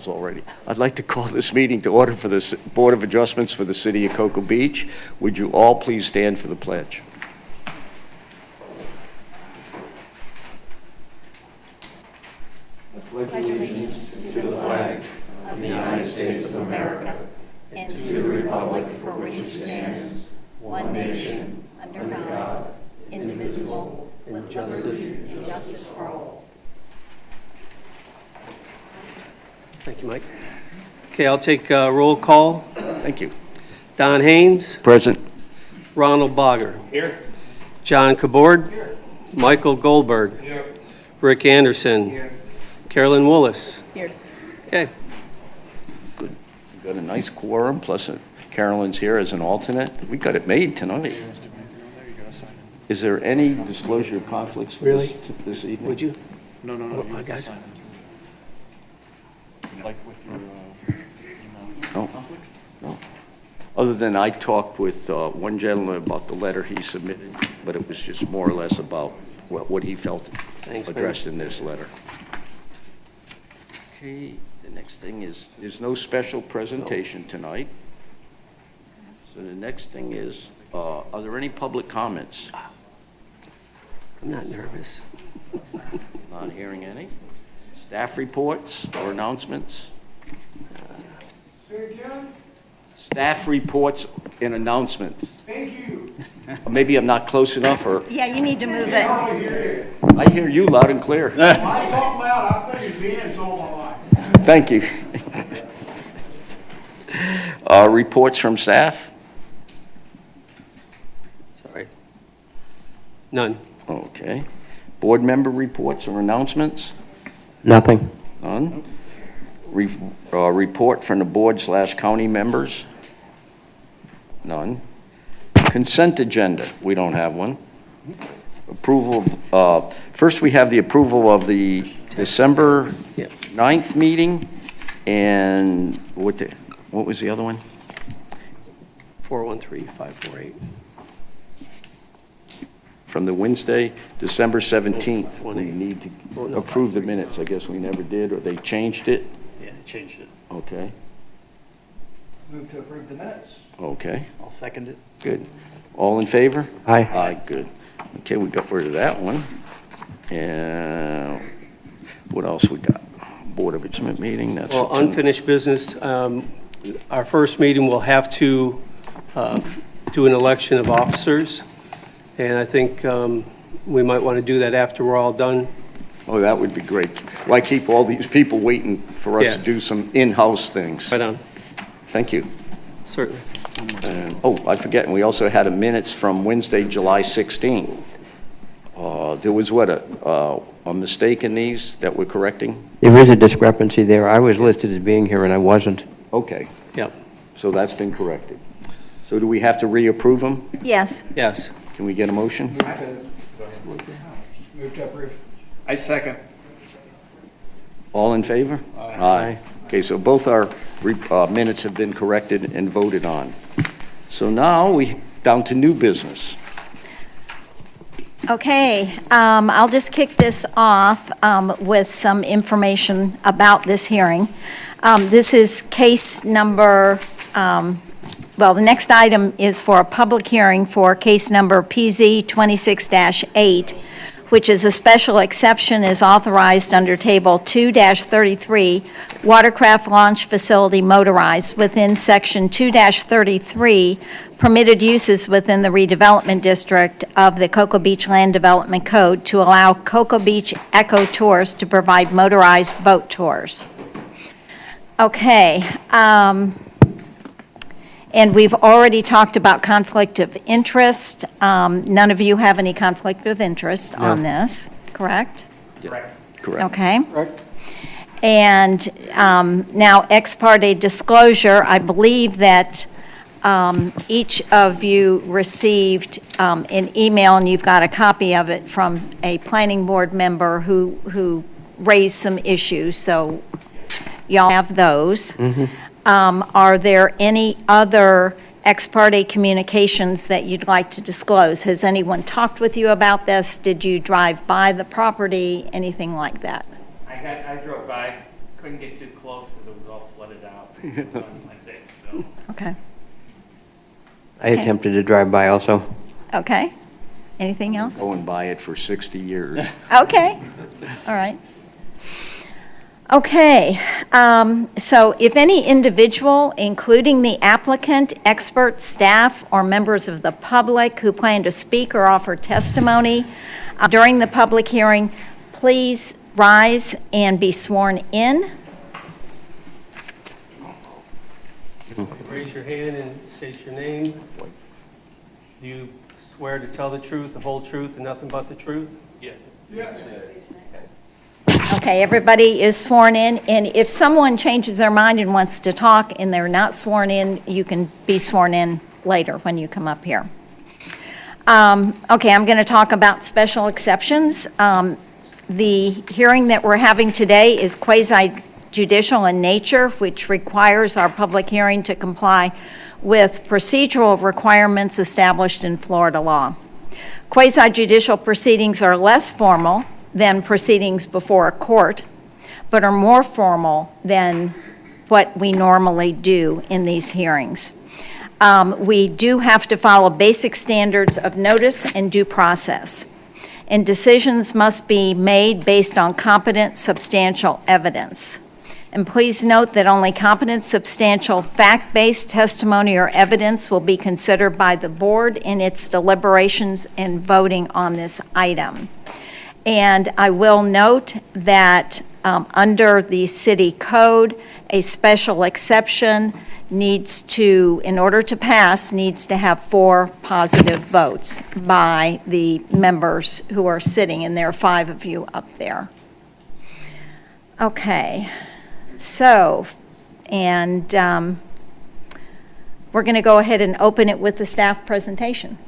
rules already. I'd like to call this meeting to order for the Board of Adjustments for the City of Cocoa Beach. Would you all please stand for the pledge? I pledge allegiance to the flag of the United States of America and to the republic for which it stands, one nation, under God, indivisible, with liberty and justice for all. Thank you, Mike. Okay, I'll take roll call. Thank you. Don Haynes. Present. Ronald Bogger. Here. John Cabord. Here. Michael Goldberg. Here. Rick Anderson. Here. Carolyn Willis. Here. Okay. Good. We've got a nice quorum, plus Carolyn's here as an alternate. We got it made tonight. Is there any disclosure of conflicts for Really? this evening? Would you? No, Oh, you I have got to it. sign them. Like with your email. No. No. Other than I talked with one gentleman about the letter he submitted, but it was just more or less about what he felt Thanks, man. addressed in this letter. Okay, the next thing is, there's no special presentation tonight. So the next thing is, are there any public comments? I'm not nervous. Not hearing any. Staff reports or announcements? Say again? Staff reports and announcements. Thank you. Maybe I'm not close enough, or Yeah, you need to move it. I hear you. I hear you loud and clear. I talk loud, I've been in bands all my life. Thank you. Reports from staff? Sorry. None. Okay. Board member reports or announcements? Nothing. None. Report from the board/county members? None. Consent agenda, we don't have one. Approval of, first we have the approval of the December Yeah. 9th meeting, and what was the other one? 413-548. From the Wednesday, December 17th. We 18. need Oh, to no, approve the 548. minutes. I guess we never did, or they changed it? Yeah, they changed it. Okay, Move to approve the minutes. okay, I'll second it. good. All in favor? Aye. Aye, good. Okay, we got rid of that one. And what else we got? Board of Adjustment meeting, that's. Well, for two- unfinished business. Our first meeting will have to do an election of officers, and I think we might want to do that after we're all done. Oh, that would be great. Why keep all these people waiting for us to Yeah. do some in-house things? Right on, Thank you. certainly. Oh, I forget, we also had a minutes from Wednesday, July 16th. There was a mistake in these that we're correcting? There is a discrepancy there. I was listed as being here and I wasn't. Okay. Yep. So that's been corrected. So do we have to reapprove them? Yes. Yes. Can we get a motion? Move to approve. I second. All in favor? Aye. Okay, so both our minutes have been corrected and voted on. So now we down to new business. Okay, I'll just kick this off with some information about this hearing. This is case number, well, the next item is for a public hearing for case number PZ 26-8, which is a special exception is authorized under Table 2-33, watercraft launch facility motorized within Section 2-33, permitted uses within the redevelopment district of the Cocoa Beach Land Development Code to allow Cocoa Beach Eco Tours to provide motorized boat tours. Okay, and we've already talked about conflict of interest. None of you have any conflict of interest on this, correct? Correct. Correct. Okay. And now, ex parte disclosure, I believe that each of you received an email, and you've got a copy of it from a planning board member who raised some issues, so y'all have those. Are there any other ex parte communications that you'd like to disclose? Has anyone talked with you about this? Did you drive by the property, anything like that? I drove by, couldn't get too close to the Okay, I Okay. attempted to drive by also. okay. Anything else? Going by it for 60 years. Okay, all right. Okay, so if any individual, including the applicant, expert, staff, or members of the public who plan to speak or offer testimony during the public hearing, please rise and be sworn in. Raise your hand and state your name. Do you swear to tell the truth, the whole truth, and nothing but the truth? Yes. Okay, everybody is sworn in, and if someone changes their mind and wants to talk and they're not sworn in, you can be sworn in later when you come up here. Okay, I'm going to talk about special exceptions. The hearing that we're having today is quasi-judicial in nature, which requires our public hearing to comply with procedural requirements established in Florida law. Quasi-judicial proceedings are less formal than proceedings before a court, but are more formal than what we normally do in these hearings. We do have to follow basic standards of notice and due process, and decisions must be made based on competent, substantial evidence. And please note that only competent, substantial, fact-based testimony or evidence will be considered by the board in its deliberations and voting on this item. And I will note that under the city code, a special exception needs to, in order to pass, needs to have 4 positive votes by the members who are sitting, and there are 5 of you up there. Okay, so, and we're going to go ahead and open it with the staff presentation.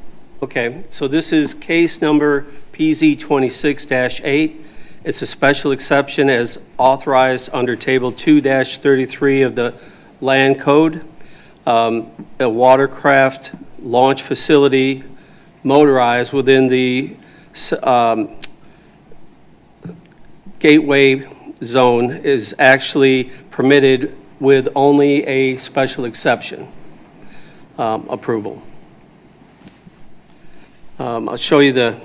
Okay, so this is case number PZ 26-8. It's a special exception as authorized under Table 2-33 of the Land Code. A watercraft launch facility motorized within the gateway zone is actually permitted with only a special exception approval. I'll show you the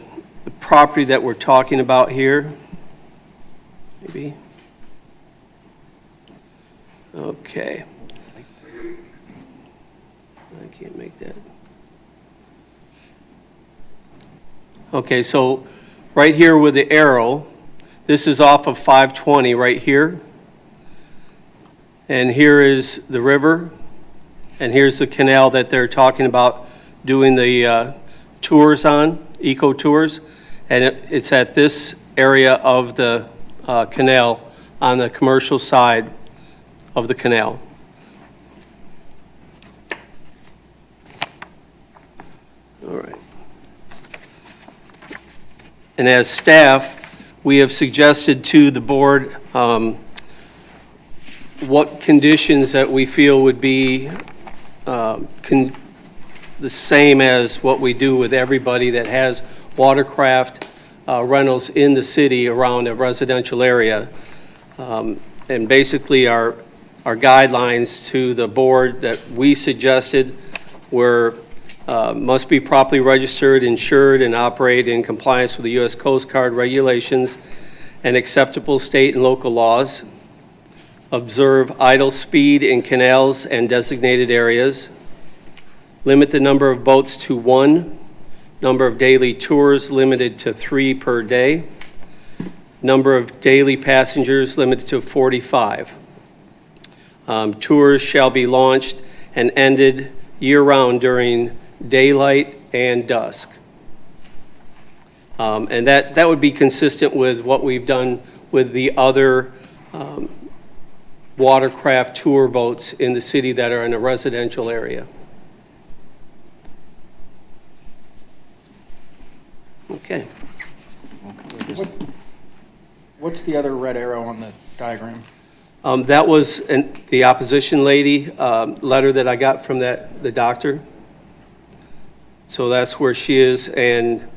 property that we're talking about here. Maybe. Okay. I can't make that. Okay, so right here with the arrow, this is off of 520 right here. And here is the river. And here's the canal that they're talking about doing the tours on, eco tours, and it's at this area of the canal on the commercial side of the canal. All right. And as staff, we have suggested to the board what conditions that we feel would be the same as what we do with everybody that has watercraft rentals in the city around a residential area. And basically our guidelines to the board that we suggested were must be properly registered, insured, and operate in compliance with the U.S. Coast Guard regulations and acceptable state and local laws. Observe idle speed in canals and designated areas. Limit the number of boats to 1. Number of daily tours limited to 3 per day. Number of daily passengers limited to 45. Tours shall be launched and ended year-round during daylight and dusk. And that would be consistent with what we've done with the other watercraft tour boats in the city that are in a residential area. Okay. What's the other red arrow on the diagram? That was the opposition lady letter that I got from the doctor. So that's where she is, and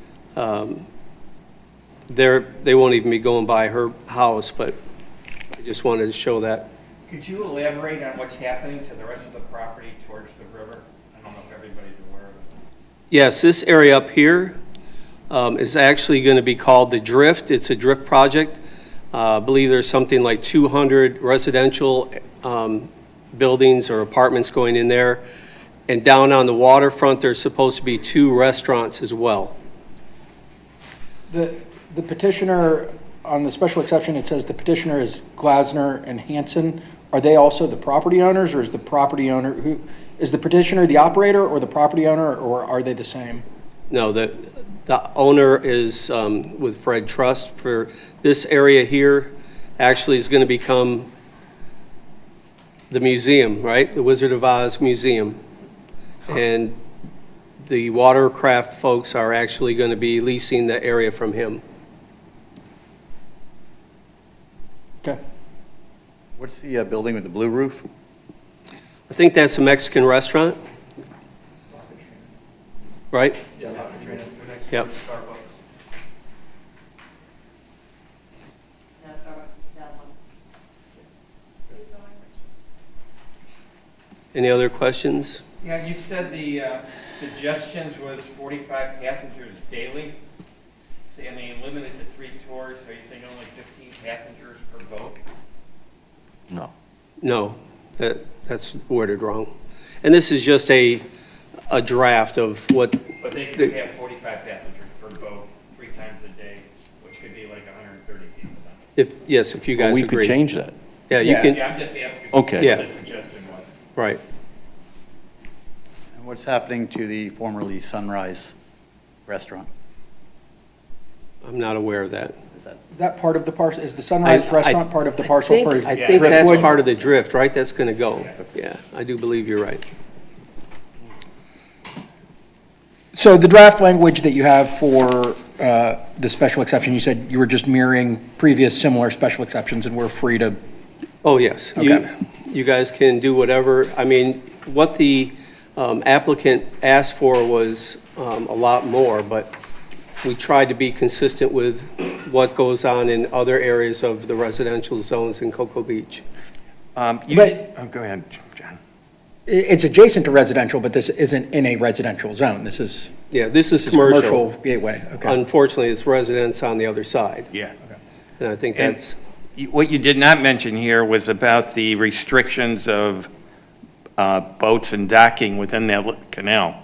they won't even be going by her house, but I just wanted to show that. Could you elaborate on what's happening to the rest of the property towards the river? I don't know if everybody's aware of it. Yes, this area up here is actually going to be called the Drift. It's a drift project. I believe there's something like 200 residential buildings or apartments going in there. And down on the waterfront, there's supposed to be 2 restaurants as well. The petitioner, on the special exception, it says the petitioner is Glasner and Hanson. Are they also the property owners, or is the property owner, is the petitioner the operator or the property owner, or are they the same? No, the owner is with Fred Trust for this area here. Actually is going to become the museum, right? The Wizard of Oz Museum. And the watercraft folks are actually going to be leasing the area from him. Okay. What's the building with the blue roof? I think that's a Mexican restaurant, right? Yep. Any other questions? Yeah, you said the suggestions was 45 passengers daily, and they limited to 3 tours, so you think only 15 passengers per boat? No, that's worded wrong. And this is just a draft of what, But they could have 45 passengers per boat 3 times a day, which could be like 130 people then. if you guys We agree. could change that. Yeah, you Yeah. can, Yeah, I'm just asking Okay. Yeah. what the suggestion was. right. And what's happening to the formerly Sunrise restaurant? I'm not aware of that. Is that, Is that part of the parcel, is the Sunrise I- Restaurant part of the parcel for I think that's Driftwood? part of the drift, right? That's going to go. Yeah, I do believe you're right. So the draft language that you have for the special exception, you said you were just mirroring previous similar special exceptions, and we're free to, Oh, yes. Okay. You guys can do whatever. I mean, what the applicant asked for was a lot more, but we tried to be consistent with what goes on in other areas of the residential zones in Cocoa Beach. But- Go ahead, John. it's adjacent to residential, but this isn't in a residential zone. This is Yeah, this is this is commercial. gateway, okay. Unfortunately, it's residents on the other side, Yeah. and I think And- that's, What you did not mention here was about the restrictions of boats and docking within that canal.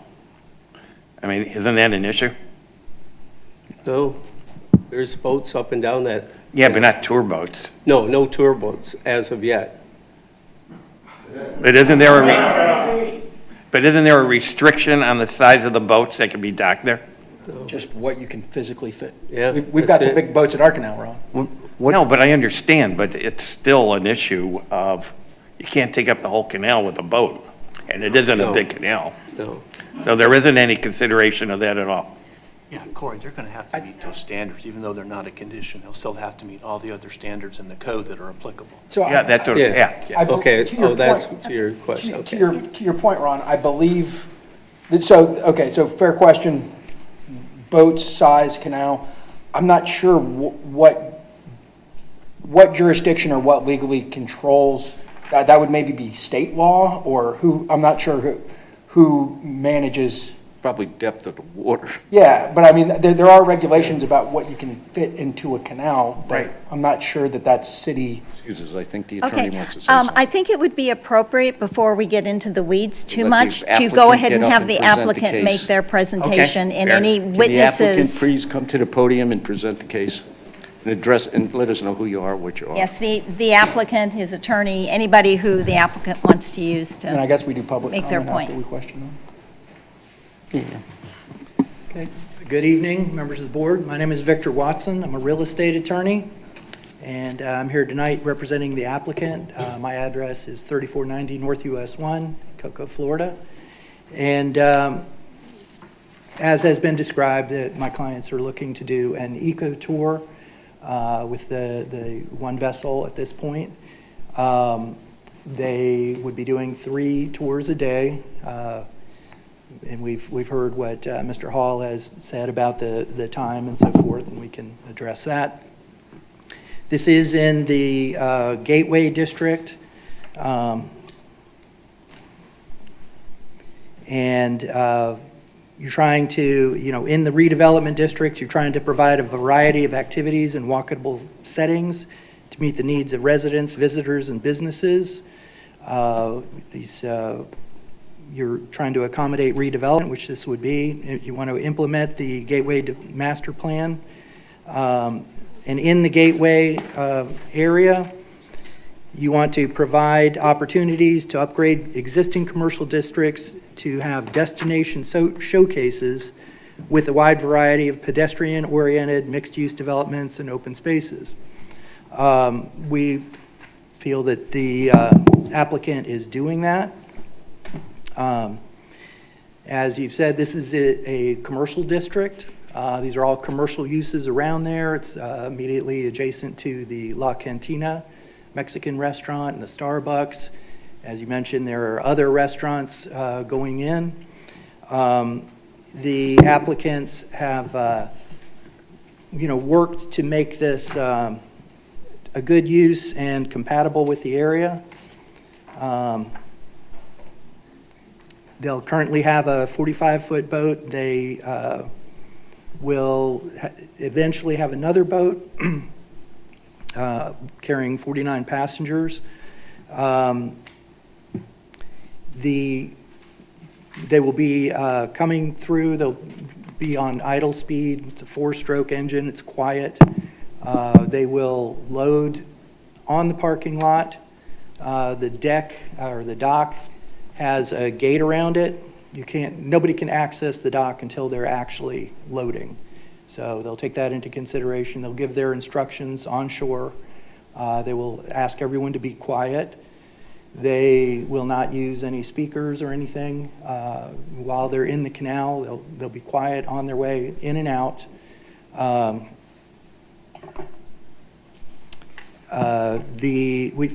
I mean, isn't that an issue? no, there's boats up and down that. Yeah, but not tour boats. No tour boats as of yet. But isn't there a restriction on the size of the boats that can be docked there? Just what you can physically fit. Yeah. We've got that's some it. big boats at our canal, Ron. No, but I understand, but it's still an issue of, you can't take up the whole canal with a boat, and it isn't a No. big canal. No. So there isn't any consideration of that at all. Yeah, Corey, they're going to have to meet those standards, even though they're not a condition. They'll still have to meet all the other standards in the code that are applicable. So I- Yeah, that's what, Yeah. yeah. I be- Okay, to your that's point- to your question, To okay. your point, Ron, I believe, so fair question, boats, size, canal. I'm not sure what jurisdiction or what legally controls, that would maybe be state law, or who, I'm not sure who manages. probably depth of the water. Yeah, but I mean, there are regulations about what you can fit into a canal, but Right. I'm not sure that that's city. Excuses, I think the Okay, attorney wants to say something. I think it would be appropriate, before we get into the weeds too Let the much, to applicant go ahead get and up have and the present the applicant make case. their presentation, and fair. any Can the applicant witnesses. please come to the podium and present the case? And address, and let us know who you are, what you are. Yes, the applicant, his attorney, anybody who the applicant wants to use And I to, guess we do public Make their comment after point. we question them. Okay. Good evening, members of the board. My name is Victor Watson. I'm a real estate attorney, and I'm here tonight representing the applicant. My address is 3490 North US 1, Cocoa, Florida. And as has been described, my clients are looking to do an eco tour with the one vessel at this point. They would be doing 3 tours a day. And we've heard what Mr. Hall has said about the time and so forth, and we can address that. This is in the Gateway District. And you're trying to, in the redevelopment district, you're trying to provide a variety of activities and walkable settings to meet the needs of residents, visitors, and businesses. You're trying to accommodate redevelopment, which this would be. You want to implement the Gateway Master Plan. And in the Gateway area, you want to provide opportunities to upgrade existing commercial districts to have destination showcases with a wide variety of pedestrian-oriented mixed-use developments and open spaces. We feel that the applicant is doing that. As you've said, this is a commercial district. These are all commercial uses around there. It's immediately adjacent to the La Cantina Mexican restaurant and the Starbucks. As you mentioned, there are other restaurants going in. The applicants have, worked to make this a good use and compatible with the area. They'll currently have a 45-foot boat. They will eventually have another boat carrying 49 passengers. They will be coming through. They'll be on idle speed. It's a 4-stroke engine. It's quiet. They will load on the parking lot. The deck or the dock has a gate around it. Nobody can access the dock until they're actually loading. So they'll take that into consideration. They'll give their instructions on shore. They will ask everyone to be quiet. They will not use any speakers or anything while they're in the canal. They'll be quiet on their way in and out.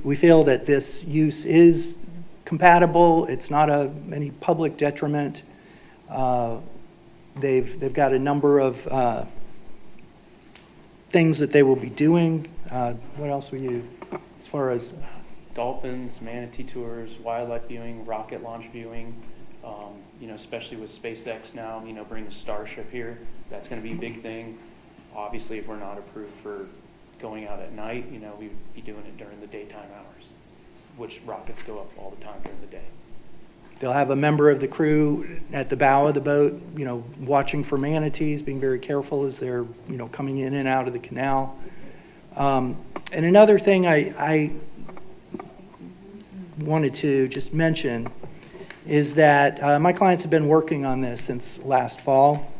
We feel that this use is compatible. It's not any public detriment. They've got a number of things that they will be doing. What else were you, as far as? Dolphins, manatee tours, wildlife viewing, rocket launch viewing, especially with SpaceX now, bringing a Starship here. That's going to be a big thing. Obviously, if we're not approved for going out at night, we would be doing it during the daytime hours, which rockets go up all the time during the day. They'll have a member of the crew at the bow of the boat, watching for manatees, being very careful as they're, coming in and out of the canal. And another thing I wanted to just mention is that my clients have been working on this since last fall,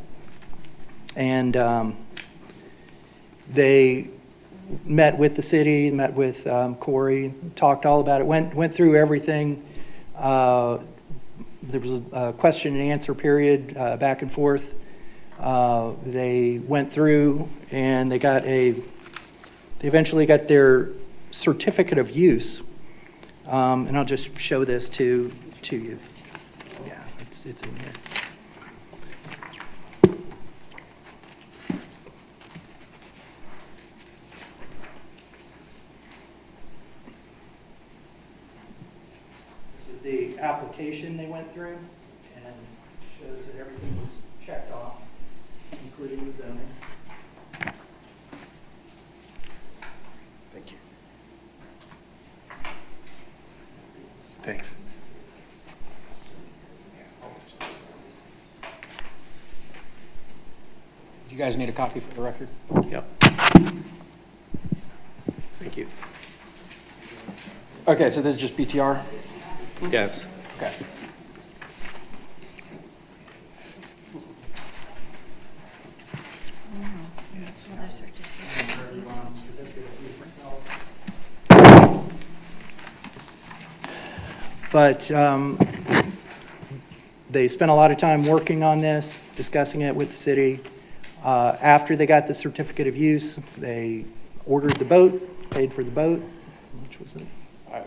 and they met with the city, met with Corey, talked all about it, went through everything. There was a question and answer period back and forth. They went through and they eventually got their certificate of use. And I'll just show this to you. Yeah, it's in here. This is the application they went through, and shows that everything was checked off, including the zoning. Thank you. Thanks. Do you guys need a copy for the record? Yep. Thank you. Okay, so this is just BTR? Yes. Okay. But they spent a lot of time working on this, discussing it with the city. After they got the certificate of use, they ordered the boat, paid for the boat. Which was it?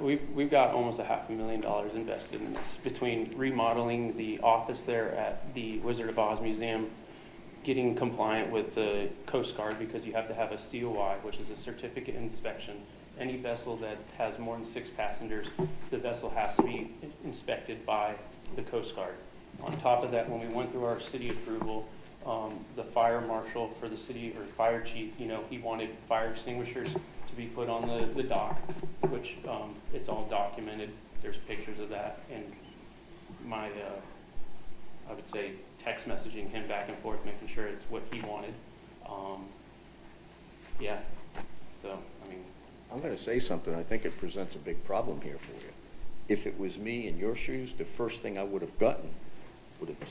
We've got almost $500,000 invested in this, between remodeling the office there at the Wizard of Oz Museum, getting compliant with the Coast Guard because you have to have a COI, which is a certificate inspection, any vessel that has more than 6 passengers, the vessel has to be inspected by the Coast Guard. On top of that, when we went through our city approval, the fire marshal for the city, or fire chief, he wanted fire extinguishers to be put on the dock, which it's all documented. There's pictures of that, and my, I would say, text messaging him back and forth, making sure it's what he wanted. Yeah, so, I mean. I'm going to say something. I think it presents a big problem here for you. If it was me in your shoes, the first thing I would have gotten would have been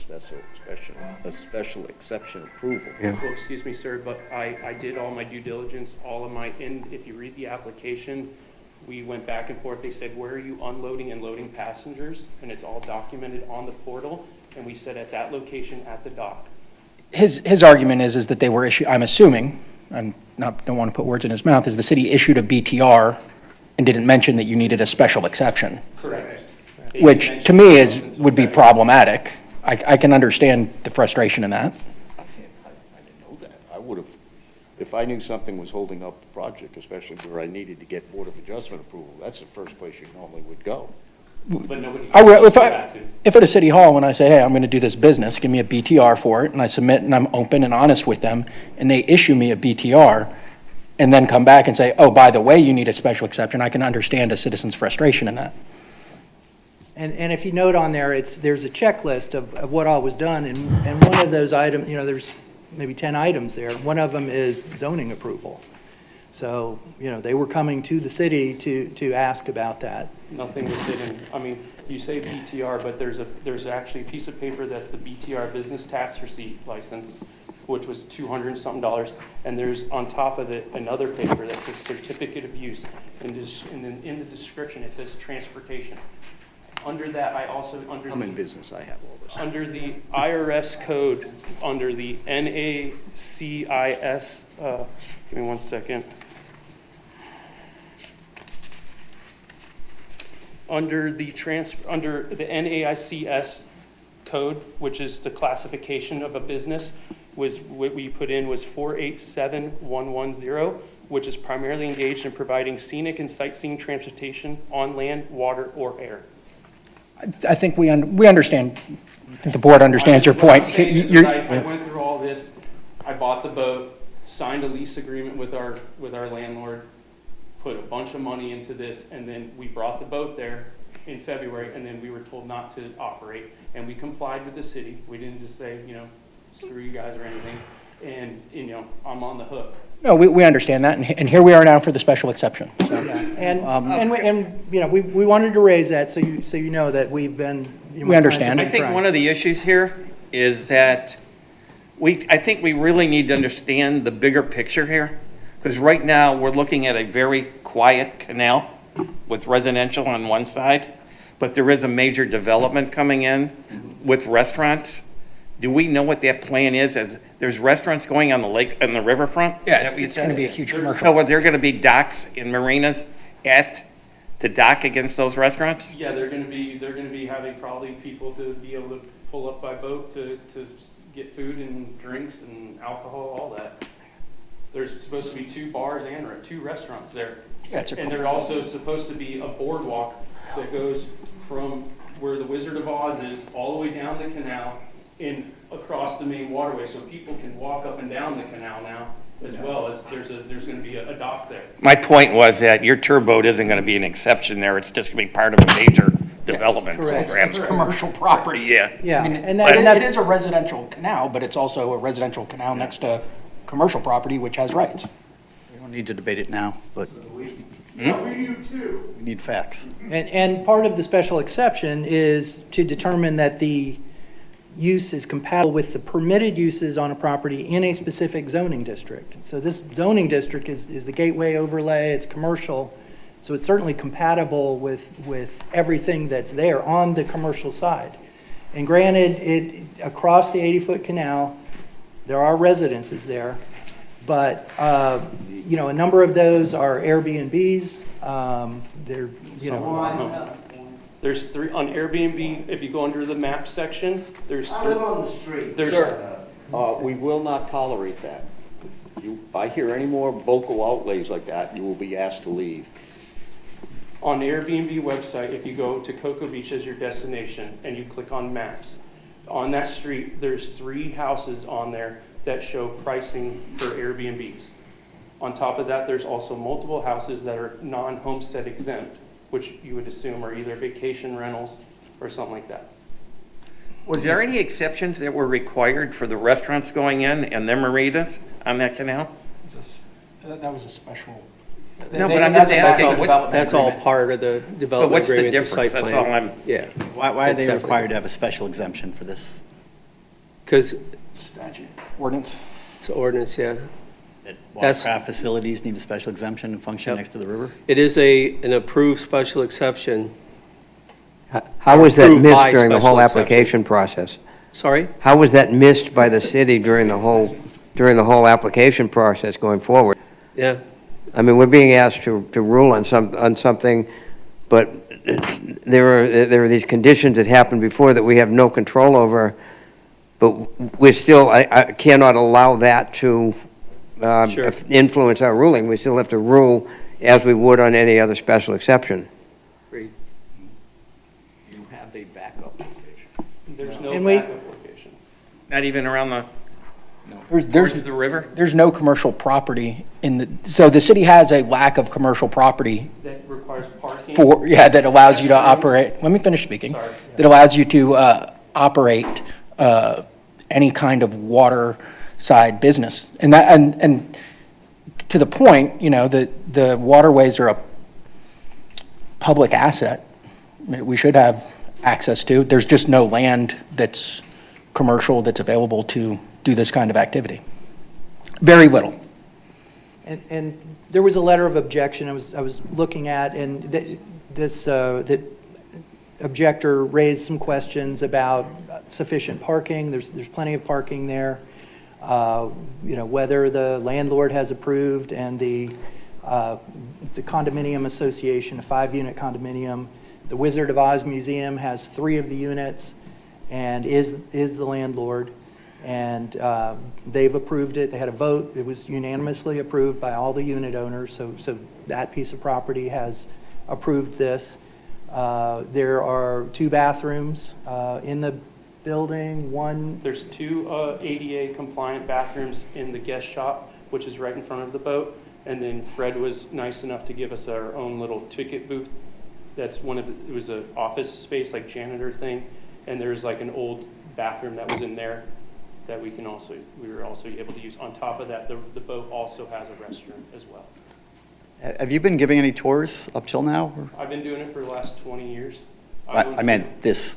a special exception approval. Yeah. Well, excuse me, sir, but I did all my due diligence, if you read the application, we went back and forth. They said, where are you unloading and loading passengers? And it's all documented on the portal. And we said at that location at the dock. His argument is that they were I'm assuming, don't want to put words in his mouth, is the city issued a BTR and didn't mention that you needed a special exception, Correct. which to me would be problematic. I can understand the frustration in that. I didn't know that. I would have, if I knew something was holding up the project, especially where I needed to get Board of Adjustment approval, that's the first place you normally would go. But nobody. If at a city hall, when I say, hey, I'm going to do this business, give me a BTR for it, and I submit and I'm open and honest with them, and they issue me a BTR, and then come back and say, oh, by the way, you need a special exception, I can understand a citizen's frustration in that. And if you note on there, there's a checklist of what all was done, and one of those items, there's maybe 10 items there. One of them is zoning approval. So, they were coming to the city to ask about that. Nothing was hidden. I mean, you say BTR, but there's actually a piece of paper that's the BTR business tax receipt license, which was $200 and something, and there's on top of it another paper that says certificate of use, and then in the description it says transportation. Under that, I'm in business, I have all this. under the IRS code, under the NACIS, give me one second. Under the NAICS code, which is the classification of a business, was what we put in was 487110, which is primarily engaged in providing scenic and sightseeing transportation on land, water, or air. I think we understand, I think the board understands your point. I went through all this, I bought the boat, signed a lease agreement with our landlord, put a bunch of money into this, and then we brought the boat there in February, and then we were told not to operate, and we complied with the city. We didn't just say, screw you guys or anything, and, I'm on the hook. No, we understand that, and here we are now for the special exception. So. We wanted to raise that so you know that we've been. We understand. I think one of the issues here is that I think we really need to understand the bigger picture here, because right now, we're looking at a very quiet canal with residential on one side, but there is a major development coming in with restaurants. Do we know what that plan is? As there's restaurants going on the lake, on the riverfront? Yeah, it's going to be a huge commercial. So are there going to be docks in marinas to dock against those restaurants? Yeah, they're gonna be having probably people to be able to pull up by boat to get food and drinks and alcohol, all that. There's supposed to be 2 bars and 2 restaurants there. Yeah, and there's also supposed to be a boardwalk that goes from where the Wizard of Oz is all the way down the canal and across the main waterway, so people can walk up and down the canal now, as well as there's going to be a dock there. My point was that your tour boat isn't going to be an exception there. It's just going to be part of a major development program. It's commercial property. Yeah. Yeah, I mean, and it is a residential canal, but it's also a residential canal next to commercial property, which has rights. We don't need to debate it now, but we need facts. And part of the special exception is to determine that the use is compatible with the permitted uses on a property in a specific zoning district. So this zoning district is the gateway overlay, it's commercial, so it's certainly compatible with everything that's there on the commercial side. And granted, across the 80-foot canal, there are residences there, but, a number of those are Airbnbs. There's 3 on Airbnb. If you go under the map section, there's. I live on the street. There's. We will not tolerate that. If I hear any more vocal outlays like that, you will be asked to leave. On the Airbnb website, if you go to Cocoa Beach as your destination and you click on maps, on that street, there's 3 houses on there that show pricing for Airbnbs. On top of that, there's also multiple houses that are non-homestead exempt, which you would assume are either vacation rentals or something like that. Was there any exceptions that were required for the restaurants going in and their marinas on that canal? That was a special. No, but I'm just asking, That's all part of the But development what's the agreement, the site difference? plan. That's all I'm, Yeah, Why are It's they definitely- required to have a special exemption for this? because Statute. Ordinance. it's ordinance, yeah. That That's- watercraft facilities need a special exemption to function Yep. next to the river? It is an approved special exception. How was that Approved by missed during the special whole exception. application process? Sorry? How was that missed by the city during the whole application process going forward? Yeah. I mean, we're being asked to rule on something, but there are these conditions that happened before that we have no control over, but we're still, I cannot allow that to Sure. influence our ruling. We still have to rule as we would on any other special exception. Agreed. You have a backup location. There's no And we- backup location. not even around the, There's, towards the river? there's no commercial property in the, so the city has a lack of commercial property That requires parking. that allows you to operate, let me finish speaking. Sorry. That allows you to operate any kind of water side business. And that, and to the point, the waterways are a public asset that we should have access to. There's just no land that's commercial that's available to do this kind of activity. Very little. And there was a letter of objection I was looking at, and the objector raised some questions about sufficient parking. There's plenty of parking there. Whether the landlord has approved, and the condominium association, a 5-unit condominium. The Wizard of Oz Museum has 3 of the units and is the landlord. And they've approved it. They had a vote. It was unanimously approved by all the unit owners. So that piece of property has approved this. There are 2 bathrooms in the building. One, There's 2 ADA compliant bathrooms in the guest shop, which is right in front of the boat. And then Fred was nice enough to give us our own little ticket booth. That's it was an office space, like janitor thing. And there's like an old bathroom that was in there that we were also able to use. On top of that, the boat also has a restroom as well. Have you been giving any tours up till now? or- I've been doing it for the last 20 years. I meant this,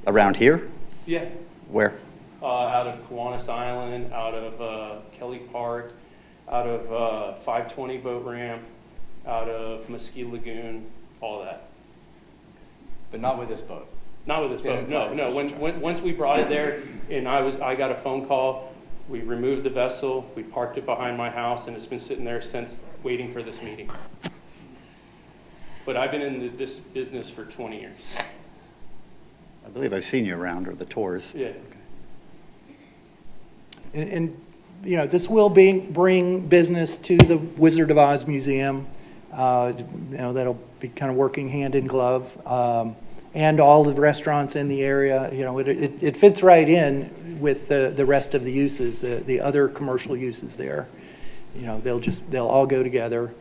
around here? Yeah, Where? out of Kiwanis Island, out of Kelly Park, out of 520 Boat Ramp, out of Mesquite Lagoon, all that. But not with this boat. Not with this boat, no. Once we brought it there, and I got a phone call, we removed the vessel, we parked it behind my house, and it's been sitting there since, waiting for this meeting. But I've been in this business for 20 years. I believe I've seen you around, or the tours. Yeah. and this will bring business to the Wizard of Oz Museum. That'll be kind of working hand in glove. And all the restaurants in the area, it fits right in with the rest of the uses, the other commercial uses there. They'll all go together.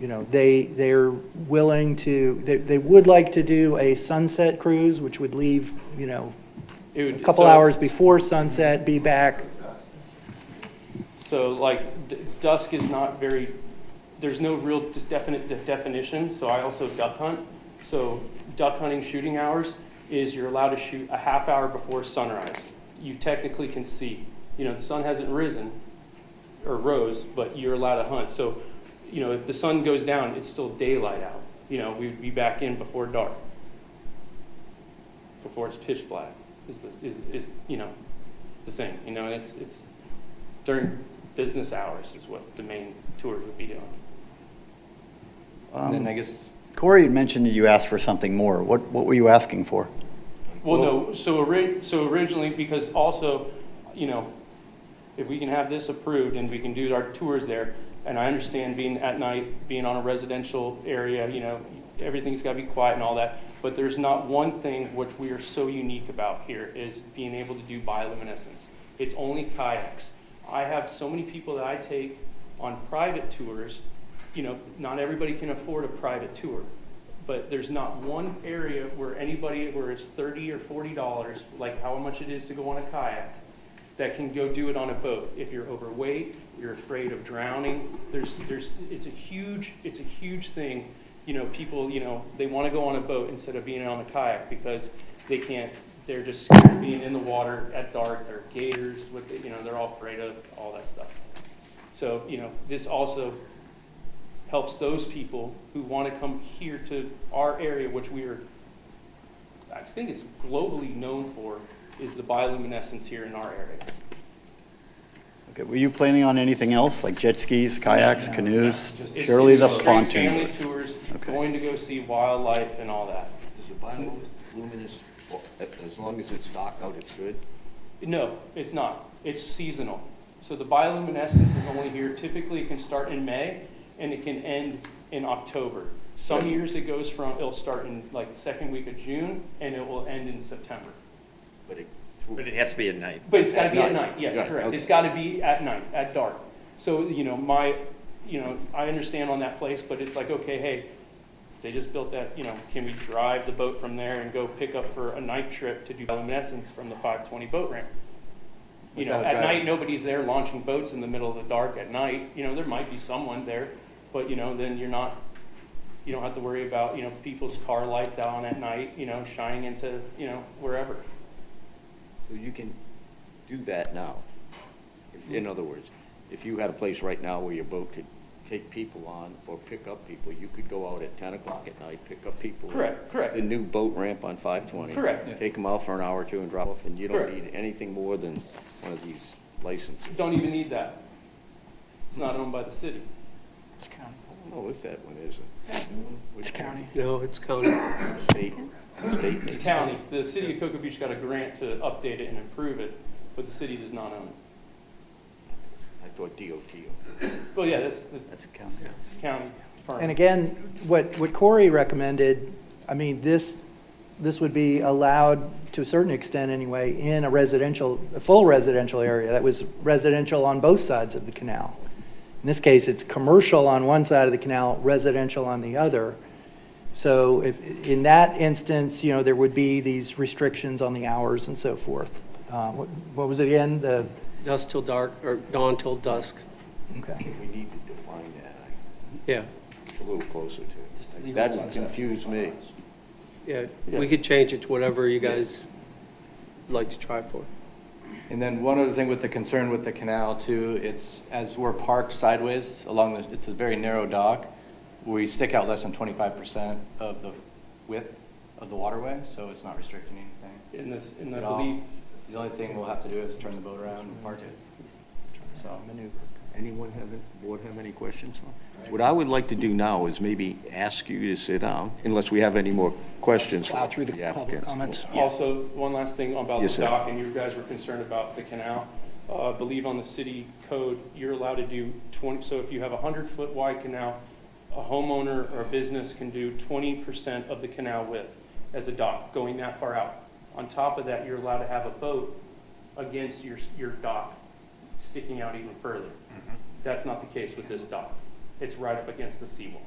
They're willing to, they would like to do a sunset cruise, which would leave, a couple hours before sunset, be back. So like dusk is not very, there's no real definite definition, so I also duck hunt. So duck hunting shooting hours is you're allowed to shoot a half hour before sunrise. You technically can see, the sun hasn't risen or rose, but you're allowed to hunt. So, if the sun goes down, it's still daylight out. We'd be back in before dark, before it's pitch black is the thing, and it's during business hours is what the main tours would be doing. And then I guess, Corey had mentioned that you asked for something more. What were you asking for? Well, no, so originally, because also, If we can have this approved and we can do our tours there, and I understand being at night, being on a residential area, you know, everything's got to be quiet and all that, but there's not one thing which we are so unique about here is being able to do bioluminescence. It's only kayaks. I have so many people that I take on private tours. You know, not everybody can afford a private tour, but there's not one area where it's $30 or $40, like how much it is to go on a kayak, that can go do it on a boat. If you're overweight, you're afraid of drowning, it's a huge thing. You know, people, you know, they want to go on a boat instead of being on a kayak because they're just scared of being in the water at dark. There are gators you know, they're all afraid of all that stuff. So, you know, this also helps those people who want to come here to our area, which I think it's globally known for, is the bioluminescence here in our area. Okay, were you planning on anything else, like jet skis, kayaks, canoes? It's Surely the straight pontoon. family tours, Okay. going to go see wildlife and all that. Is the bioluminescence, as long as it's dark out, it's good? No, it's not. It's seasonal. So the bioluminescence is only here, typically it can start in May and it can end in October. Some years it'll start in like the second week of June and it will end in September. But it has to be at night. But it's gotta be at night. night, yes, Yeah, correct. okay. It's gotta be at night, at dark. So, you know, I understand on that place, but it's like, okay, hey, they just built that, you know, can we drive the boat from there and go pick up for a night trip to do bioluminescence from the 520 boat ramp? You know, Without at driving. night, nobody's there launching boats in the middle of the dark at night. You know, there might be someone there, but, you know, then you don't have to worry about, you know, people's car lights on at night, you know, shining into, you know, wherever. So you can do that now. In other words, if you had a place right now where your boat could take people on or pick up people, you could go out at 10 o'clock at night, pick up people. Correct. The new boat ramp on 520. Correct. Take them out for an hour or two and drop off, and you don't Correct. need anything more than one of these licenses. Don't even need that. It's not owned by the city. It's county. I don't know if that one is. It's county. No, it's county. State. It's county. The city of Cocoa Beach got a grant to update it and improve it, but the city does not own it. I thought DOT owned it. Well, yeah, that's county. it's county. permit. And again, what Corey recommended, I mean, this would be allowed to a certain extent anyway in a full residential area. That was residential on both sides of the canal. In this case, it's commercial on one side of the canal, residential on the other. So in that instance, you know, there would be these restrictions on the hours and so forth. What was it again? Dusk till dark, or dawn till dusk. Okay. We need to define that. Yeah, A little closer to it. That confused me. yeah. We could change it to whatever you guys like to try for. And then one other thing with the concern with the canal too, it's, as we're parked sideways it's a very narrow dock. We stick out less than 25% of the width of the waterway, so it's not restricting anything. And I at all. believe, The only thing we'll have to do is turn the boat around and park it. So, Anyone board have any questions? What I would like to do now is maybe ask you to sit down, unless we have any more questions. Plow through the public applicants. comments. also, one last thing about Yes, the sir. dock, and you guys were concerned about the canal. I believe on the city code, you're allowed to do 20, so if you have a 100-foot wide canal, a homeowner or a business can do 20% of the canal width as a dock, going that far out. On top of that, you're allowed to have a boat against your dock, sticking out even further. That's not the case with this dock. It's right up against the seawall.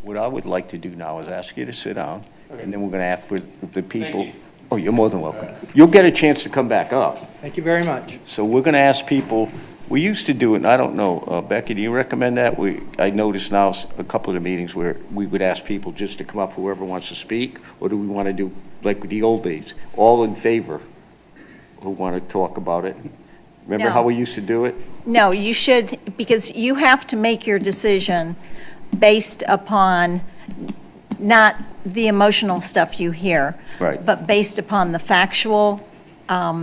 What I would like to do now is ask you to sit down, Okay. and then we're going to ask for the people. you. Oh, you're more than welcome. You'll get a chance to come back up. Thank you very much. So we're going to ask people, we used to do it, and I don't know, Becky, do you recommend that? I noticed now a couple of the meetings where we would ask people just to come up, whoever wants to speak, or do we want to do like the old days, all in favor who want to talk about it? Remember No. how we used to do it? No, you should, because you have to make your decision based upon not the emotional stuff you hear, Right. but based upon the factual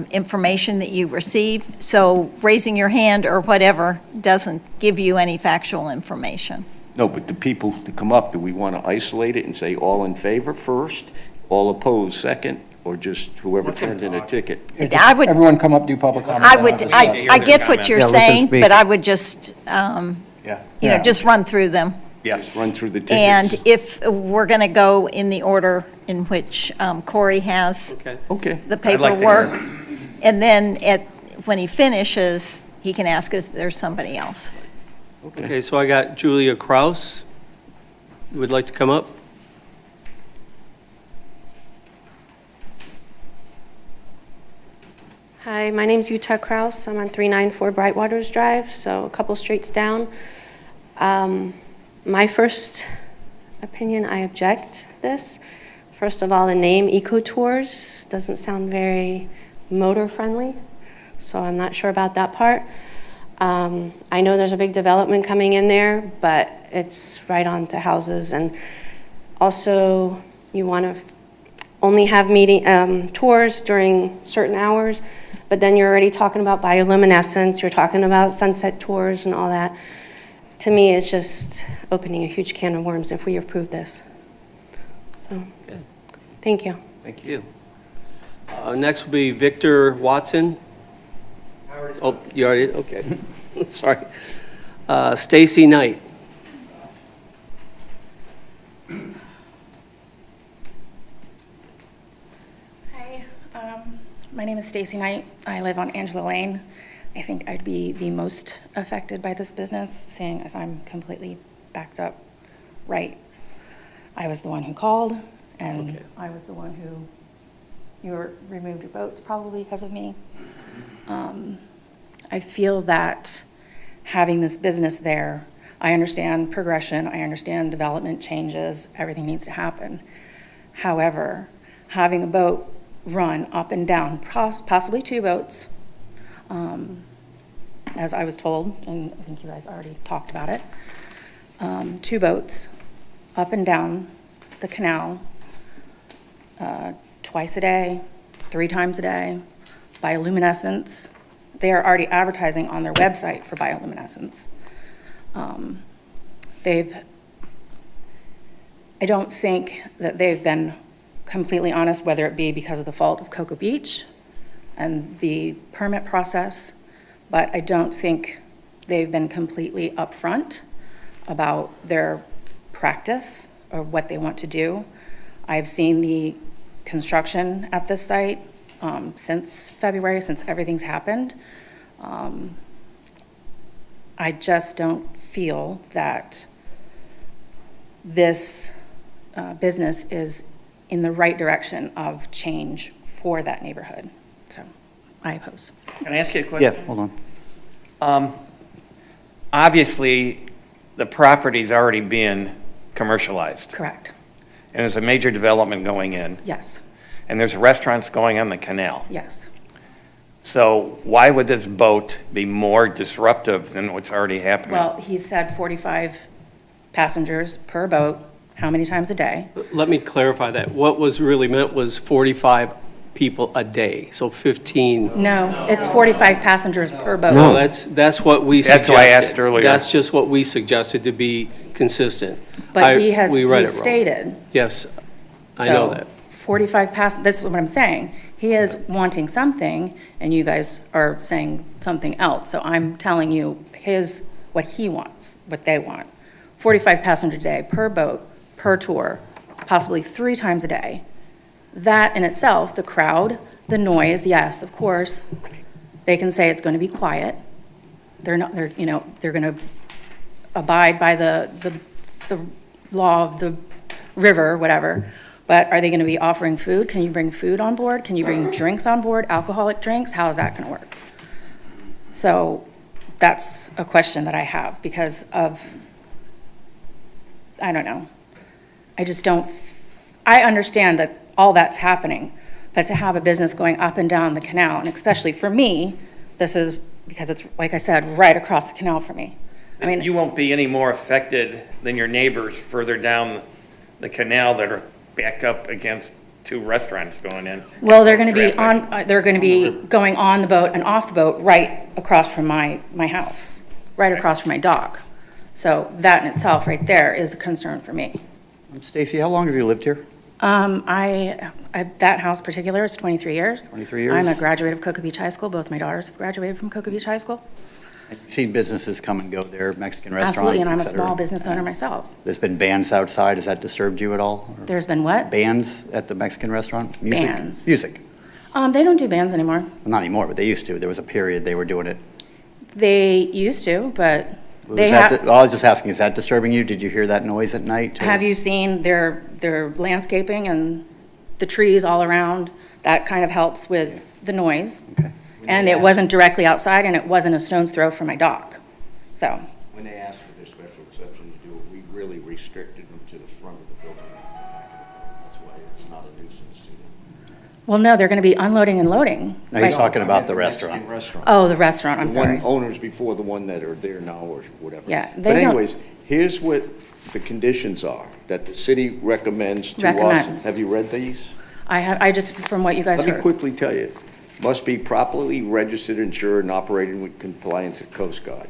information that you receive. So raising your hand or whatever doesn't give you any factual information. No, but the people to come up, do we want to isolate it and say all in favor first, all opposed second, or just whoever turned in a ticket? I would, Everyone come up, do public comment. I and would, discuss. I get what you're Yeah, let them saying, speak. but I would just, Yeah. just run through them. Just run through the And tickets? if we're going to go in the order in which Corey has Okay. Okay. the I'd like to hear paperwork, and then when he finishes, he can ask if there's somebody else. Okay, so I got Julia Kraus. Would like to come up? Hi, my name's Utah Kraus. I'm on 394 Brightwaters Drive, so a couple streets down. My first opinion, I object this. First of all, the name Eco Tours doesn't sound very motor-friendly, so I'm not sure about that part. I know there's a big development coming in there, but it's right on to houses. And also, you want to only have tours during certain hours, but then you're already talking about bioluminescence, you're talking about sunset tours and all that. To me, it's just opening a huge can of worms if we approve this. So, thank you. Thank you. Next will be Victor Watson. Oh, you already, okay. Sorry. Stacy Knight. Hi, my name is Stacy Knight. I live on Angela Lane. I think I'd be the most affected by this business, seeing as I'm completely backed up right. I was the one who called, and Okay. I was the one who, removed your boats probably because of me. I feel that having this business there, I understand progression, I understand development changes, everything needs to happen. However, having a boat run up and down, possibly two boats, as I was told, and I think you guys already talked about it, two boats up and down the canal twice a day, 3 times a day, bioluminescence. They are already advertising on their website for bioluminescence. I don't think that they've been completely honest, whether it be because of the fault of Cocoa Beach and the permit process, but I don't think they've been completely upfront about their practice or what they want to do. I've seen the construction at this site since February, since everything's happened. I just don't feel that this business is in the right direction of change for that neighborhood. So I oppose. Can I ask you a question? Yeah, hold on. Obviously, the property's already been commercialized, Correct. and there's a major development going in, Yes, and there's restaurants going on the canal. yes. So why would this boat be more disruptive than what's already happening? Well, he said 45 passengers per boat, how many times a day? Let me clarify that. What was really meant was 45 people a day, so 15. No, it's 45 passengers per boat. No, that's what we suggested. That's why I asked earlier. That's just what we suggested to be consistent. But he has, We read he it wrong. stated. Yes, I know So, that. 45 this is what I'm saying. He is wanting something, and you guys are saying something else. So I'm telling you what he wants, what they want. 45 passenger day per boat, per tour, possibly 3 times a day. That in itself, the crowd, the noise, yes, of course, they can say it's going to be quiet. They're going to abide by the law of the river, whatever. But are they going to be offering food? Can you bring food on board? Can you bring drinks on board, alcoholic drinks? How is that going to work? So that's a question that I have because of, I don't know. I understand that all that's happening, but to have a business going up and down the canal, and especially for me, this is because it's, like I said, right across the canal for me. I mean, You won't be any more affected than your neighbors further down the canal that are back up against 2 restaurants going in. well, they're going to be Traffic. they're going to be going on the boat and off the boat right across from my house, right across from my dock. So that in itself, right there, is a concern for me. Stacy, how long have you lived here? That house particular is 23 years. 23 years? I'm a graduate of Cocoa Beach High School. Both my daughters have graduated from Cocoa Beach High School. I've seen businesses come and go there, Mexican restaurant, Absolutely, and I'm a et cetera. small business owner myself. There's been bands outside. Has that disturbed you at all? Or There's been what? bands at the Mexican restaurant? Music? Bands. Music. They don't do bands anymore. Well, not anymore, but they used to. There was a period they were doing it. They used to, but Was they that have. I was just asking, is that disturbing you? Did you hear that noise at night? Have you seen their landscaping and the trees all around? That kind of helps with the noise. Okay. And it wasn't directly outside, and it wasn't a stone's throw from my dock. So, When they asked for their special exception to do it, we really restricted them to the front of the building, not the back of the building. That's why it's not a nuisance to them. well, no, they're going to be unloading and loading. No, he's Like- talking about the Mexican restaurant. restaurant. Oh, the restaurant, I'm The sorry. one owners before the one that are there now or whatever. Yeah, But they don't- anyways, here's what the conditions are that the city recommends to us. Recommends. Have you read these? I just, from what you guys Let me heard. quickly tell you. Must be properly registered, insured, and operating with compliance with Coast Guard.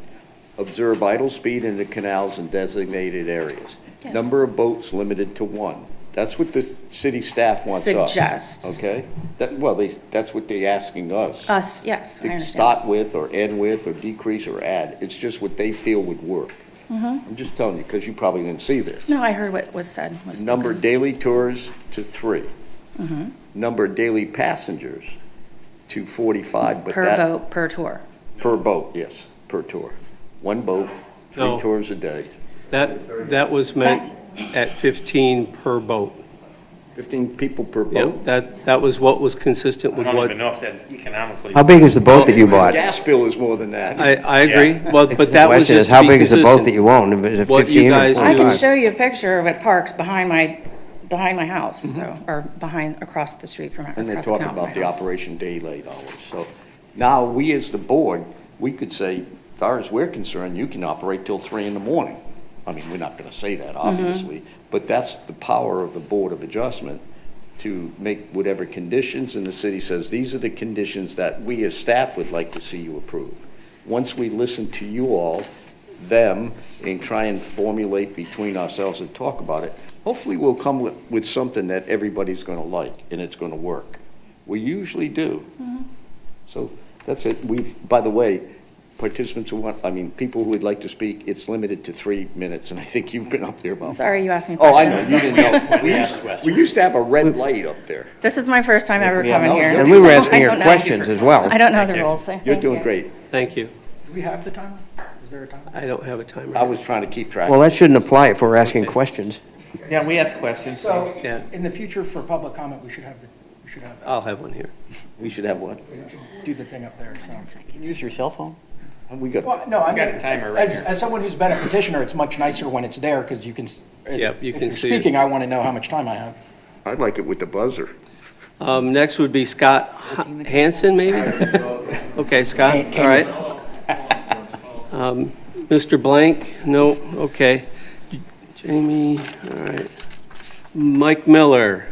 Observe idle speed in the canals and designated areas. Yes. Number of boats limited to one. That's what the city staff wants us. Suggests. Okay? That's what they're asking us. Us, yes, I To understand. start with, or end with, or decrease, or add. It's just what they feel would work. I'm just telling you, because you probably didn't see there. No, I heard what was said. was Number spoken. daily tours to 3. Mhm. Number daily passengers to 45, but Per that. boat, per tour. Per boat, yes, per tour. One boat, 3 No. tours a day. That was meant at 15 per boat. 15 people per Yep, boat? that was what was consistent I with don't what, even know if that's economically. How big is the boat that you His bought? gas bill is more than that. I agree, Yeah. but that was Question is, just to how be big is the boat that consistent. you own? Is it What you 15 or guys do. I can 45? show you a picture of it parked behind my house, so, or across the street from, And they're across the talking canal from about my the house. Operation Daylight hours. So now, we as the board, we could say, as far as we're concerned, you can operate till 3 in the morning. I mean, we're not going to say that, obviously, but that's the power of the Board of Adjustment to make whatever conditions, and the city says, these are the conditions that we as staff would like to see you approve. Once we listen to you all, them, and try and formulate between ourselves and talk about it, hopefully we'll come with something that everybody's going to like, and it's going to work. We usually do. So that's it. By the way, participants people who would like to speak, it's limited to 3 minutes, and I think you've been up there about. Sorry, you asked me Oh, I know, questions. you didn't know. We used to have a red light up there. This is my first time ever Yeah, coming no, here. And we were so asking I your don't know. questions as well. I don't know the Thank you. rules. so You're thank doing you. great. Thank you. Do we have the timer? Is there a timer? I don't have a timer. I was trying to keep track. Well, that shouldn't apply if we're asking questions. Yeah, we ask questions. So, Yeah. in the future for public comment, we should have I'll have one here. We should have one. we should do the thing up there, so. Can you use your cell phone? We got, Well, no, I got mean, a timer right here. as someone who's been a petitioner, it's much nicer when it's there, because you can. Yep, you if can you're see it. Speaking, I want to know how much time I have. I'd like it with the buzzer. Next would be Scott Hanson, maybe? Okay, Scott, Can all right. you- Mr. Blank, no, okay. Jamie, all right. Mike Miller.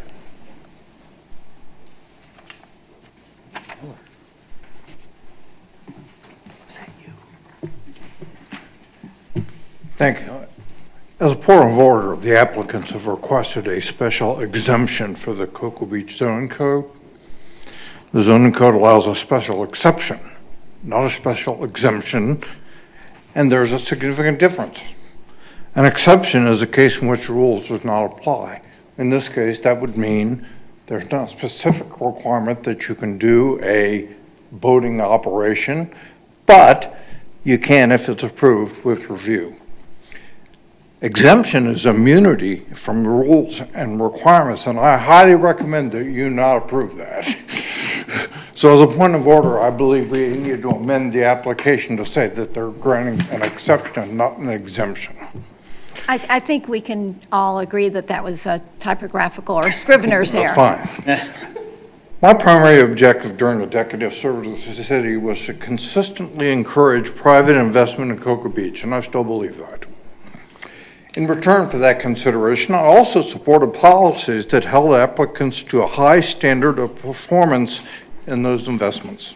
Is that you? Thank you. As a point of order, the applicants have requested a special exemption for the Cocoa Beach zoning code. The zoning code allows a special exception, not a special exemption, and there's a significant difference. An exception is a case in which rules does not apply. In this case, that would mean there's not a specific requirement that you can do a boating operation, but you can if it's approved with review. Exemption is immunity from rules and requirements, and I highly recommend that you not approve that. So as a point of order, I believe we need to amend the application to say that they're granting an exception, not an exemption. I think we can all agree that that was a typographical or scrivener's error. Fine. My primary objective during the decade of service to the city was to consistently encourage private investment in Cocoa Beach, and I still believe that. In return for that consideration, I also supported policies that held applicants to a high standard of performance in those investments.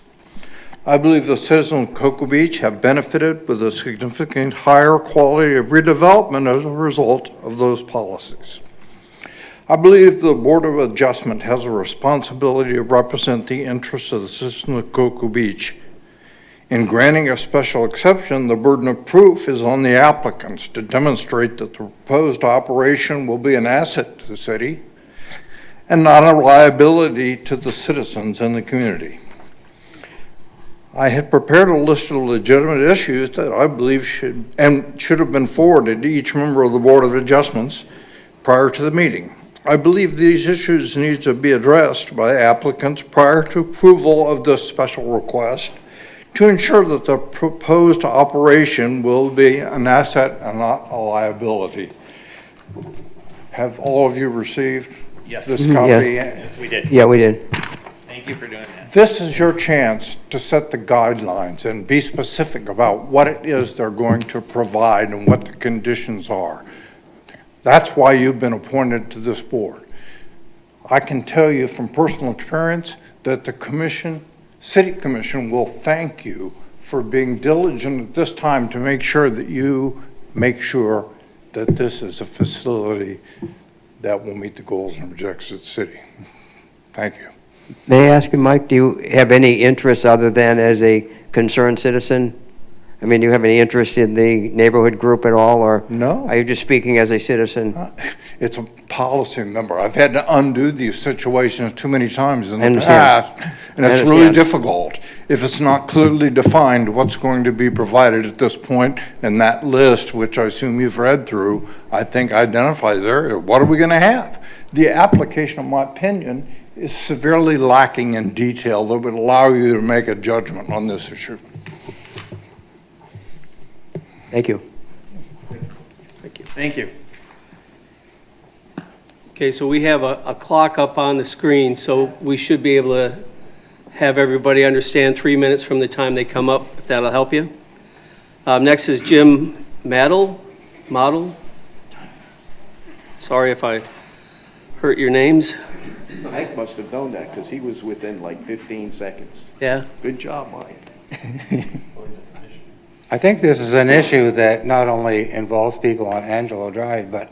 I believe the citizens of Cocoa Beach have benefited with a significant higher quality of redevelopment as a result of those policies. I believe the Board of Adjustment has a responsibility to represent the interests of the citizens of Cocoa Beach. In granting a special exception, the burden of proof is on the applicants to demonstrate that the proposed operation will be an asset to the city and not a liability to the citizens in the community. I had prepared a list of legitimate issues that I believe should have been forwarded to each member of the Board of Adjustments prior to the meeting. I believe these issues need to be addressed by applicants prior to approval of this special request to ensure that the proposed operation will be an asset and not a liability. Have all of you received Yes. this copy? Yes, we did. Yeah, we did. Thank you for doing that. This is your chance to set the guidelines and be specific about what it is they're going to provide and what the conditions are. That's why you've been appointed to this board. I can tell you from personal experience that the commission, City Commission, will thank you for being diligent at this time to make sure that you make sure that this is a facility that will meet the goals and objectives of the city. Thank you. May I ask you, Mike, do you have any interest other than as a concerned citizen? I mean, do you have any interest in the neighborhood group at all, or? No. Are you just speaking as a citizen? It's a policy member. I've had to undo these situations too many times in I the understand. past, and it's really difficult if it's not clearly defined what's going to be provided at this point. And that list, which I assume you've read through, I think identifies there, what are we going to have? The application, in my opinion, is severely lacking in detail that would allow you to make a judgment on this issue. Thank you. Thank you. Okay, so we have a clock up on the screen, so we should be able to have everybody understand 3 minutes from the time they come up, if that'll help you. Next is Jim Model. Sorry if I hurt your names. Mike must have known that because he was within like 15 seconds. Yeah? Good job, Mike. I think this is an issue that not only involves people on Angelo Drive, but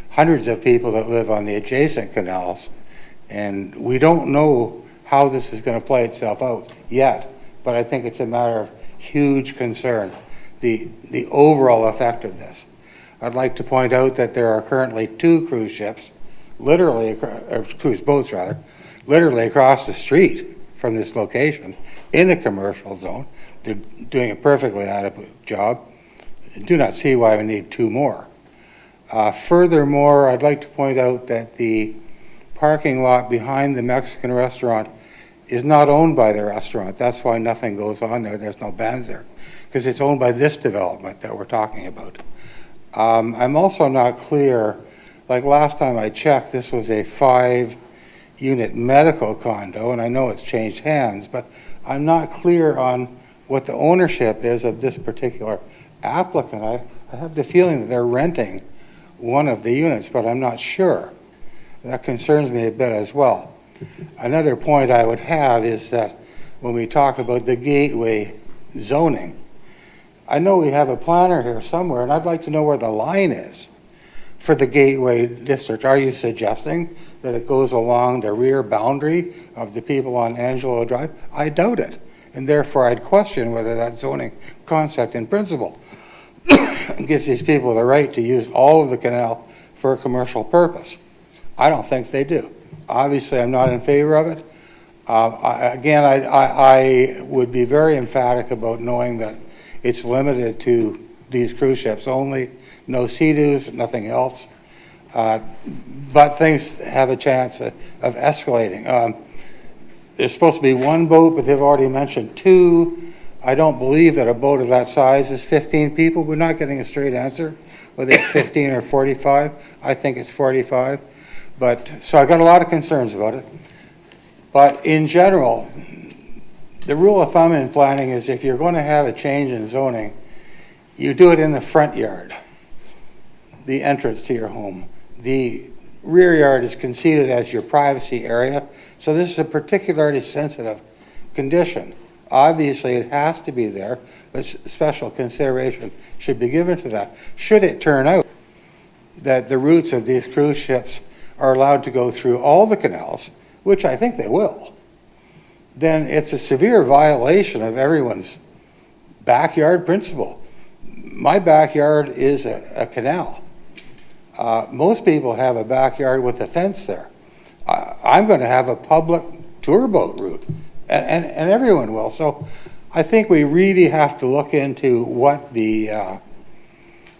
hundreds of people that live on the adjacent canals. And we don't know how this is going to play itself out yet, but I think it's a matter of huge concern, the overall effect of this. I'd like to point out that there are currently 2 cruise ships, cruise boats rather, literally across the street from this location in the commercial zone. They're doing a perfectly adequate job. I do not see why we need 2 more. Furthermore, I'd like to point out that the parking lot behind the Mexican restaurant is not owned by the restaurant. That's why nothing goes on there. There's no bands there, because it's owned by this development that we're talking about. I'm also not clear, like last time I checked, this was a 5-unit medical condo, and I know it's changed hands, but I'm not clear on what the ownership is of this particular applicant. I have the feeling that they're renting one of the units, but I'm not sure. That concerns me a bit as well. Another point I would have is that when we talk about the gateway zoning, I know we have a planner here somewhere, and I'd like to know where the line is for the gateway district. Are you suggesting that it goes along the rear boundary of the people on Angelo Drive? I doubt it, and therefore I'd question whether that zoning concept in principle gives these people the right to use all of the canal for a commercial purpose. I don't think they do. Obviously, I'm not in favor of it. I would be very emphatic about knowing that it's limited to these cruise ships only, no Sea-Doos, nothing else. But things have a chance of escalating. There's supposed to be 1 boat, but they've already mentioned 2. I don't believe that a boat of that size is 15 people. We're not getting a straight answer, whether it's 15 or 45. I think it's 45. So I've got a lot of concerns about it. But in general, the rule of thumb in planning is if you're going to have a change in zoning, you do it in the front yard, the entrance to your home. The rear yard is conceded as your privacy area, so this is a particularly sensitive condition. Obviously, it has to be there, but special consideration should be given to that. Should it turn out that the routes of these cruise ships are allowed to go through all the canals, which I think they will, then it's a severe violation of everyone's backyard principle. My backyard is a canal. Most people have a backyard with a fence there. I'm going to have a public tour boat route, and everyone will. So I think we really have to look into what the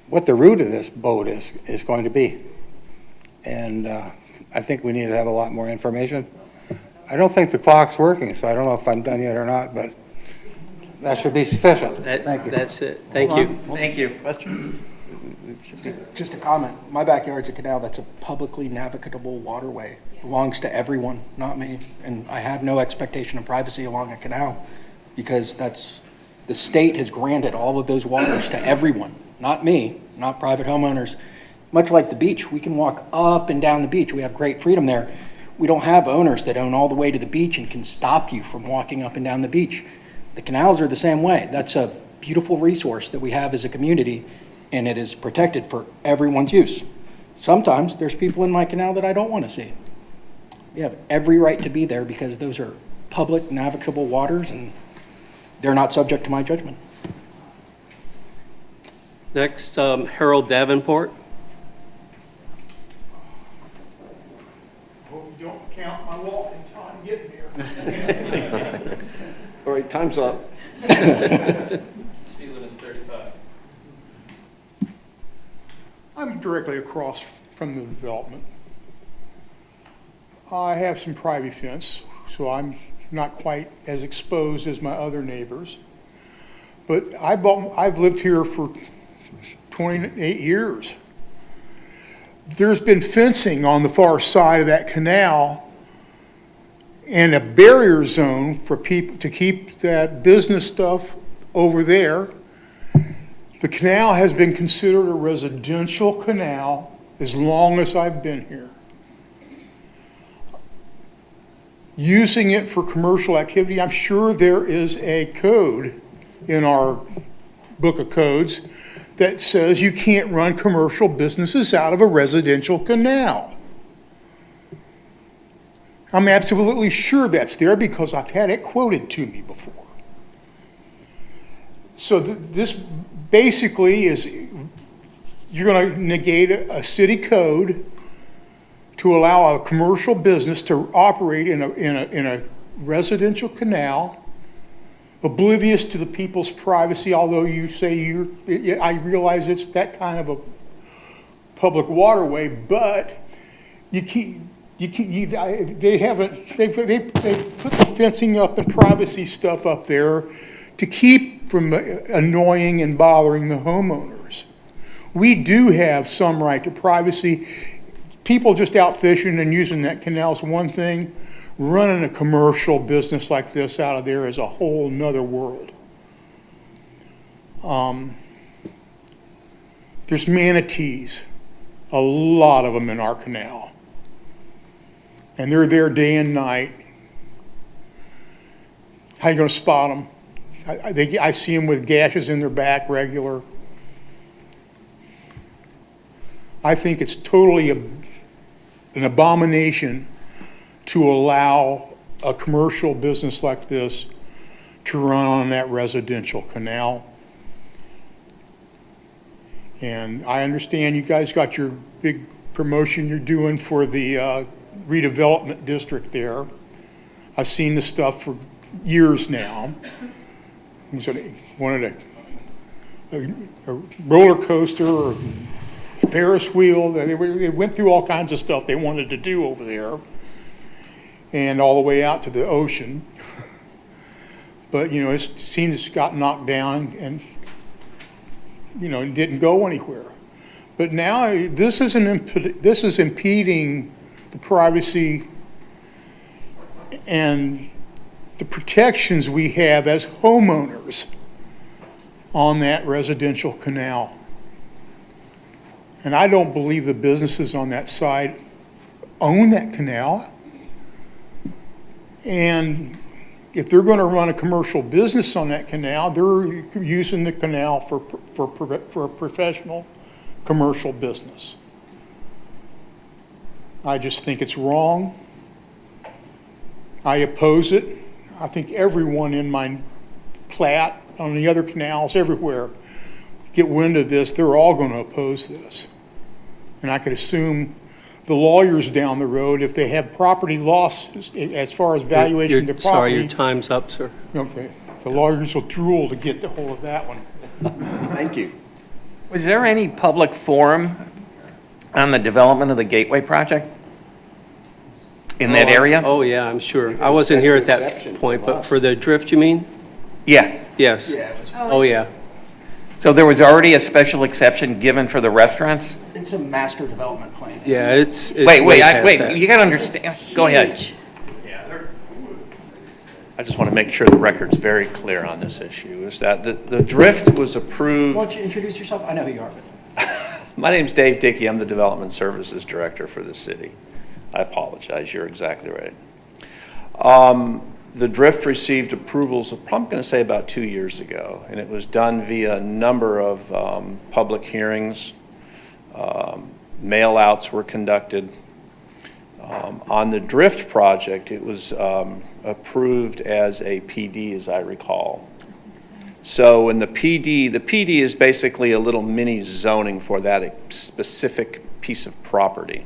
route of this boat is going to be. And I think we need to have a lot more information. I don't think the clock's working, so I don't know if I'm done yet or not, but that should be sufficient. Thank you. That's it. Thank you. Thank you. Questions? Just a comment. My backyard's a canal that's a publicly navigable waterway. Belongs to everyone, not me. And I have no expectation of privacy along a canal because the state has granted all of those waters to everyone, not me, not private homeowners. Much like the beach, we can walk up and down the beach. We have great freedom there. We don't have owners that own all the way to the beach and can stop you from walking up and down the beach. The canals are the same way. That's a beautiful resource that we have as a community, and it is protected for everyone's use. Sometimes there's people in my canal that I don't want to see. We have every right to be there because those are public navigable waters and they're not subject to my judgment. Next, Harold Davenport. Hope you don't count my walking time getting here. All right, time's up. Speed limit is 35. I'm directly across from the development. I have some private fence, so I'm not quite as exposed as my other neighbors. But I've lived here for 28 years. There's been fencing on the far side of that canal and a barrier zone for people to keep that business stuff over there. The canal has been considered a residential canal as long as I've been here. Using it for commercial activity, I'm sure there is a code in our book of codes that says you can't run commercial businesses out of a residential canal. I'm absolutely sure that's there because I've had it quoted to me before. So this basically is, you're going to negate a city code to allow a commercial business to operate in a residential canal, oblivious to the people's privacy, although you say I realize it's that kind of a public waterway, but they put the fencing up and privacy stuff up there to keep from annoying and bothering the homeowners. We do have some right to privacy. People just out fishing and using that canal is one thing. Running a commercial business like this out of there is a whole nother world. There's manatees, a lot of them in our canal. And they're there day and night. How you gonna spot them? I see them with gashes in their back regular. I think it's totally an abomination to allow a commercial business like this to run on that residential canal. And I understand you guys got your big promotion you're doing for the redevelopment district there. I've seen the stuff for years now. So they wanted a roller coaster or Ferris wheel. They went through all kinds of stuff they wanted to do over there and all the way out to the ocean. But, you know, it seems it's got knocked down and, you know, it didn't go anywhere. But now this is impeding the privacy and the protections we have as homeowners on that residential canal. And I don't believe the businesses on that side own that canal. And if they're going to run a commercial business on that canal, they're using the canal for a professional commercial business. I just think it's wrong. I oppose it. I think everyone in my plat, on the other canals, everywhere, get wind of this, they're all going to oppose this. And I could assume the lawyers down the road, if they have property loss as far as valuation of the property. Sorry, your time's up, sir. Okay, the lawyers will drool to get the hold of that one. Thank you. Was there any public forum on the development of the Gateway project in that area? Oh, yeah, I'm sure. I wasn't here at that point, but for the drift, you mean? Yeah. Yes. Oh, yeah. So there was already a special exception given for the restaurants? It's a master development plan. Yeah, it's Wait, way past wait, that. you gotta understand, go ahead. I just want to make sure the record's very clear on this issue, is that the drift was approved. Why don't you introduce yourself? I know who you are, but. My name's Dave Dickey. I'm the Development Services Director for the city. I apologize. You're exactly right. The drift received approvals, I'm probably going to say about 2 years ago, and it was done via a number of public hearings. Mail-outs were conducted. On the drift project, it was approved as a PD, as I recall. So in the PD is basically a little mini zoning for that specific piece of property.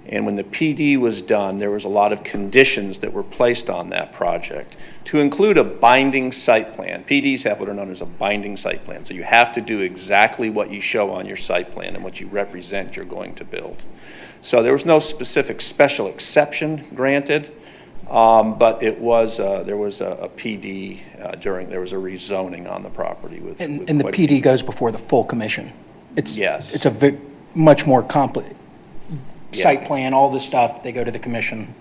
And when the PD was done, there was a lot of conditions that were placed on that project to include a binding site plan. PDs have what are known as a binding site plan. So you have to do exactly what you show on your site plan and what you represent you're going to build. So there was no specific special exception granted, but it was there was a PD there was a rezoning on the property with. And with the PD goes before the full commission. Yes. It's a much more complex Yeah. site plan, all this stuff, they go to the commission,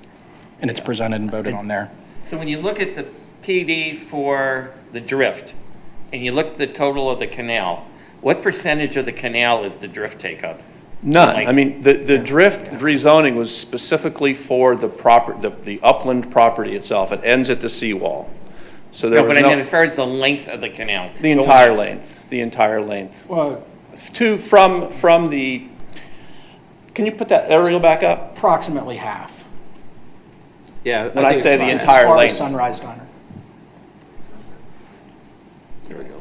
and it's presented and voted on there. So when you look at the PD for the drift, and you look at the total of the canal, what percentage of the canal is the drift take up? None. Like- I mean, the drift rezoning was specifically for the upland property itself. It ends at the seawall. So there No, was but I mean, no, as far as the length of the canal. the entire length, the entire length. Well, From the, can you put that aerial back up? approximately half. Yeah. When I think say it's the fine. entire As far as length. Sunrise Diner. There we go.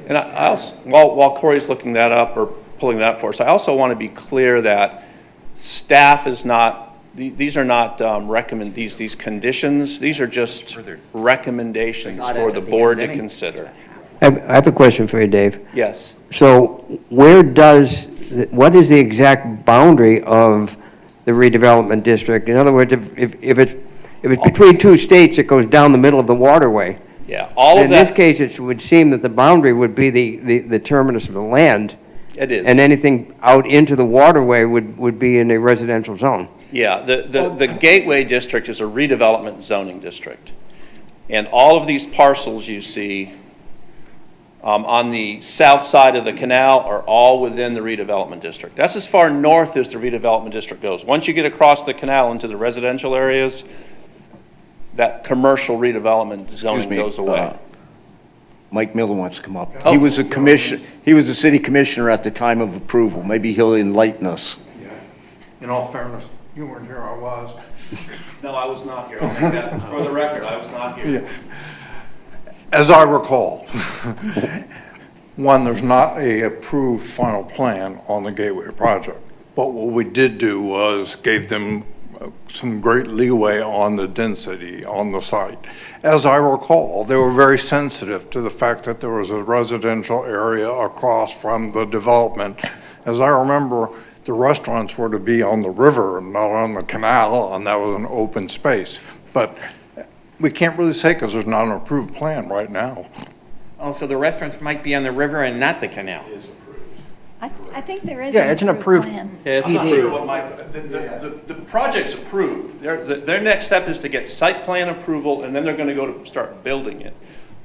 And I also, while Corey's looking that up or pulling that up for us, I also want to be clear that staff is not, these are not these conditions, these are just recommendations for the board to consider. I have a question for you, Dave. Yes. So what is the exact boundary of the redevelopment district? In other words, if it's between two states, it goes down the middle of the waterway. Yeah, all of In this that, case, it would seem that the boundary would be the terminus of the land, it is. and anything out into the waterway would be in a residential zone. Yeah, the Gateway District is a redevelopment zoning district. And all of these parcels you see on the south side of the canal are all within the redevelopment district. That's as far north as the redevelopment district goes. Once you get across the canal into the residential areas, that commercial redevelopment zoning Excuse me, goes away. Mike Miller wants to come up. Oh. He was a city commissioner at the time of approval. Maybe he'll enlighten us. In all fairness, you weren't here, I was. No, I was not here. I'll make that for the record, I was not here. As I recall, one, there's not a approved final plan on the Gateway project. But what we did do was gave them some great leeway on the density on the site. As I recall, they were very sensitive to the fact that there was a residential area across from the development. As I remember, the restaurants were to be on the river, not on the canal, and that was an open space. But we can't really say because there's not an approved plan right now. Oh, so the restaurants might be on the river and not the canal? I think there is Yeah, it's an approved plan. Yeah, it's I'm not PD. sure what the project's approved. Their next step is to get site plan approval, and then they're gonna go to start building it.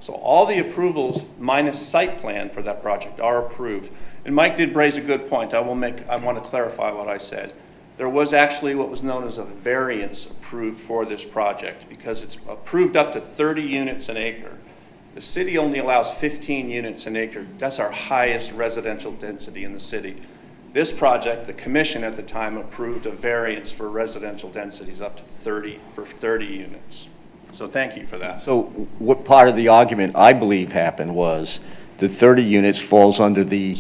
So all the approvals minus site plan for that project are approved. And Mike did raise a good point. I want to clarify what I said. There was actually what was known as a variance approved for this project because it's approved up to 30 units an acre. The city only allows 15 units an acre. That's our highest residential density in the city. This project, the commission at the time approved a variance for residential densities up to 30 units. So thank you for that. So what part of the argument I believe happened was the 30 units falls under the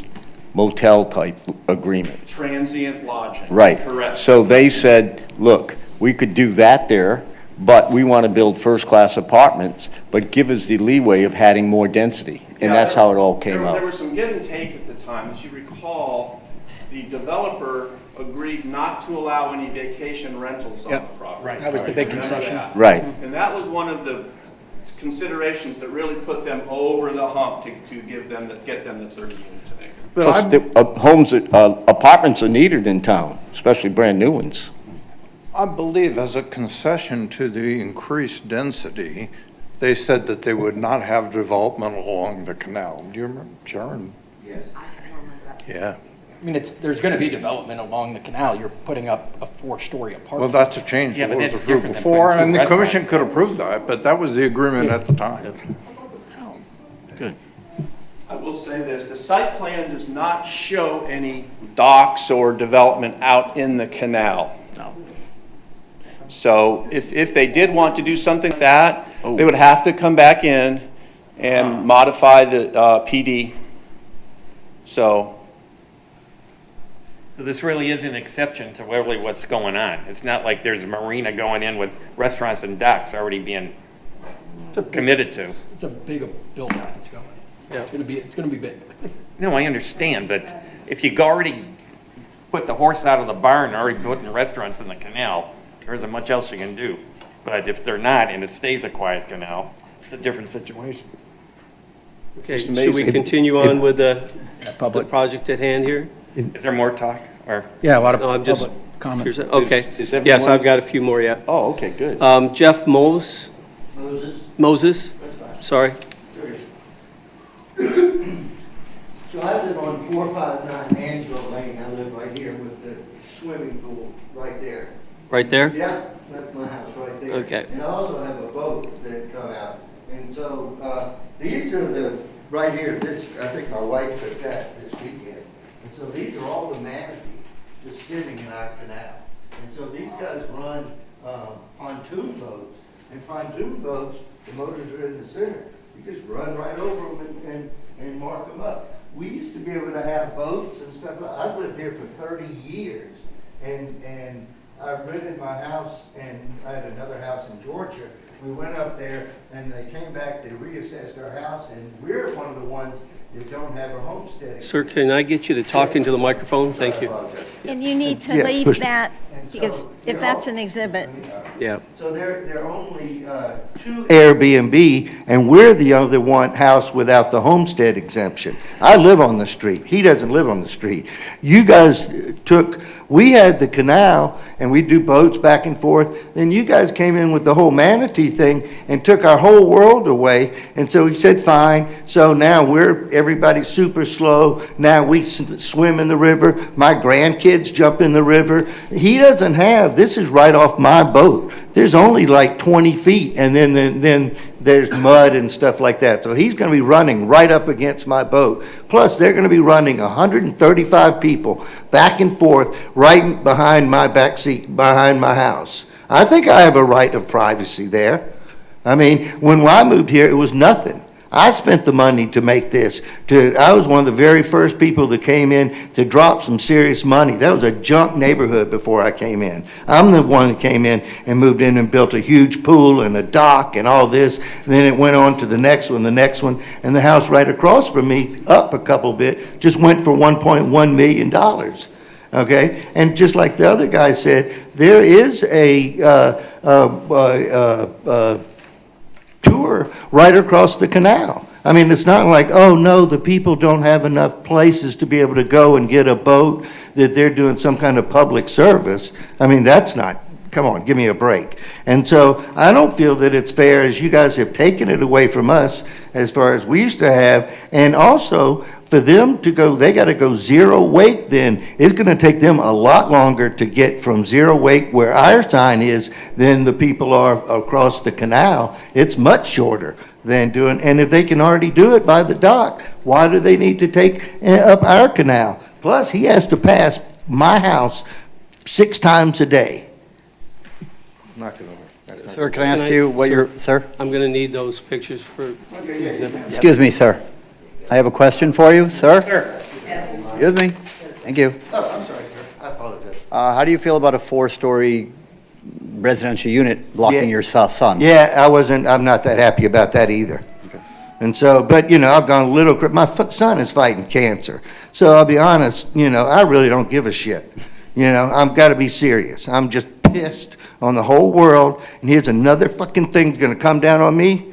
motel-type agreement. Transient lodging. Right. Correct. So they said, look, we could do that there, but we want to build first-class apartments, but give us the leeway of adding more density. And that's how it all came There out. was some give and take at the time. As you recall, the developer agreed not to allow any vacation rentals on the Yep. property. That was the big Remember concession. that? Right. And that was one of the considerations that really put them over the hump to get them the 30 units an acre. Plus, apartments are needed in town, especially brand-new ones. I believe as a concession to the increased density, they said that they would not have development along the canal. Do you remember, Sharon? Yes. Yeah. I mean, there's going to be development along the canal. You're putting up a 4-story Well, apartment. that's a change Yeah, that but was that's approved different than before, putting two and the restaurants commission could approve that, but that was the agreement at the time. I will say this, the site plan does not show any docks or development out in the canal. No. So if they did want to do something like that, they would have to come back in and modify the PD. So this really is an exception to really what's going on. It's not like there's a marina going in with restaurants and docks already being committed to. It's a big build-out that's going. Yeah. It's going to be big. No, I understand, but if you already put the horse out of the barn and already putting restaurants in the canal, there isn't much else you can do. But if they're not, and it stays a quiet canal, it's a different situation. Okay, It's should we amazing. continue on with the Public. project at hand here? Is there more talk, or? Yeah, a lot of No, I'm just- public comment. Okay, Is yes, everyone- I've got a few more, yeah. Oh, okay, good. Jeff Moses, sorry. So I live on 459 Angelo Lane. I live right here with the swimming pool right there. Right there? Yeah, that's my house right there. Okay. And I also have a boat that come out. And so these are the, right here, this, I think my wife took that this weekend. And so these are all the manatees just sitting in our canal. And so these guys run pontoon boats. And pontoon boats, the motors are in the center. You just run right over them and mark them up. We used to be able to have boats and stuff. I've lived here for 30 years. And I rented my house, and I had another house in Georgia. We went up there, and they came back, they reassessed our house, and we're one of the ones that don't have a homestead. Sir, can I get you to talk into the microphone? Thank you. And you need to Yeah, leave push- that, And so because if they're that's all- an exhibit, Yeah. So there are only two Airbnb, and we're the other one house without the homestead exemption. I live on the street. He doesn't live on the street. You guys we had the canal, and we do boats back and forth. Then you guys came in with the whole manatee thing and took our whole world away. And so he said, fine. So now everybody's super slow. Now we swim in the river. My grandkids jump in the river. He doesn't have, this is right off my boat. There's only like 20 feet, and then there's mud and stuff like that. So he's going to be running right up against my boat. Plus, they're going to be running 135 people back and forth right behind my back seat, behind my house. I think I have a right of privacy there. I mean, when I moved here, it was nothing. I spent the money to make this. I was one of the very first people that came in to drop some serious money. That was a junk neighborhood before I came in. I'm the one that came in and moved in and built a huge pool and a dock and all this. And then it went on to the next one, and the house right across from me, up a couple bit, just went for $1.1 million. Okay? And just like the other guy said, there is a tour right across the canal. I mean, it's not like, oh no, the people don't have enough places to be able to go and get a boat, that they're doing some kind of public service. I mean, that's not, come on, give me a break. And so I don't feel that it's fair, as you guys have taken it away from us as far as we used to have. And also for them to go, they got to go zero wake, then it's going to take them a lot longer to get from zero wake where our sign is than the people are across the canal. It's much shorter than doing, and if they can already do it by the dock, why do they need to take up our canal? Plus, he has to pass my house 6 times a day. Not gonna work. That's not Sir, can I Can ask I- you what sir- you're, sir? I'm going to need those pictures for exhibit. Excuse me, sir. I have a question for you, sir. Sir. Excuse me. Thank you. Oh, I'm sorry, sir. I apologize. How do you feel about a 4-story residential unit blocking Yeah. your sun? Yeah, I'm not that happy about that either. And so, but, I've gone a little, my son is fighting cancer. So I'll be honest, I really don't give a shit. I've got to be serious. I'm just pissed on the whole world, and here's another fucking thing that's going to come down on me.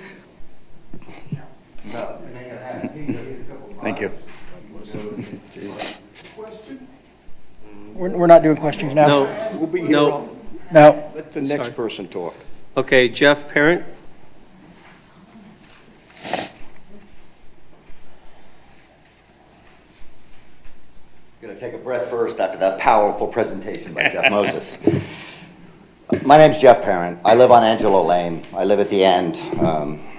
Thank you. We're not doing questions now? No, We'll be here No. all, No. let the next Sorry. person talk. okay, Jeff Parent? Going to take a breath first after that powerful presentation by Jeff Moses. My name's Jeff Parent. I live on Angelo Lane. I live at the end.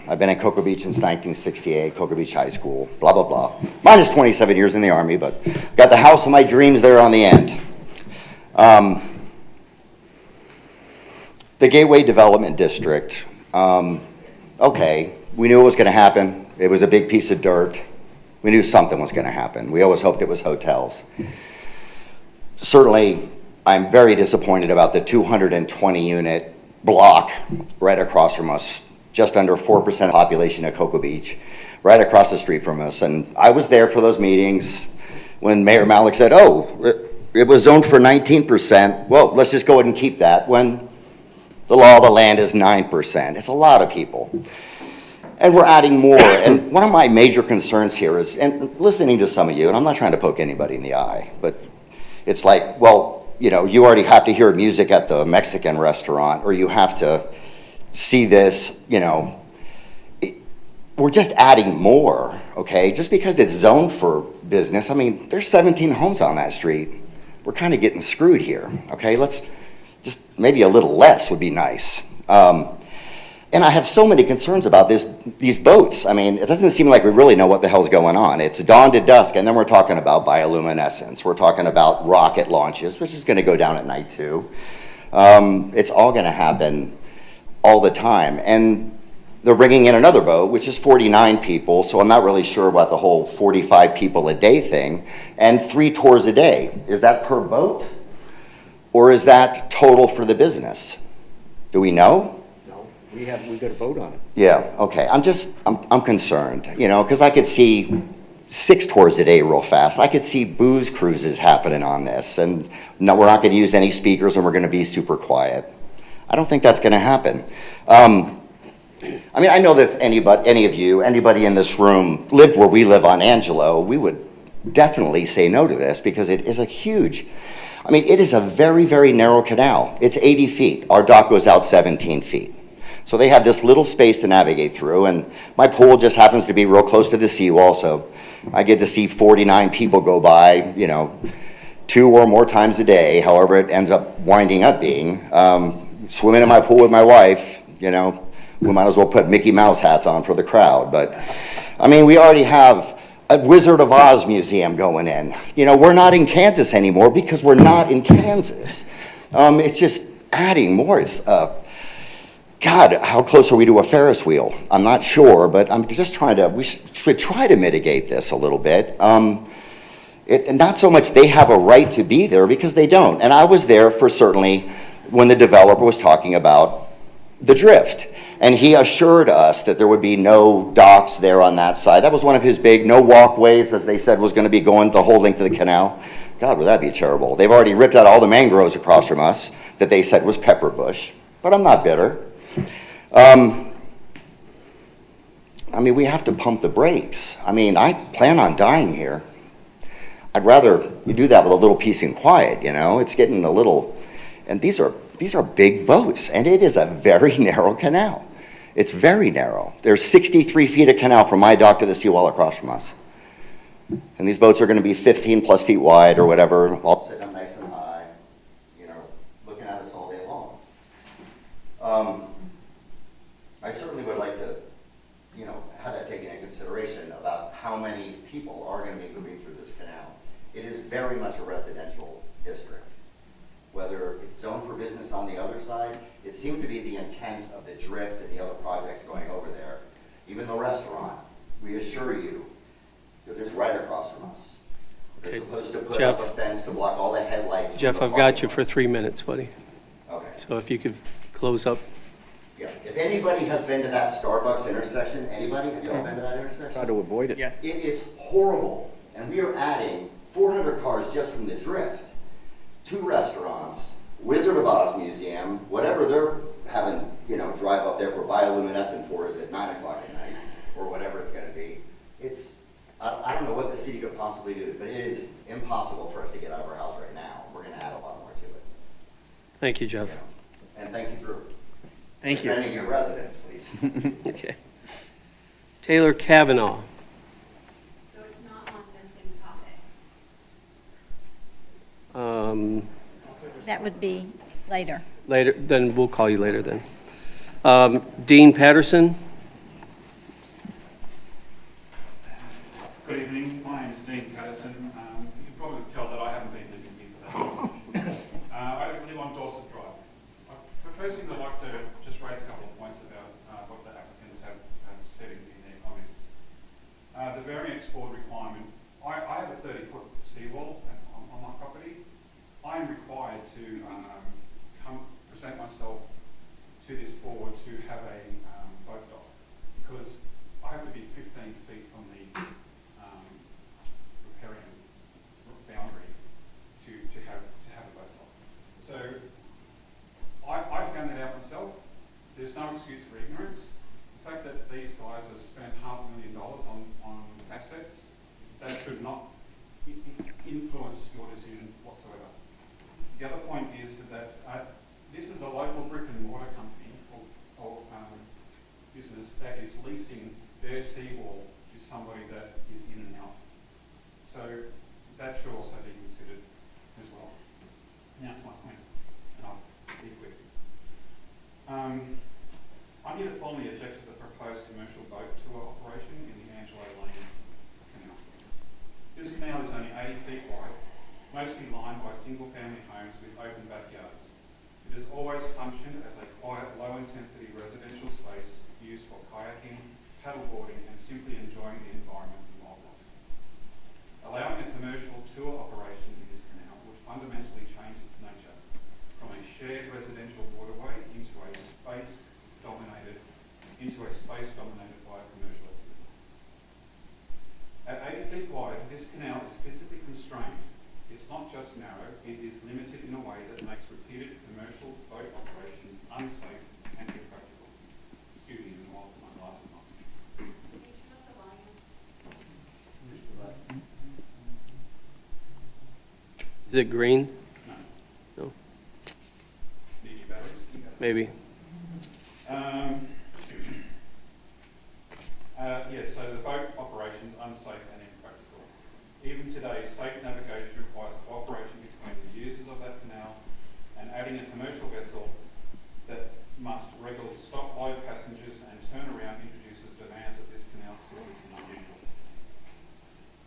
I've been in Cocoa Beach since 1968, Cocoa Beach High School, blah, blah, blah. Mine is 27 years in the Army, but got the house of my dreams there on the end. The Gateway Development District, okay, we knew it was going to happen. It was a big piece of dirt. We knew something was going to happen. We always hoped it was hotels. Certainly, I'm very disappointed about the 220-unit block right across from us, just under 4% population of Cocoa Beach, right across the street from us. And I was there for those meetings when Mayor Malik said, oh, it was zoned for 19%. Well, let's just go ahead and keep that when the law of the land is 9%. It's a lot of people. And we're adding more. And one of my major concerns here is, and listening to some of you, and I'm not trying to poke anybody in the eye, but it's like, well, you already have to hear music at the Mexican restaurant, or you have to see this, we're just adding more, okay? Just because it's zoned for business, I mean, there's 17 homes on that street. We're kind of getting screwed here, okay? Let's just, maybe a little less would be nice. And I have so many concerns about these boats. I mean, it doesn't seem like we really know what the hell's going on. It's dawn to dusk, and then we're talking about bioluminescence. We're talking about rocket launches, which is going to go down at night too. It's all going to happen all the time. And they're bringing in another boat, which is 49 people, so I'm not really sure about the whole 45 people a day thing, and 3 tours a day. Is that per boat? Or is that total for the business? Do we know? We got to vote on it. Yeah, okay. I'm concerned, because I could see 6 tours a day real fast. I could see booze cruises happening on this, and no, we're not going to use any speakers, and we're going to be super quiet. I don't think that's going to happen. I mean, I know that if anybody in this room lived where we live on Angelo, we would definitely say no to this, because it is it is a very, very narrow canal. It's 80 feet. Our dock goes out 17 feet. So they have this little space to navigate through, and my pool just happens to be real close to the seawall, so I get to see 49 people go by, 2 or more times a day, however it ends up winding up being. Swimming in my pool with my wife, we might as well put Mickey Mouse hats on for the crowd. But, we already have a Wizard of Oz museum going in. We're not in Kansas anymore because we're not in Kansas. It's just adding more. It's, God, how close are we to a Ferris wheel? I'm not sure, but I'm just we should try to mitigate this a little bit. Not so much they have a right to be there, because they don't. And I was there for certainly when the developer was talking about the drift. And he assured us that there would be no docks there on that side. That was one of his no walkways, as they said, was going to be going the whole length of the canal. God, would that be terrible. They've already ripped out all the mangroves across from us that they said was pepper bush. But I'm not bitter. We have to pump the brakes. I plan on dying here. I'd rather you do that with a little peace and quiet, It's getting a little, and these are big boats, and it is a very narrow canal. It's very narrow. There's 63 feet of canal from my dock to the seawall across from us. And these boats are going to be 15 plus feet wide or whatever, all sitting up nice and high, looking at us all day long. I certainly would like to, have that taken into consideration about how many people are going to be moving through this canal. It is very much a residential district. Whether it's zoned for business on the other side, it seemed to be the intent of the Drift and the other projects going over there. Even the restaurant, we assure you, because it's right across from us. They're Okay, supposed to put Jeff. up a fence to block all the headlights. from Jeff, the I've got parking you lot. for 3 minutes, buddy. Okay. So if you could close up. Yeah, if anybody has been to that Starbucks intersection, anybody, have you all been to that intersection? Try to avoid it. Yeah. It is horrible, and we are adding 400 cars just from the Drift, 2 restaurants, Wizard of Oz Museum, whatever they're having, drive up there for bioluminescent tours at 9 o'clock at night, or whatever it's gonna be. I don't know what the city could possibly do, but it is impossible for us to get out of our house right now. We're gonna add a lot more to it. Thank you, Jeff. And thank you for Thank you. defending your residents, please. Okay. Taylor Kavanaugh. So it's not on the same topic? That would be later. Later, then we'll call you later then. Dean Patterson. Good evening, my name is Dean Patterson. You can probably tell that I haven't been living here for that long. I live on Dorset Drive. First thing I'd like to just raise a couple of points about what the applicants have said in their comments. The variance board requirement, I have a 30-foot seawall on my property. I am required to present myself to this board to have a boat dock because I have to be 15 feet from the riparian boundary to have a boat dock. So I found that out myself. There's no excuse for ignorance. The fact that these guys have spent $500,000 on assets, that should not influence your decision whatsoever. The other point is that this is a local brick and mortar company or business that is leasing their seawall to somebody that is in and out. So that should also be considered as well. And that's my point, and I'll be quick. I'm here to formally object to the proposed commercial boat tour operation in the Angelo Lane Canal. This canal is only 80 feet wide, mostly lined by single-family homes with open backyards. It has always functioned as a quiet, low-intensity residential space used for kayaking, paddleboarding, and simply enjoying the environment and wildlife. Allowing a commercial tour operation in this canal would fundamentally change its nature from a shared residential waterway into a space dominated by a commercial activity. At 80 feet wide, this canal is physically constrained. It's not just narrow, it is limited in a way that makes repeated commercial boat operations unsafe and impractical. Excuse me, while my glasses on. Is it green? No. Need your batteries? Maybe. So the boat operation's unsafe and impractical. Even today, safe navigation requires cooperation between the users of that canal, and adding a commercial vessel that must regularly stop load passengers and turn around introduces demands that this canal simply cannot handle.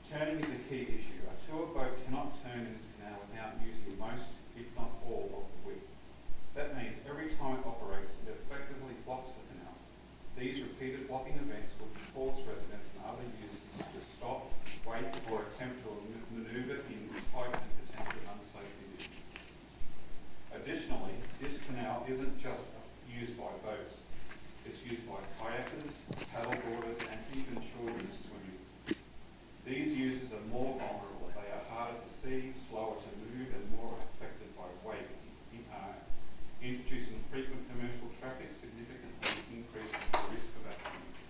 Turning is a key issue. A tour boat cannot turn in this canal without using most, if not all, of the width. That means every time it operates, it effectively blocks the canal. These repeated blocking events would force residents and other users to stop, wait, or attempt to maneuver in tight and potentially unsafe conditions. Additionally, this canal isn't just used by boats. It's used by kayakers, paddleboarders, and even children swimming. These users are more vulnerable. They are harder to see, slower to move, and more affected by weight. Introducing frequent commercial traffic significantly increases the risk of accidents.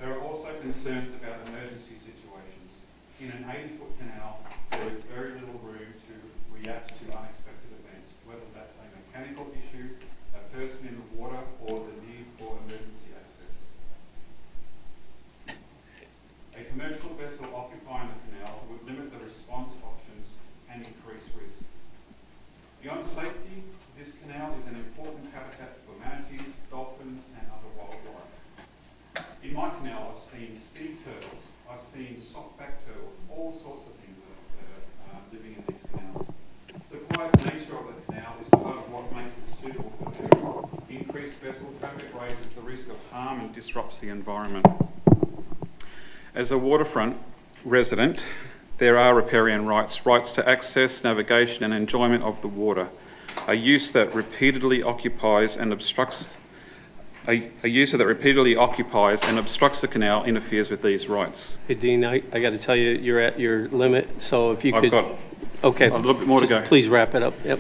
There are also concerns about emergency situations. In an 80-foot canal, there is very little room to react to unexpected events, whether that's a mechanical issue, a person in the water, or the need for emergency access. A commercial vessel occupying the canal would limit the response options and increase risk. Beyond safety, this canal is an important habitat for manatees, dolphins, and other wildlife. In my canal, I've seen sea turtles, I've seen softback turtles, all sorts of things that living in these canals. The quiet nature of the canal is part of what makes it suitable for them. Increased vessel traffic raises the risk of harm and disrupts the environment. As a waterfront resident, there are riparian rights, rights to access, navigation and enjoyment of the water, a use that repeatedly occupies and obstructs the canal interferes with these rights. Hey, Dean, I got to tell you, you're at your limit, so if you I've could... got Okay. a little bit more to Just go. Please wrap it up. Yep.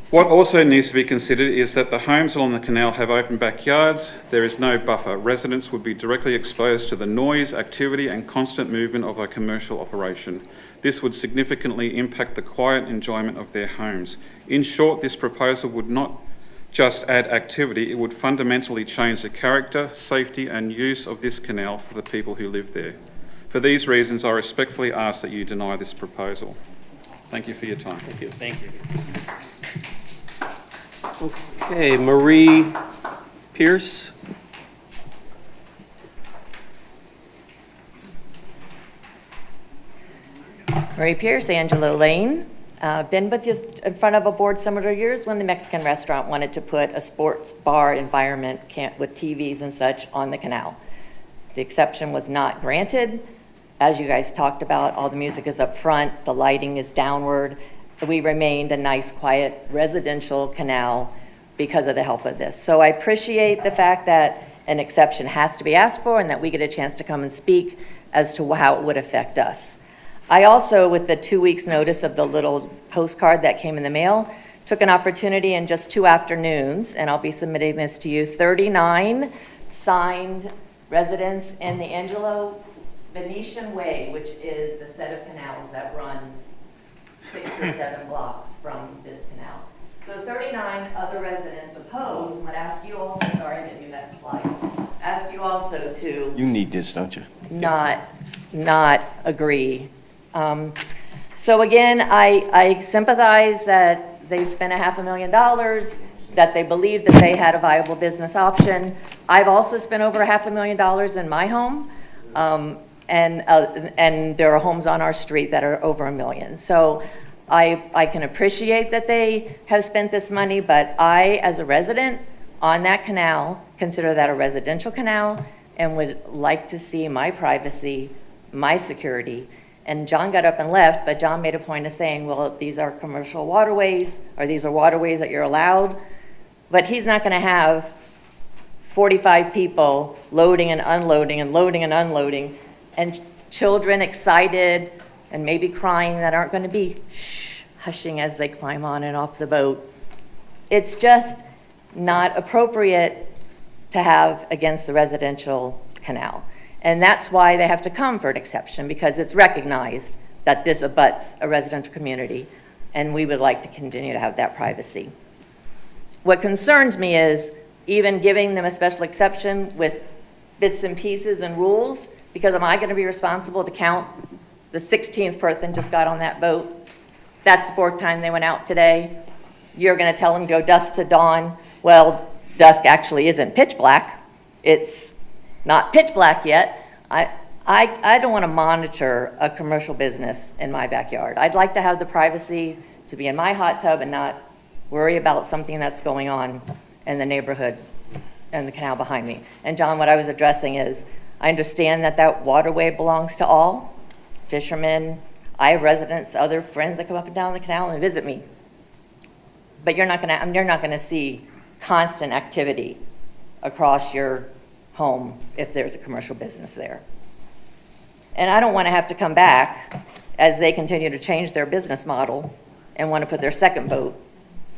What also needs to be considered is that the homes along the canal have open backyards. There is no buffer. Residents would be directly exposed to the noise, activity and constant movement of a commercial operation. This would significantly impact the quiet enjoyment of their homes. In short, this proposal would not just add activity, it would fundamentally change the character, safety and use of this canal for the people who live there. For these reasons, I respectfully ask that you deny this proposal. Thank you for your time. Thank you. Thank you. Okay, Marie Pierce. Marie Pierce, Angelo Lane. Been with you in front of a board similar years when the Mexican restaurant wanted to put a sports bar environment with TVs and such on the canal. The exception was not granted. As you guys talked about, all the music is up front, the lighting is downward. We remained a nice, quiet residential canal because of the help of this. So I appreciate the fact that an exception has to be asked for and that we get a chance to come and speak as to how it would affect us. I also, with the 2 weeks' notice of the little postcard that came in the mail, took an opportunity in just 2 afternoons, and I'll be submitting this to you, 39 signed residents in the Angelo Venetian Way, which is the set of canals that run 6 or 7 blocks from this canal. So 39 other residents opposed, and would ask you also, sorry, I didn't do that slide, ask you also to You need this, don't you? not agree. So again, I sympathize that they've spent $500,000, that they believed that they had a viable business option. I've also spent over $500,000 in my home, and there are homes on our street that are over $1 million. So I can appreciate that they have spent this money, but I, as a resident on that canal, consider that a residential canal and would like to see my privacy, my security. And John got up and left, but John made a point of saying, well, these are commercial waterways, or these are waterways that you're allowed. But he's not going to have 45 people loading and unloading and loading and unloading, and children excited and maybe crying that aren't going to be hushing as they climb on and off the boat. It's just not appropriate to have against the residential canal. And that's why they have to come for an exception, because it's recognized that this abuts a residential community, and we would like to continue to have that privacy. What concerns me is even giving them a special exception with bits and pieces and rules, because am I going to be responsible to count the 16th person just got on that boat? That's the 4th time they went out today. You're going to tell them go dusk to dawn. Well, dusk actually isn't pitch black. It's not pitch black yet. I don't want to monitor a commercial business in my backyard. I'd like to have the privacy to be in my hot tub and not worry about something that's going on in the neighborhood and the canal behind me. And John, what I was addressing is, I understand that that waterway belongs to all fishermen. I have residents, other friends that come up and down the canal and visit me. But you're not gonna see constant activity across your home if there's a commercial business there. And I don't want to have to come back as they continue to change their business model and want to put their second boat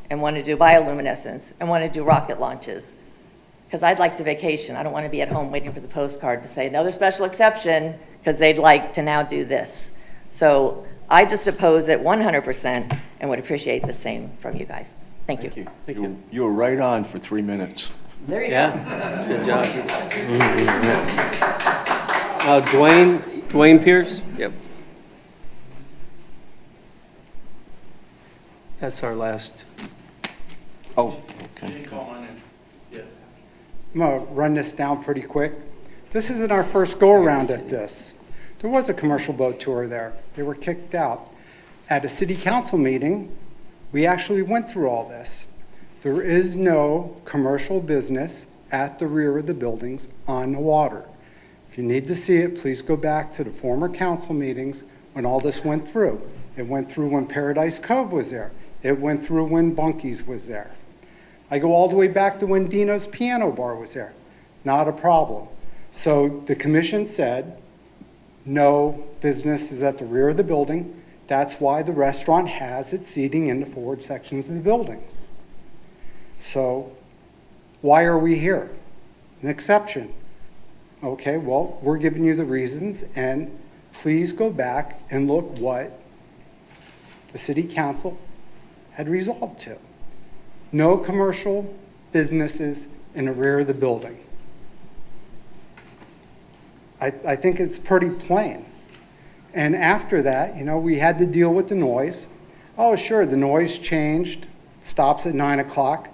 and want to do bioluminescence and want to do rocket launches. Because I'd like to vacation. I don't want to be at home waiting for the postcard to say another special exception because they'd like to now do this. So I just oppose it 100% and would appreciate the same from you guys. Thank you. Thank you. You were right on for 3 minutes. There you Yeah, go. good job. Dwayne Pierce? Yep. That's our last. Oh, okay. I'm going to run this down pretty quick. This isn't our first go-around at this. There was a commercial boat tour there. They were kicked out. At a city council meeting, we actually went through all this. There is no commercial business at the rear of the buildings on the water. If you need to see it, please go back to the former council meetings when all this went through. It went through when Paradise Cove was there. It went through when Bunky's was there. I go all the way back to when Dino's Piano Bar was there. Not a problem. So the commission said, no business is at the rear of the building. That's why the restaurant has its seating in the forward sections of the buildings. So why are we here? An exception. Okay, well, we're giving you the reasons, and please go back and look what the city council had resolved to. No commercial businesses in the rear of the building. I think it's pretty plain. And after that, we had to deal with the noise. Oh, sure, the noise changed, stops at 9 o'clock.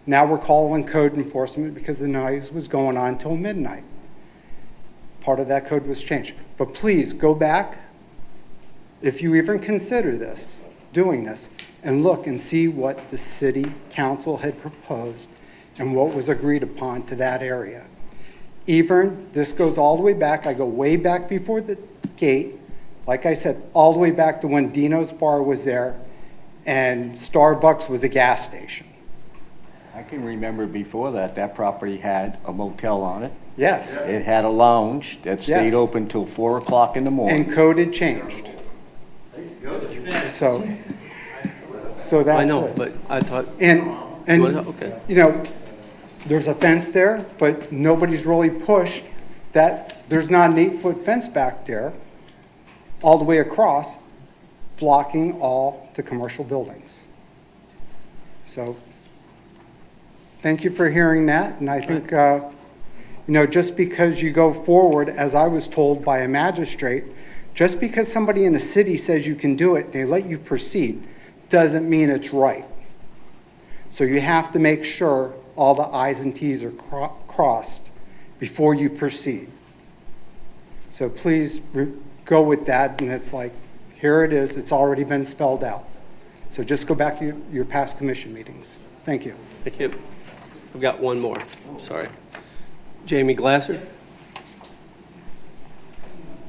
Now we're calling code enforcement because the noise was going on till midnight. Part of that code was changed. But please go back, if you even consider this, doing this, and look and see what the city council had proposed and what was agreed upon to that area. Even, this goes all the way back, I go way back before the gate, like I said, all the way back to when Dino's Bar was there and Starbucks was a gas station. I can remember before that, that property had a motel on it. Yes. It had a lounge that stayed Yes. open till 4 o'clock in the morning. And code had changed. So that's I know, it. but I thought, And, okay. There's a fence there, but nobody's really pushed that there's not an 8-foot fence back there all the way across, blocking all the commercial buildings. So, thank you for hearing that, and I think, just because you go forward, as I was told by a magistrate, just because somebody in the city says you can do it, they let you proceed, doesn't mean it's right. So you have to make sure all the i's and t's are crossed before you proceed. So please go with that, and it's like, here it is, it's already been spelled out. So just go back to your past commission meetings. Thank you. Thank you. I've got one more, sorry. Jamie Glasser?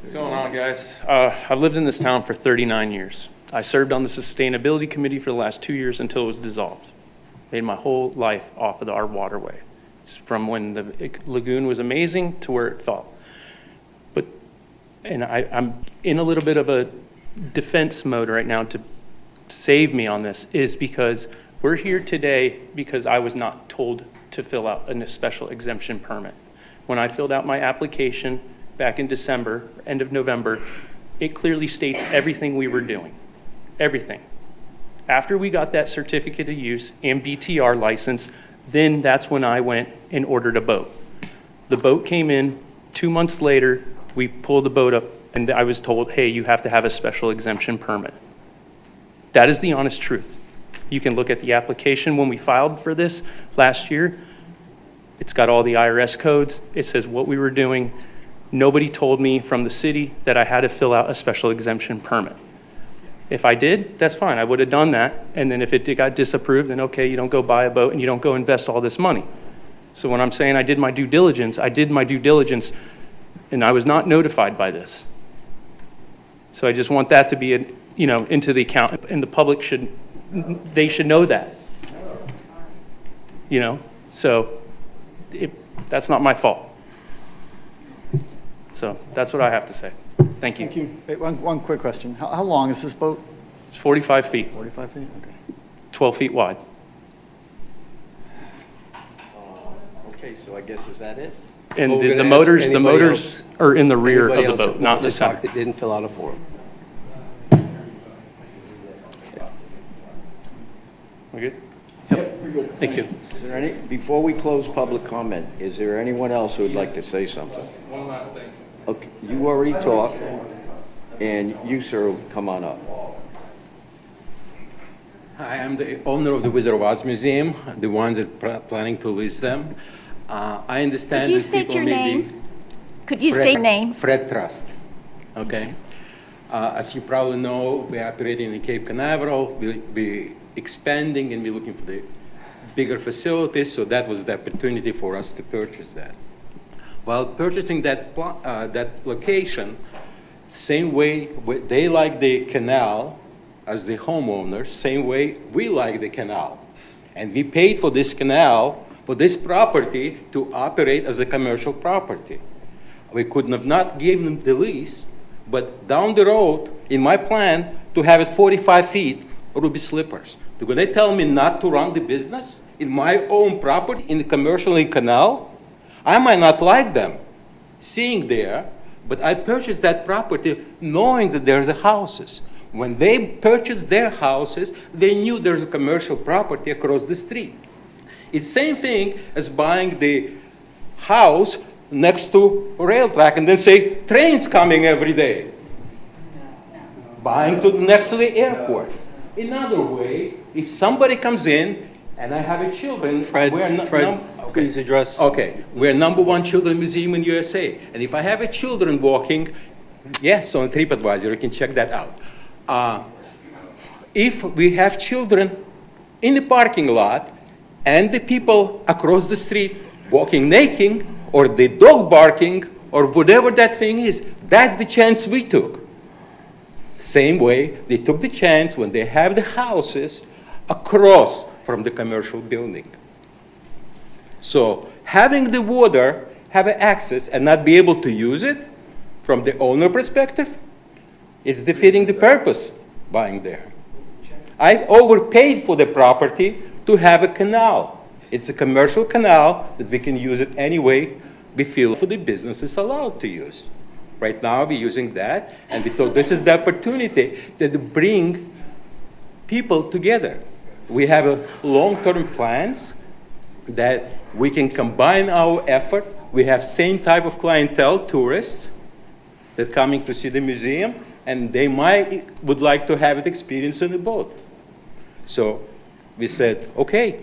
What's going on, guys? I've lived in this town for 39 years. I served on the Sustainability Committee for the last 2 years until it was dissolved. Made my whole life off of our waterway, from when the lagoon was amazing to where it fell. And I'm in a little bit of a defense mode right now to save me on this, is because we're here today because I was not told to fill out a special exemption permit. When I filled out my application back in December, end of November, it clearly states everything we were doing, everything. After we got that certificate of use and BTR license, then that's when I went and ordered a boat. The boat came in 2 months later. We pulled the boat up, and I was told, hey, you have to have a special exemption permit. That is the honest truth. You can look at the application when we filed for this last year. It's got all the IRS codes. It says what we were doing. Nobody told me from the city that I had to fill out a special exemption permit. If I did, that's fine. I would have done that. And then if it got disapproved, then okay, you don't go buy a boat and you don't go invest all this money. So when I'm saying I did my due diligence, I did my due diligence, and I was not notified by this. So I just want that to be, into the account, and the public should know that. So that's not my fault. So that's what I have to say. Thank you. Thank you. Wait, one quick question. How long is this boat? It's 45 feet, 45 feet? Okay. 12 feet wide. Okay, so I guess, is that it? And Well, we're the gonna motors, ask the anybody motors else- are in the rear Anybody of else the that boat, not wants the to talk center. that didn't fill out a form? We good? Thank you. Is there any, before we close public comment, is there anyone else who would like to say something? One last thing. Okay, you already talked, and you, sir, come on up. Hi, I'm the owner of the Wizard of Oz Museum, the ones that planning to list them. I understand Could you that state people your may be- name? Could you state your name? Fred Trust, okay? As you probably know, we're operating in Cape Canaveral. We're expanding and we're looking for the bigger facilities, so that was the opportunity for us to purchase that. While purchasing that location, same way they like the canal as the homeowners, same way we like the canal. And we paid for this canal, for this property, to operate as a commercial property. We could have not given them the lease, but down the road, in my plan, to have it 45 feet, ruby slippers. When they tell me not to run the business in my own property, in the commercial canal, I might not like them seeing there, but I purchased that property knowing that there's houses. When they purchased their houses, they knew there's a commercial property across the street. It's same thing as buying the house next to a rail track and then say, trains coming every day. Buying next to the airport. Another way, if somebody comes in and I have a children, Fred, please address. Okay, we're #1 children museum in USA. And if I have a children walking, yes, on TripAdvisor, you can check that out. If we have children in the parking lot and the people across the street walking naked, or the dog barking, or whatever that thing is, that's the chance we took. Same way, they took the chance when they have the houses across from the commercial building. So having the water have access and not be able to use it, from the owner perspective, it's defeating the purpose buying there. I overpaid for the property to have a canal. It's a commercial canal that we can use it any way we feel for the businesses allowed to use. Right now, we're using that, and we thought this is the opportunity to bring people together. We have long-term plans that we can combine our effort. We have same type of clientele, tourists, that coming to see the museum, and they would like to have it experience on the boat. So we said, okay,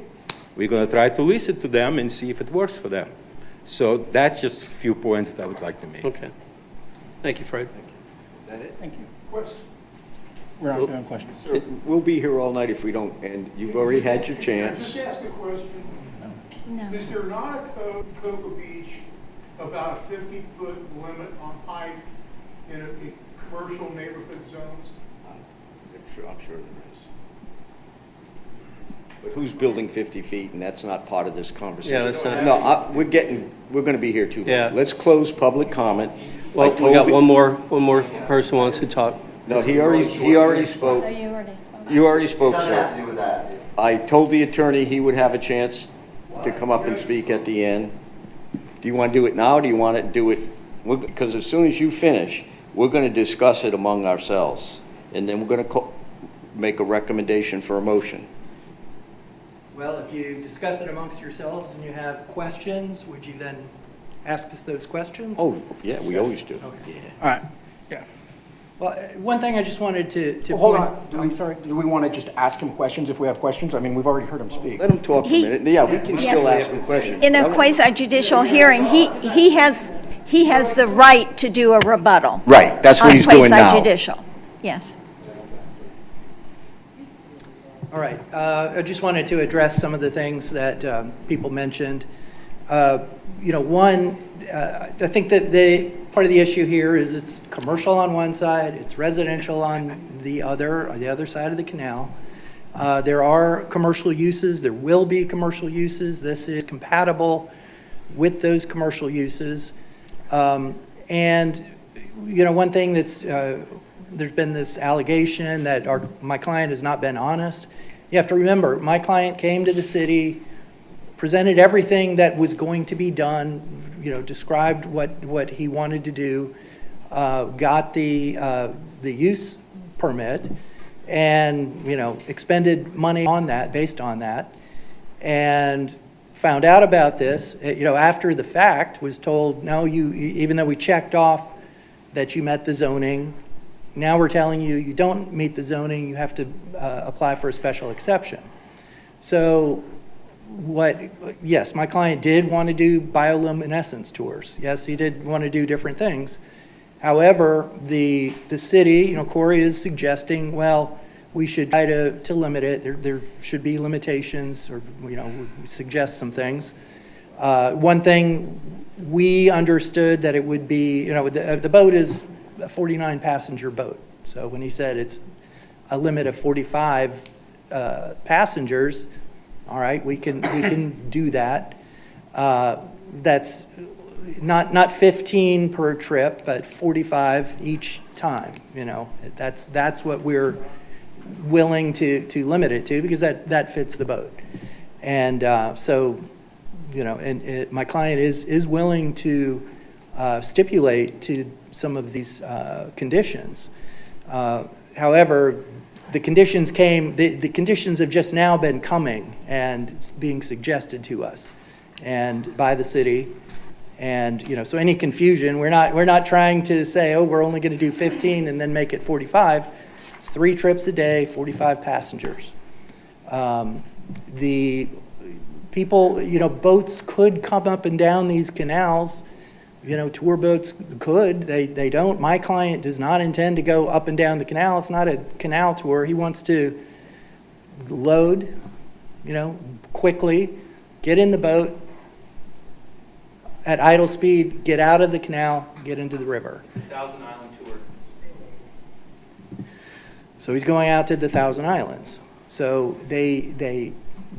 we're going to try to lease it to them and see if it works for them. So that's just a few points that I would like to make. Okay. Thank you, Fred. Is that it? Thank you. Question? We're not doing questions. Sir, we'll be here all night if we don't, and you've already had your chance. Just ask a question. No. Is there not a code in Cocoa Beach about a 50-foot limit on height in commercial neighborhood zones? I'm sure there is. But who's building 50 feet, and that's not part of this conversation? Yeah, that's not. No, we're going to be here too long. Yeah. Let's close public comment. Well, we got one more person wants to talk. No, he already spoke. Oh, you already spoke. You already spoke, Doesn't have to sir. do with that. I told the attorney he would have a chance to come up and speak at the end. Do you want to do it now, or do you want to do it? Because as soon as you finish, we're going to discuss it among ourselves, and then we're going to make a recommendation for a motion. Well, if you discuss it amongst yourselves and you have questions, would you then ask us those questions? Oh, yeah, we always do. Okay. All right, yeah. Well, one thing I just wanted to Well, hold point- on. I'm sorry. Do we want to just ask him questions if we have questions? I mean, we've already heard him speak. Let him talk for a minute. Yeah, we can Yes. still ask a question. In a quasi-judicial hearing, he has the right to do a rebuttal. Right, that's what he's doing now. On quasi-judicial, yes. All right. I just wanted to address some of the things that people mentioned. One, I think that part of the issue here is it's commercial on one side, it's residential on the other side of the canal. There are commercial uses, there will be commercial uses. This is compatible with those commercial uses. And, one thing that's, there's been this allegation that my client has not been honest. You have to remember, my client came to the city, presented everything that was going to be done, described what he wanted to do, got the use permit, and, expended money on that, based on that, and found out about this, after the fact, was told, no, even though we checked off that you met the zoning, now we're telling you, you don't meet the zoning, you have to apply for a special exception. So yes, my client did want to do bioluminescence tours. Yes, he did want to do different things. However, the city, Corey is suggesting, well, we should try to limit it. There should be limitations, or, we suggest some things. One thing, we understood that it would be, the boat is a 49-passenger boat. So when he said it's a limit of 45 passengers, all right, we can do that. That's not 15 per trip, but 45 each time, That's what we're willing to limit it to, because that fits the boat. And my client is willing to stipulate to some of these conditions. However, the conditions the conditions have just now been coming and being suggested to us and by the city. And, so any confusion, we're not trying to say, oh, we're only going to do 15 and then make it 45. It's 3 trips a day, 45 passengers. The people, boats could come up and down these canals. Tour boats could. They don't. My client does not intend to go up and down the canal. It's not a canal tour. He wants to load, quickly, get in the boat at idle speed, get out of the canal, get into the river. It's a Thousand Island tour. So he's going out to the Thousand Islands. So they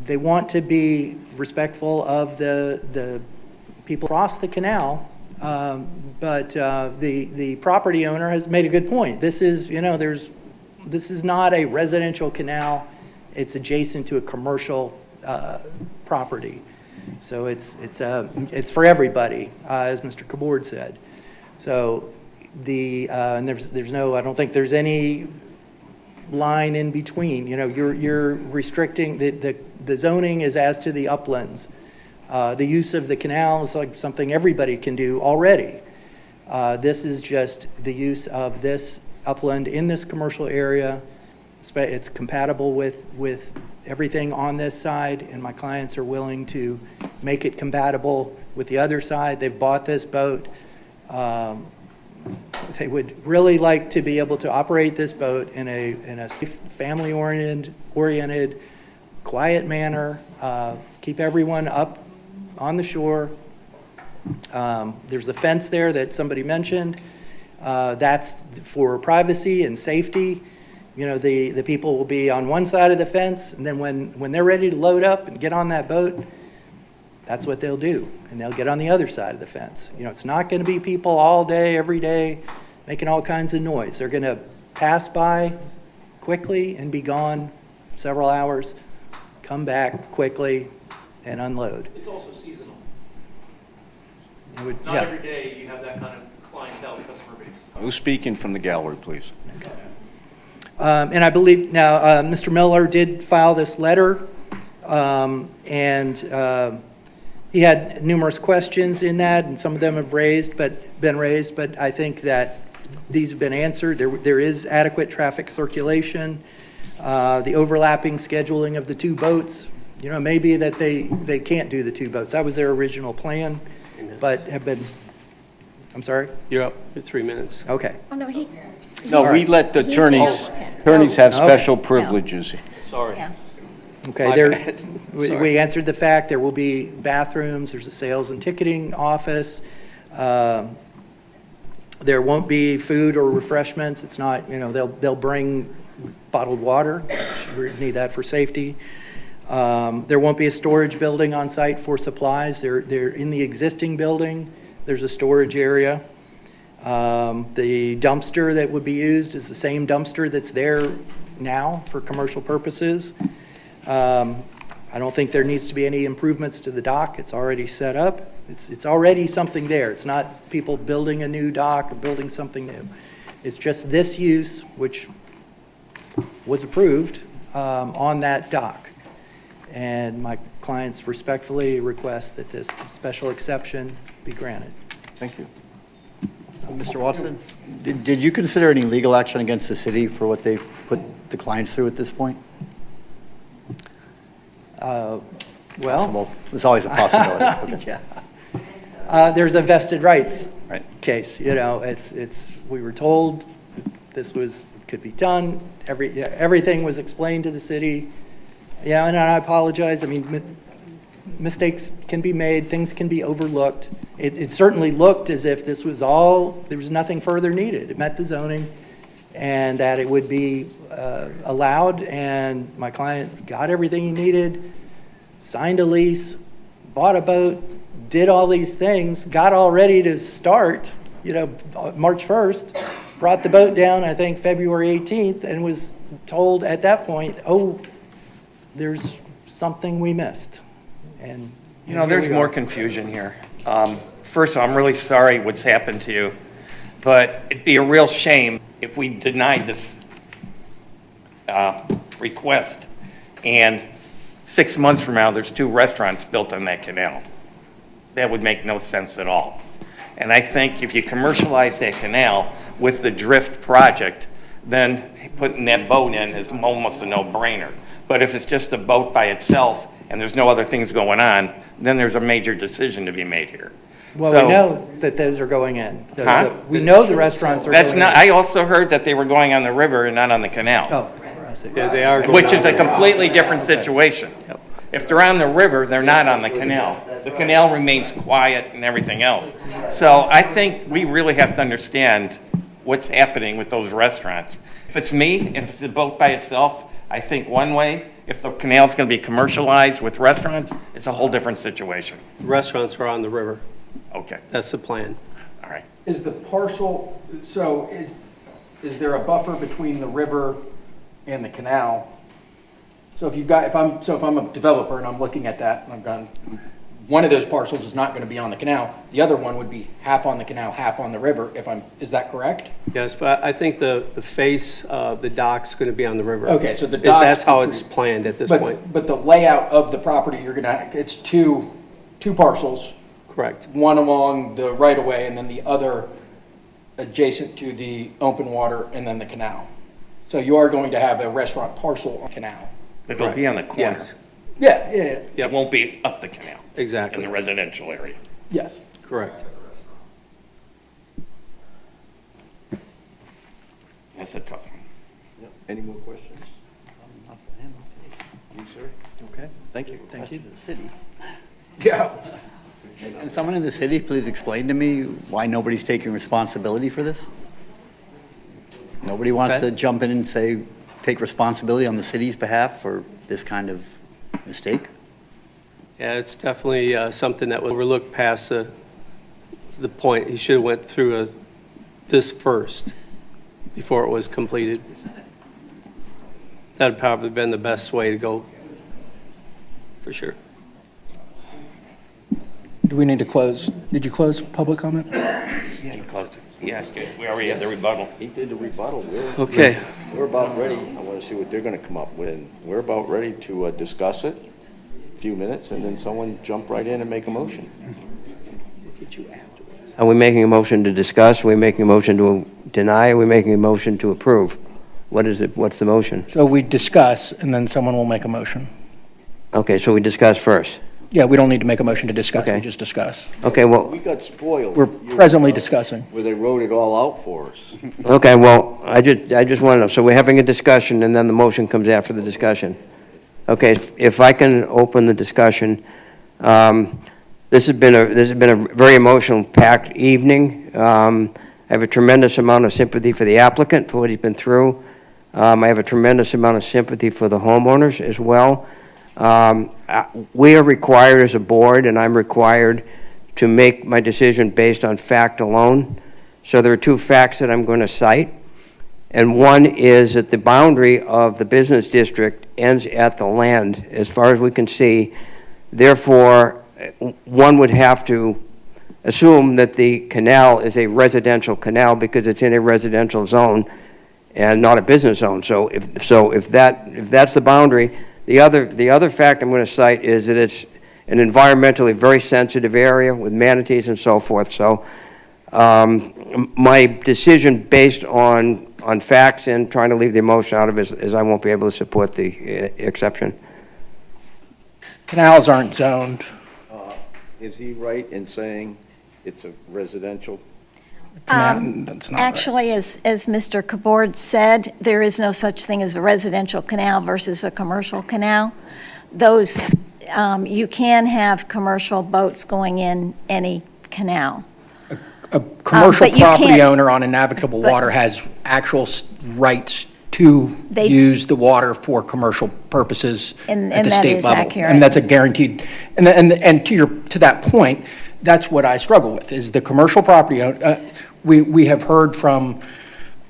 want to be respectful of the people across the canal, but the property owner has made a good point. This is not a residential canal. It's adjacent to a commercial property. So it's for everybody, as Mr. Kabord said. So and I don't think there's any line in between. You're restricting, the zoning is as to the uplands. The use of the canal is like something everybody can do already. This is just the use of this upland in this commercial area. It's compatible with everything on this side, and my clients are willing to make it compatible with the other side. They've bought this boat. They would really like to be able to operate this boat in a safe, family-oriented, quiet manner, keep everyone up on the shore. There's the fence there that somebody mentioned. That's for privacy and safety. The people will be on one side of the fence, and then when they're ready to load up and get on that boat, that's what they'll do, and they'll get on the other side of the fence. It's not going to be people all day, every day, making all kinds of noise. They're going to pass by quickly and be gone several hours, come back quickly and unload. It's also seasonal. Not Not every day you have that kind of clientele, customer base. Who's speaking from the gallery, please? And I believe now Mr. Miller did file this letter, and he had numerous questions in that, and some of them have been raised, but I think that these have been answered. There is adequate traffic circulation. The overlapping scheduling of the 2 boats, maybe that they can't do the 2 boats. That was their original plan, but have been, I'm sorry? You're up. You're 3 minutes. Okay. Oh, no, No, we let the attorneys have special privileges. Sorry. Yeah. Okay, My bad. Sorry. we answered the fact there will be bathrooms, there's a sales and ticketing office. There won't be food or refreshments. It's not, they'll bring bottled water. We need that for safety. There won't be a storage building on site for supplies. They're in the existing building. There's a storage area. The dumpster that would be used is the same dumpster that's there now for commercial purposes. I don't think there needs to be any improvements to the dock. It's already set up. It's already something there. It's not people building a new dock or building something new. It's just this use, which was approved on that dock. And my clients respectfully request that this special exception be granted. Thank you. Mr. Watson, did you consider any legal action against the city for what they've put the clients through at this point? Well, Possible. There's always a possibility. Okay. yeah. There's a vested rights Right. case, you know, we were told this could be done, everything was explained to the city. Yeah, and I apologize, I mean, mistakes can be made, things can be overlooked. It certainly looked as if this was there was nothing further needed. It met the zoning, and that it would be allowed, and my client got everything he needed, signed a lease, bought a boat, did all these things, got all ready to start, you know, March 1st, brought the boat down, I think, February 18th, and was told at that point, oh, there's something we missed. And You know, there's more confusion here. First of all, I'm really sorry what's happened to you, but it'd be a real shame if we denied this request, and 6 months from now, there's 2 restaurants built on that canal. That would make no sense at all. And I think if you commercialize that canal with the Drift project, then putting that boat in is almost a no-brainer. But if it's just a boat by itself and there's no other things going on, then there's a major decision to be made here. Well, So- we know that those are going in. Huh? We know the restaurants are going in. That's not, I also heard that they were going on the river and not on the canal. Oh, I see. Yeah, they are going Which is on a the- completely different situation. If they're on the river, they're not on the canal. The canal remains quiet and everything else. So I think we really have to understand what's happening with those restaurants. If it's me, if it's the boat by itself, I think one way. If the canal's going to be commercialized with restaurants, it's a whole different situation. Restaurants are on the river. Okay, That's the plan. all right. Is the parcel, so is there a buffer between the river and the canal? So if I'm a developer and I'm looking at that, and I've gone, one of those parcels is not going to be on the canal, the other one would be half on the canal, half on the river, is that correct? Yes, but I think the face of the dock's going to be on the river. Okay, so the dock's That's how it's planned at this point. But the layout of the property, it's two parcels, Correct. one along the right-of-way and then the other adjacent to the open water and then the canal. So you are going to have a restaurant parcel on canal. It'll be on the corner. Yes, Yeah, It won't be up the canal in exactly. the residential area. yes. Correct. That's a tough one. Any more questions? You, sir? Okay. Thank you. Thank you. The city. Yeah. And someone in the city, please explain to me why nobody's taking responsibility for this? Nobody wants Okay. to jump in and say, take responsibility on the city's behalf for this kind of mistake? Yeah, it's definitely something that was overlooked past the point. He should have went through this first before it was completed. That'd probably been the best way to go, for sure. Do we need to close? Did you close public comment? Yeah, you closed it. Yeah, good. We already had the rebuttal. He did the rebuttal. Okay. We're about ready. I want to see what they're going to come up with. We're about ready to discuss it. A few minutes, and then someone jump right in and make a motion. Are we making a motion to discuss? Are we making a motion to deny? Are we making a motion to approve? What is it? What's the motion? So we discuss, and then someone will make a motion. Okay, so we discuss first. Yeah, we don't need to make a motion to discuss, we Okay. just discuss. Okay, well, We got spoiled. We're presently discussing. Where they wrote it all out for us. okay, well, I just want to know, so we're having a discussion, and then the motion comes after the discussion. Okay, if I can open the discussion, this has been a very emotional packed evening. I have a tremendous amount of sympathy for the applicant, for what he's been through. I have a tremendous amount of sympathy for the homeowners as well. We are required as a board, and I'm required to make my decision based on fact alone. So there are 2 facts that I'm going to cite. And one is that the boundary of the business district ends at the land, as far as we can see. Therefore, one would have to assume that the canal is a residential canal because it's in a residential zone and not a business zone. So if that's the boundary, the other fact I'm going to cite is that it's an environmentally very sensitive area with manatees and so forth. So my decision based on facts and trying to leave the emotion out of it is I won't be able to support the exception. Canals aren't zoned. Is he right in saying it's a residential? That's not right. Actually, as Mr. Kabord said, there is no such thing as a residential canal versus a commercial canal. Those, you can have commercial boats going in any canal. A commercial but you property can't- owner on a navigable but- water has actual rights to They- use the water for commercial purposes And- at and the that state is level. accurate. And that's a guaranteed, and to that point, that's what I struggle with, is the commercial property owner. We have heard from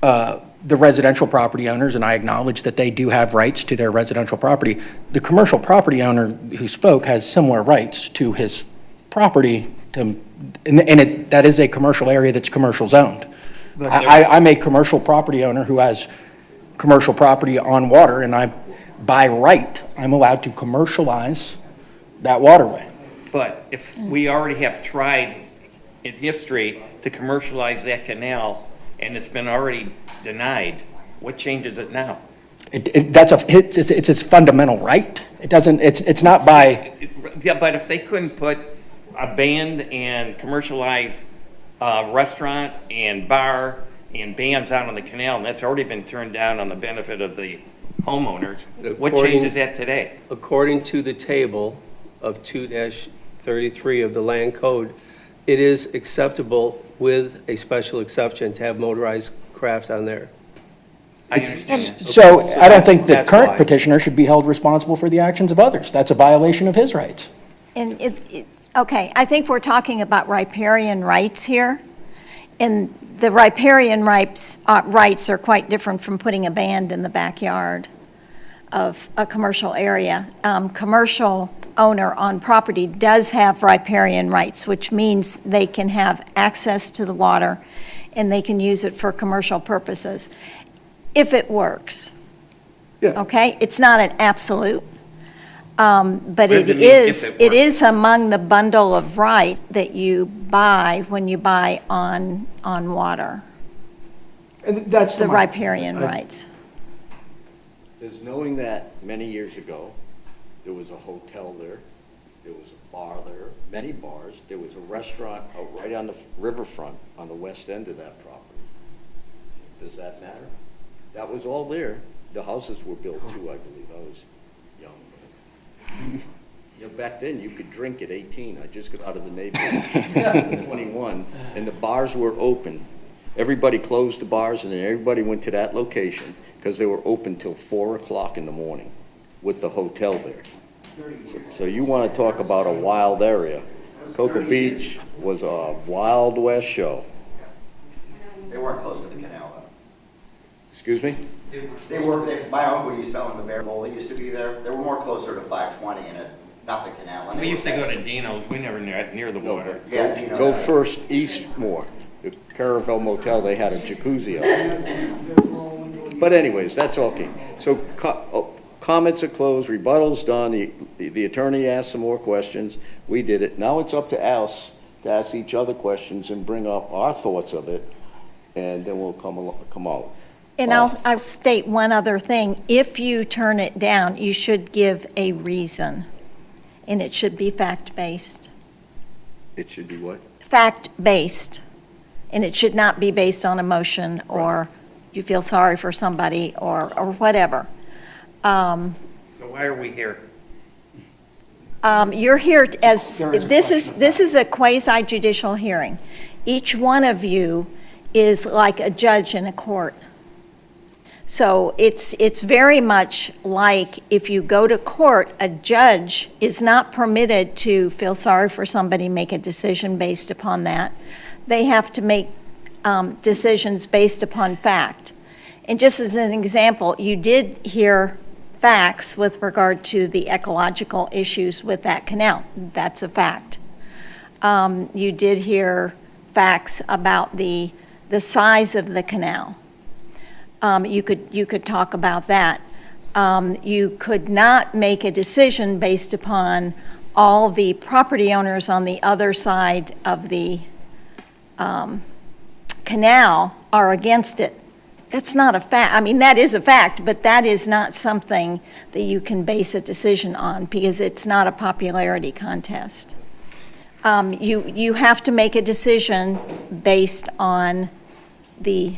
the residential property owners, and I acknowledge that they do have rights to their residential property. The commercial property owner who spoke has similar rights to his property, that is a commercial area that's commercial zoned. I'm a commercial property owner who has commercial property on water, and by right, I'm allowed to commercialize that waterway. But if we already have tried in history to commercialize that canal, and it's been already denied, what changes it now? It's its fundamental right. It doesn't, it's not by, Yeah, but if they couldn't put a band and commercialize a restaurant and bar and bands out on the canal, and that's already been turned down on the benefit of the homeowners, what changes that today? According to the table of 2-33 of the Land Code, it is acceptable with a special exception to have motorized craft on there. I understand that. so I don't think the That's current why. petitioner should be held responsible for the actions of others. That's a violation of his rights. And okay, I think we're talking about riparian rights here. And the riparian rights are quite different from putting a band in the backyard of a commercial area. Commercial owner on property does have riparian rights, which means they can have access to the water and they can use it for commercial purposes, if it works. Yeah. Okay? It's not an absolute. But What does it it mean, if is, it it works? is among the bundle of right that you buy when you buy on water, And that's the my- riparian rights. Is knowing that many years ago, there was a hotel there, there was a bar there, many bars, there was a restaurant out right on the riverfront on the west end of that property. Does that matter? That was all there. The houses were built too, I believe. I was young. You know, back then, you could drink at 18. I just got out of the Navy at 21, and the bars were open. Everybody closed the bars, and then everybody went to that location because they were open till 4 o'clock in the morning with the hotel there. So you want to talk about a wild area. Cocoa Beach was a Wild West show. They weren't close to the canal, though. Excuse me? My uncle used to own the Bear Bowl, he used to be there. They were more closer to 520 and not the canal. and We they used were to go to fenced. Dino's, we never near the water. Yeah, Dino's. Go first east more. The Caravel Motel, they had a jacuzzi out there. But anyways, that's okay. So comments are closed, rebuttals done, the attorney asked some more questions, we did it. Now it's up to us to ask each other questions and bring up our thoughts of it, and then we'll come out. And I'll state one other thing. If you turn it down, you should give a reason, and it should be fact-based. It should be what? Fact-based, and it should not be based on emotion or you feel sorry for somebody or whatever. So why are we here? You're here as, There is a this question is a quasi-judicial hearing. Each one of you is like a judge in a court. So it's very much like if you go to court, a judge is not permitted to feel sorry for somebody, make a decision based upon that. They have to make decisions based upon fact. And just as an example, you did hear facts with regard to the ecological issues with that canal. That's a fact. You did hear facts about the size of the canal. You could talk about that. You could not make a decision based upon all the property owners on the other side of the canal are against it. That's not a fact. I mean, that is a fact, but that is not something that you can base a decision on because it's not a popularity contest. You have to make a decision based on the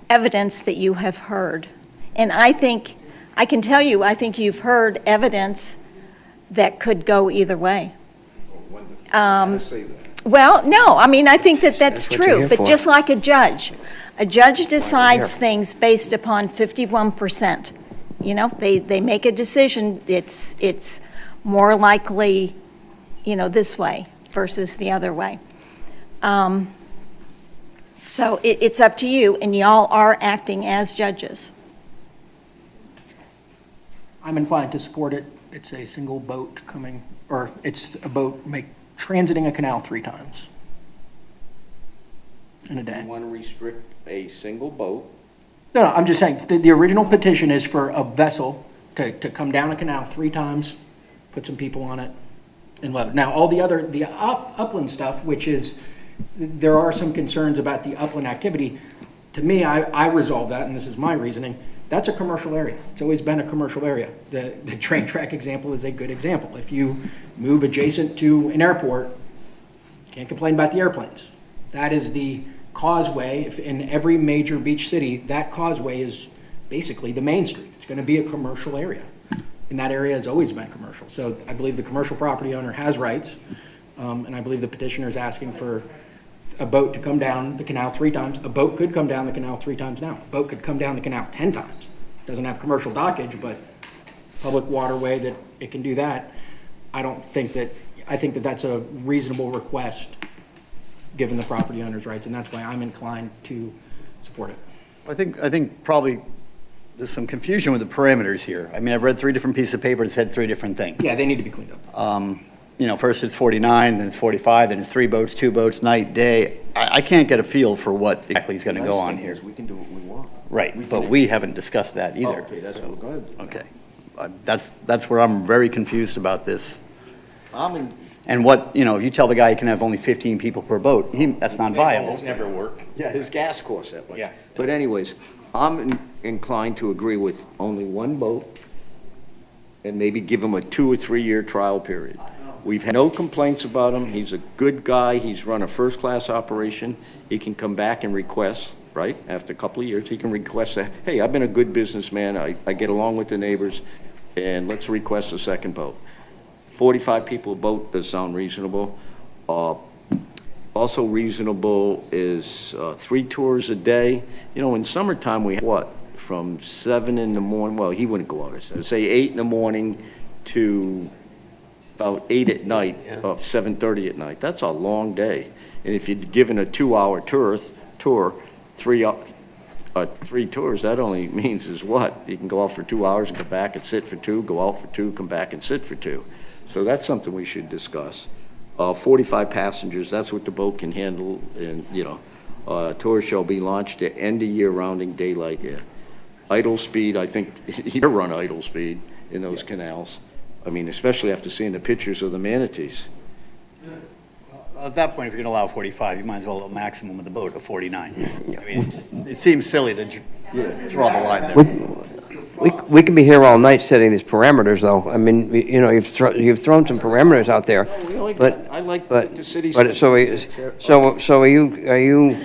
evidence that you have heard. And I think, I can tell you, I think you've heard evidence that could go either way. Well, no, I mean, I think that that's what you're true, here but for. just like a judge decides things based upon 51%. You know, they make a decision, it's more likely, you know, this way versus the other way. So it's up to you, and y'all are acting as judges. I'm inclined to support it. It's a single boat coming, or it's a boat transiting a canal 3 times in a day. You want to restrict a single boat? No, I'm just saying, the original petition is for a vessel to come down a canal 3 times, put some people on it, and load. Now, all the upland stuff, which is, there are some concerns about the upland activity. To me, I resolve that, and this is my reasoning, that's a commercial area. It's always been a commercial area. The train track example is a good example. If you move adjacent to an airport, can't complain about the airplanes. That is the causeway. If in every major beach city, that causeway is basically the main street. It's going to be a commercial area. And that area has always been commercial. So I believe the commercial property owner has rights, and I believe the petitioner is asking for a boat to come down the canal 3 times. A boat could come down the canal 3 times now. A boat could come down the canal 10 times. Doesn't have commercial dockage, but public waterway that it can do that. I think that that's a reasonable request, given the property owner's rights, and that's why I'm inclined to support it. I think probably there's some confusion with the parameters here. I mean, I've read 3 different pieces of paper that said 3 different things. Yeah, they need to be cleaned up. You know, first it's 49, then it's 45, then it's 3 boats, 2 boats, night, day. I can't get a feel for what exactly is going to go on here. We can do what we want. Right, but we haven't discussed that either. Okay, that's what we're going to do. Okay. That's where I'm very confused about this. I'm in, And what, you know, you tell the guy he can have only 15 people per boat, that's not viable. It'll never work. yeah, his gas costs that much. Yeah. But anyways, I'm inclined to agree with only 1 boat and maybe give him a 2 or 3 year trial period. We've had no complaints about him. He's a good guy. He's run a first-class operation. He can come back and request, right? After a couple of years, he can request, hey, I've been a good businessman. I get along with the neighbors, and let's request a second boat. 45 people a boat does sound reasonable. Also reasonable is 3 tours a day. You know, in summertime, we have what? From 7 in the morning, well, he wouldn't go out, say 8 in the morning to about 8 at night, of 7:30 at night. That's a long day. And if you're given a 2-hour tour, 3 tours, that only means is what? You can go out for 2 hours and come back and sit for 2, go out for 2, come back and sit for 2. So that's something we should discuss. 45 passengers, that's what the boat can handle, and, you know, tours shall be launched at end of year rounding daylight, yeah. Idle speed, I think, you run idle speed in those canals. I mean, especially after seeing the pictures of the manatees. At that point, if you're going to allow 45, you might as well allow a maximum of the boat of 49. I mean, it seems silly to draw the line there. We can be here all night setting these parameters, though. I mean, you know, you've thrown some parameters out there, but. I like But, the city's. but so are you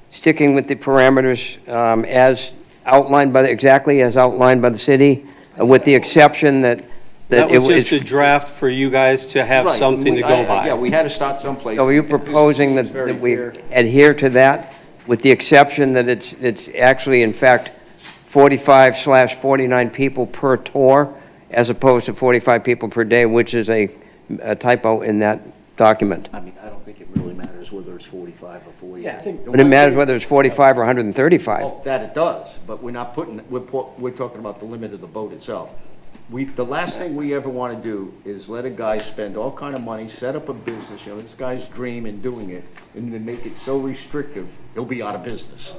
sticking with the parameters as outlined by, exactly as outlined by the city, with the exception that That it was just a draft for you guys to have Right, something to go by. Yeah, we had to start someplace. So are you proposing that we adhere to that, with the exception that it's actually, in fact, 45/49 people per tour, as opposed to 45 people per day, which is a typo in that document? I mean, I don't think it really matters whether it's 45 or 40. Yeah, I think- But it matters whether it's 45 or 135. Oh, that it does, but we're not putting, we're talking about the limit of the boat itself. The last thing we ever want to do is let a guy spend all kind of money, set up a business, you know, this guy's dream in doing it, and then make it so restrictive, he'll be out of business.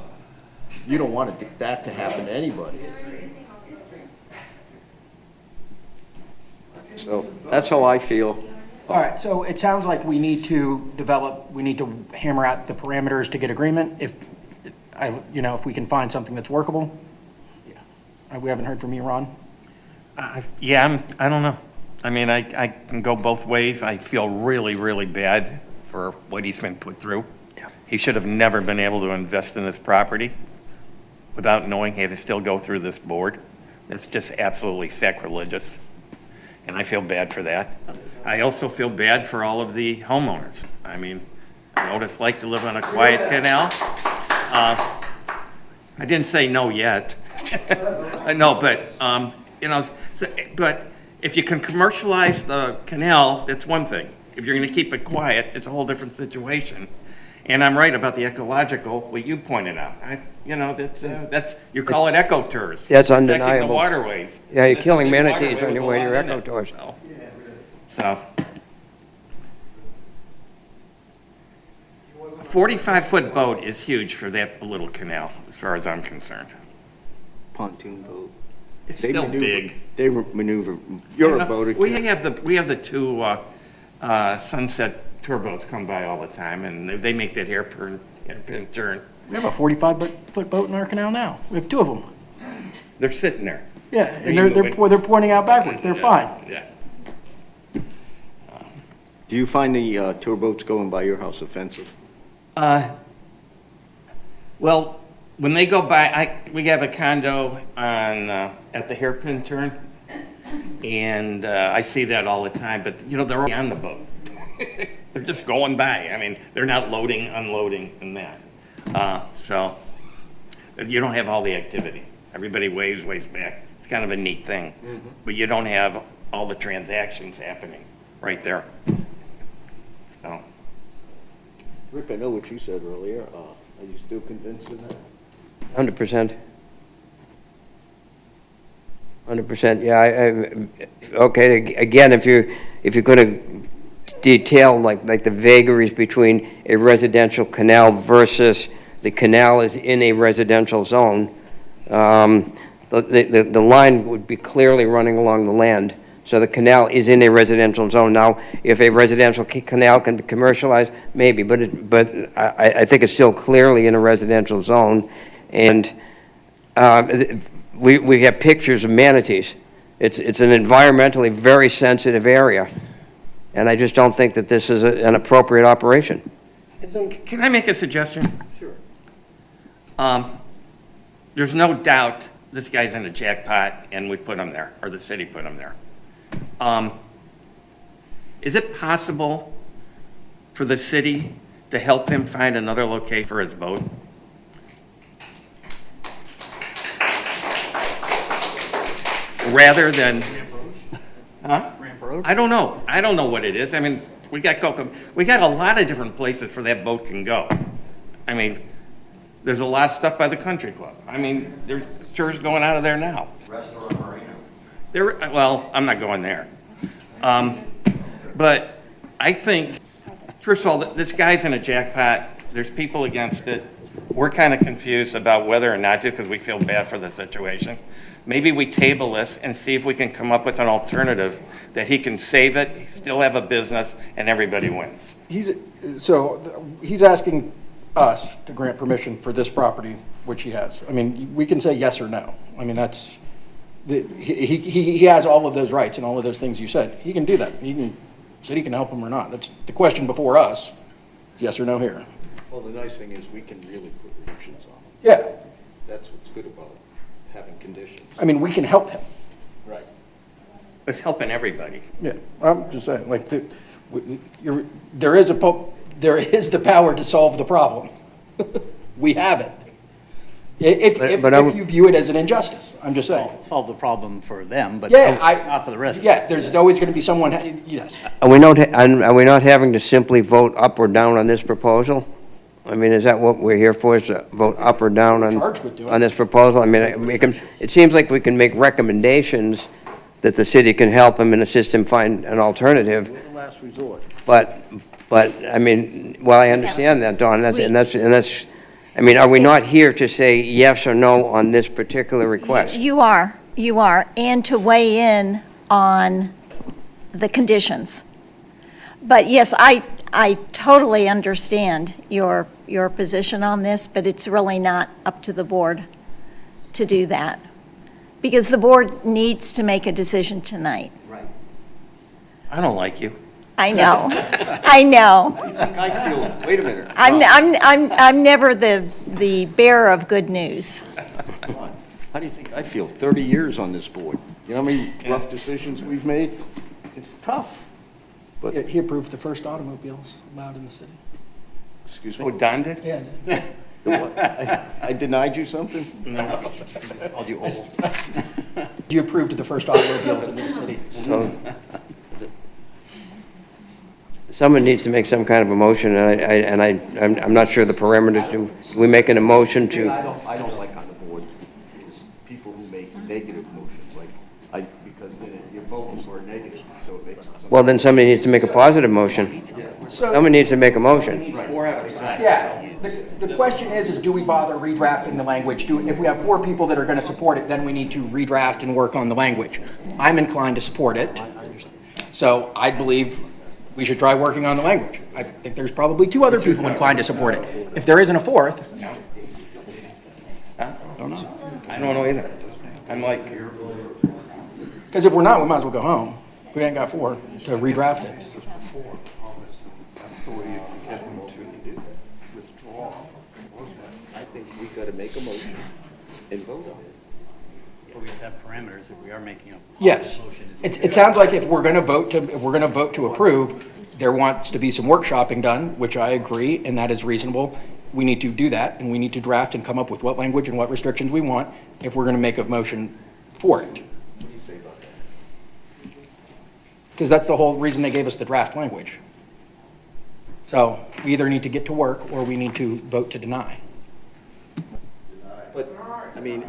You don't want that to happen to anybody. So that's how I feel. All right, so it sounds like we need to hammer out the parameters to get agreement. If we can find something that's workable. We haven't heard from you, Ron? Yeah, I don't know. I mean, I can go both ways. I feel really, really bad for what he's been put through. He should have never been able to invest in this property without knowing he had to still go through this board. That's just absolutely sacrilegious, and I feel bad for that. I also feel bad for all of the homeowners. I mean, I know what it's like to live on a quiet canal. I didn't say no yet. I know, but, you know, but if you can commercialize the canal, that's one thing. If you're going to keep it quiet, it's a whole different situation. And I'm right about the ecological, what you pointed out. You know, that's, you call it eco-tours. That's Protecting undeniable. the waterways. Yeah, you're That's killing the manatees waterway on your with way a to lot your in it. eco-tours. So. 45-foot boat is huge for that little canal, as far as I'm concerned. Pontoon boat. It's They still maneuver- big. They maneuver, you're a boater. We have the two Sunset tour boats come by all the time, and they make that hairpin turn. We have a 45-foot boat in our canal now. We have two of them. They're sitting there. Yeah, and they're pointing out backwards. They're fine. Yeah. Do you find the tour boats going by your house offensive? Well, when they go by, we have a condo on, at the hairpin turn, and I see that all the time, but, you know, they're already on the boat. They're just going by. I mean, they're not loading, unloading, and that. So, you don't have all the activity. Everybody waves back. It's kind of a neat thing. But you don't have all the transactions happening right there. So. Rick, I know what you said earlier. Are you still convinced of that? 100%. 100%, yeah. Okay, again, if you're going to detail like the vagaries between a residential canal versus the canal is in a residential zone, the line would be clearly running along the land. So the canal is in a residential zone. Now, if a residential canal can be commercialized, maybe, but I think it's still clearly in a residential zone. And we have pictures of manatees. It's an environmentally very sensitive area. And I just don't think that this is an appropriate operation. Can I make a suggestion? Sure. There's no doubt this guy's in a jackpot, and we put him there, or the city put him there. Is it possible for the city to help him find another location for his boat? Rather than, huh? I don't know. I don't know what it is. I mean, we got a lot of different places for that boat can go. I mean, there's a lot of stuff by the country club. I mean, there's tours going out of there now. Restaurant Marina. Well, I'm not going there. But I think, first of all, this guy's in a jackpot. There's people against it. We're kind of confused about whether or not to because we feel bad for the situation. Maybe we table this and see if we can come up with an alternative that he can save it, still have a business, and everybody wins. He's asking us to grant permission for this property, which he has. I mean, we can say yes or no. I mean, that's, he has all of those rights and all of those things you said. He can do that. City can help him or not. That's the question before us. Yes or no here. Well, the nice thing is we can really put restrictions on them. Yeah. That's what's good about having conditions. I mean, we can help him. Right. It's helping everybody. Yeah, I'm just saying, like, there is the power to solve the problem. We have it. If you view it as an injustice, I'm just saying. Solve the problem for them, but Yeah, not for the residents. Yeah, there's always going to be someone, yes. Are we not having to simply vote up or down on this proposal? I mean, is that what we're here for, is to vote up or down on this proposal? I mean, it seems like we can make recommendations that the city can help him and assist him find an alternative. We're the last resort. But, I mean, well, I understand that, Dawn, and that's, I mean, are we not here to say yes or no on this particular request? You are, and to weigh in on the conditions. But yes, I totally understand your position on this, but it's really not up to the board to do that. Because the board needs to make a decision tonight. Right. I don't like you. I know, I know. How do you think I feel? Wait a minute. I'm never the bearer of good news. How do you think I feel? 30 years on this board. You know how many rough decisions we've made? It's tough. But, He approved the first automobiles allowed in the city. excuse me? Oh, Don did? Yeah. I denied you something? Called you old. You approved the first automobiles into the city. So, someone needs to make some kind of a motion, and I'm not sure the parameters. Do we make an emotion to? I don't like on the board is people who make negative motions, because then you're voting for a negative, so it makes it. Well, then somebody needs to make a positive motion. Someone needs to make a motion. Yeah, the question is do we bother redrafting the language? If we have 4 people that are going to support it, then we need to redraft and work on the language. I'm inclined to support it, so I believe we should try working on the language. I think there's probably 2 other people inclined to support it. If there isn't a 4th, I don't know either. I'm like, because if we're not, we might as well go home. We ain't got 4 to redraft it. That's the way you get them to withdraw. I think we gotta make a motion and vote on it. But we have to have parameters if we are making a Yes. motion. It sounds like if we're going to vote to approve, there wants to be some workshopping done, which I agree, and that is reasonable. We need to do that, and we need to draft and come up with what language and what restrictions we want if we're going to make a motion for it. What do you say about that? Because that's the whole reason they gave us the draft language. So we either need to get to work or we need to vote to deny. But, I mean,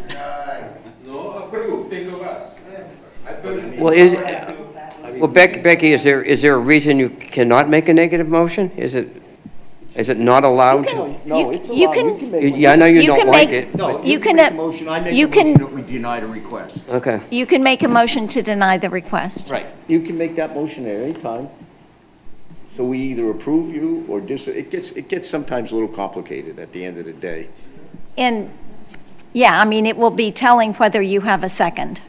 No, approve, think of us. Well, Becky, is there a reason you cannot make a negative motion? Is it not allowed to? no, it's allowed. You can- We make a Yeah, I know you You don't can like make- it. No, You you can, can make a motion, I make you a can- motion that we deny the request. Okay. You can make a motion to deny the request. Right. You can make that motion at any time. So we either approve you or it gets sometimes a little complicated at the end of the day. And, yeah, I mean, it will be telling whether you have a second.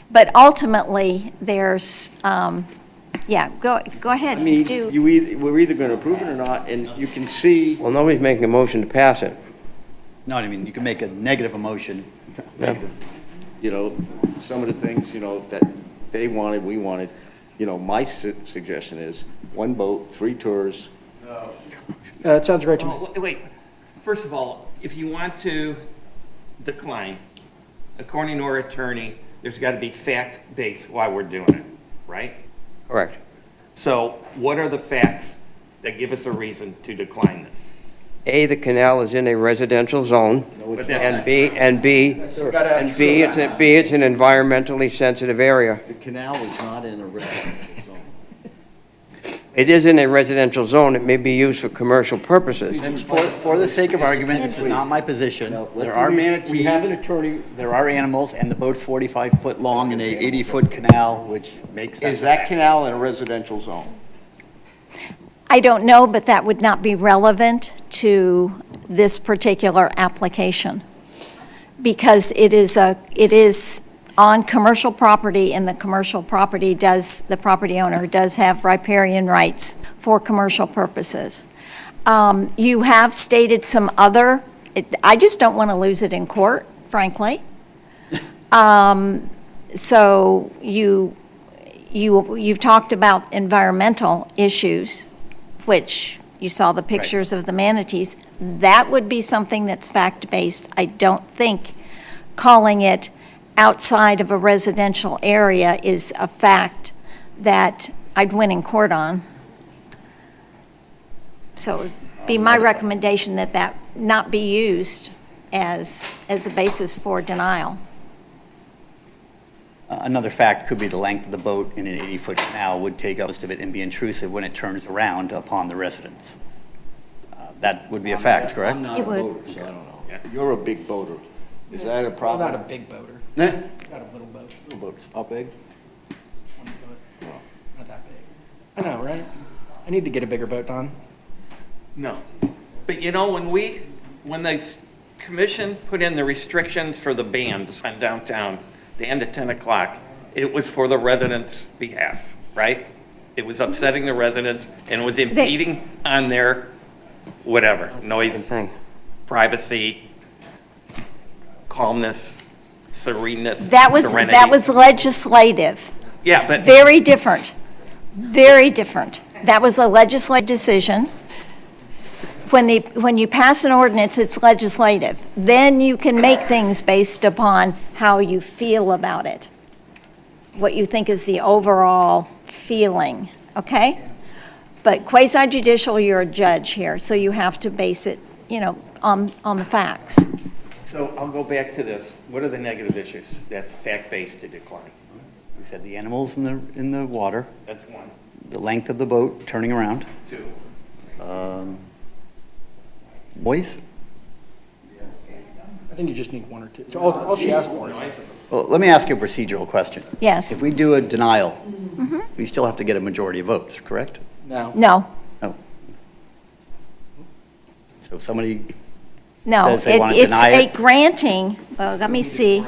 But ultimately, there's, yeah, go ahead. I mean, Do- we're either gonna approve it or not, and you can see, Well, nobody's making a motion to pass it. No, I mean, you can make a negative emotion. some of the things, that they wanted, we wanted. My suggestion is 1 vote, 3 tours. That sounds great to me. oh, wait, first of all, if you want to decline, according to our attorney, there's got to be fact-based why we're doing it, right? Correct. So what are the facts that give us a reason to decline this? A, the canal is in a residential zone, But and that's- B, it's an environmentally sensitive area. The canal is not in a residential zone. It is in a residential zone, it may be used for commercial purposes. And for the sake of argument, this is not my position. There are manatees. We have an attorney. There are animals, and the boat's 45 foot long in a 80-foot canal, which makes that. Is that canal in a residential zone? I don't know, but that would not be relevant to this particular application because it is on commercial property, and the property owner does have riparian rights for commercial purposes. You have stated some other, I just don't want to lose it in court, frankly. So you've talked about environmental issues, which you saw the pictures of the manatees. That would be something that's fact-based. I don't think calling it outside of a residential area is a fact that I'd win in court on. So it'd be my recommendation that that not be used as a basis for denial. Another fact could be the length of the boat in an 80-foot canal would take most of it and be intrusive when it turns around upon the residents. That would be a fact, correct? I'm not It a would. boater, so I don't know. You're a big boater. Is that a I'm problem? not a big boater. Eh, Got a little boat, little boats. How big? 20 foot. Not that big. I know, right? I need to get a bigger boat, Don. No. But when the commission put in the restrictions for the bands on downtown, the end of 10 o'clock, it was for the residents' behalf, right? It was upsetting the residents and was impeding on their whatever, noise, privacy, calmness, sereneness, serenity. That was legislative. Yeah, but. Very different. Very different. That was a legislative decision. When you pass an ordinance, it's legislative. Then you can make things based upon how you feel about it, what you think is the overall feeling, okay? But quasi judicial, you're a judge here, so you have to base it, on the facts. So I'll go back to this. What are the negative issues? That's fact-based to decline. We said the animals in the water, That's one. the length of the boat turning around, Two. noise. I think you just need one or two. All she asked for is. Well, let me ask you a procedural question. Yes. If we do a denial, we still have to get a majority of votes, correct? No. No, So if somebody no. says they want to It's deny a it, granting, well, let me see. I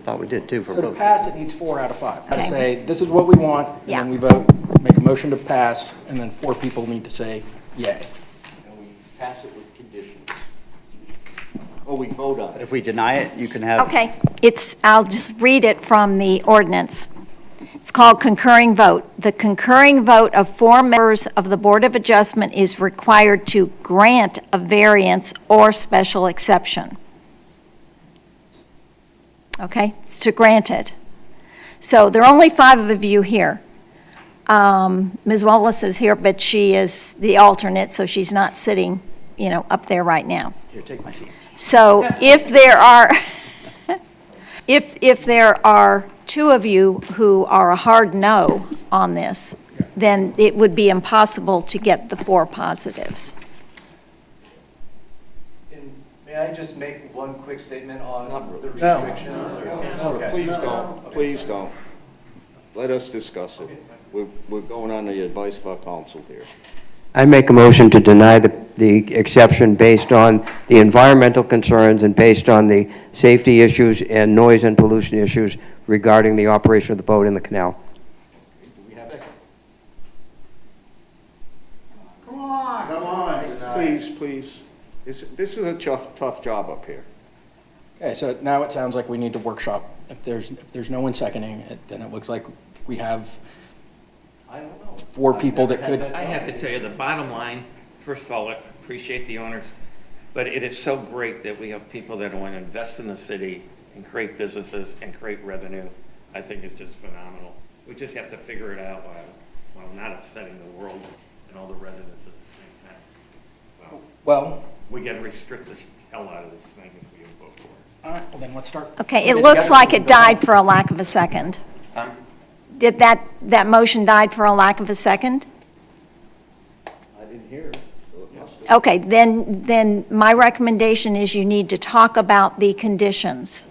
thought we did too for So to both. pass, it needs 4 out of 5. Okay. To say, this is what we want, and Yeah. then we vote, make a motion to pass, and then 4 people need to say yay. And we pass it with conditions. Or we vote on it. If we deny it, you can have. Okay, I'll just read it from the ordinance. It's called concurring vote. The concurring vote of 4 members of the Board of Adjustment is required to grant a variance or special exception. Okay, it's to grant it. So there are only 5 of you here. Ms. Wallace is here, but she is the alternate, so she's not sitting, up there right now. Here, take my seat. So if there are, if there are 2 of you who are a hard no on this, then it would be impossible to get the 4 positives. May I just make one quick statement on the No. restrictions? Please don't. Let us discuss it. We're going on the advice of our counsel here. I make a motion to deny the exception based on the environmental concerns and based on the safety issues and noise and pollution issues regarding the operation of the boat in the canal. Come on. Please. This is a tough job up here. Okay, so now it sounds like we need to workshop. If there's no one seconding it, then it looks like we have I don't know. 4 people that could. I have to tell you, the bottom line, first of all, I appreciate the owners, but it is so great that we have people that want to invest in the city and create businesses and create revenue. I think it's just phenomenal. We just have to figure it out while not upsetting the world and all the residents at the same time. So Well, we got to restrict the hell out of this thing if we vote for it. all right, well then let's start. Okay, it looks like it died for a lack of a second. Huh? Did that motion died for a lack of a second? I didn't hear it, so it must have. Okay, then my recommendation is you need to talk about the conditions.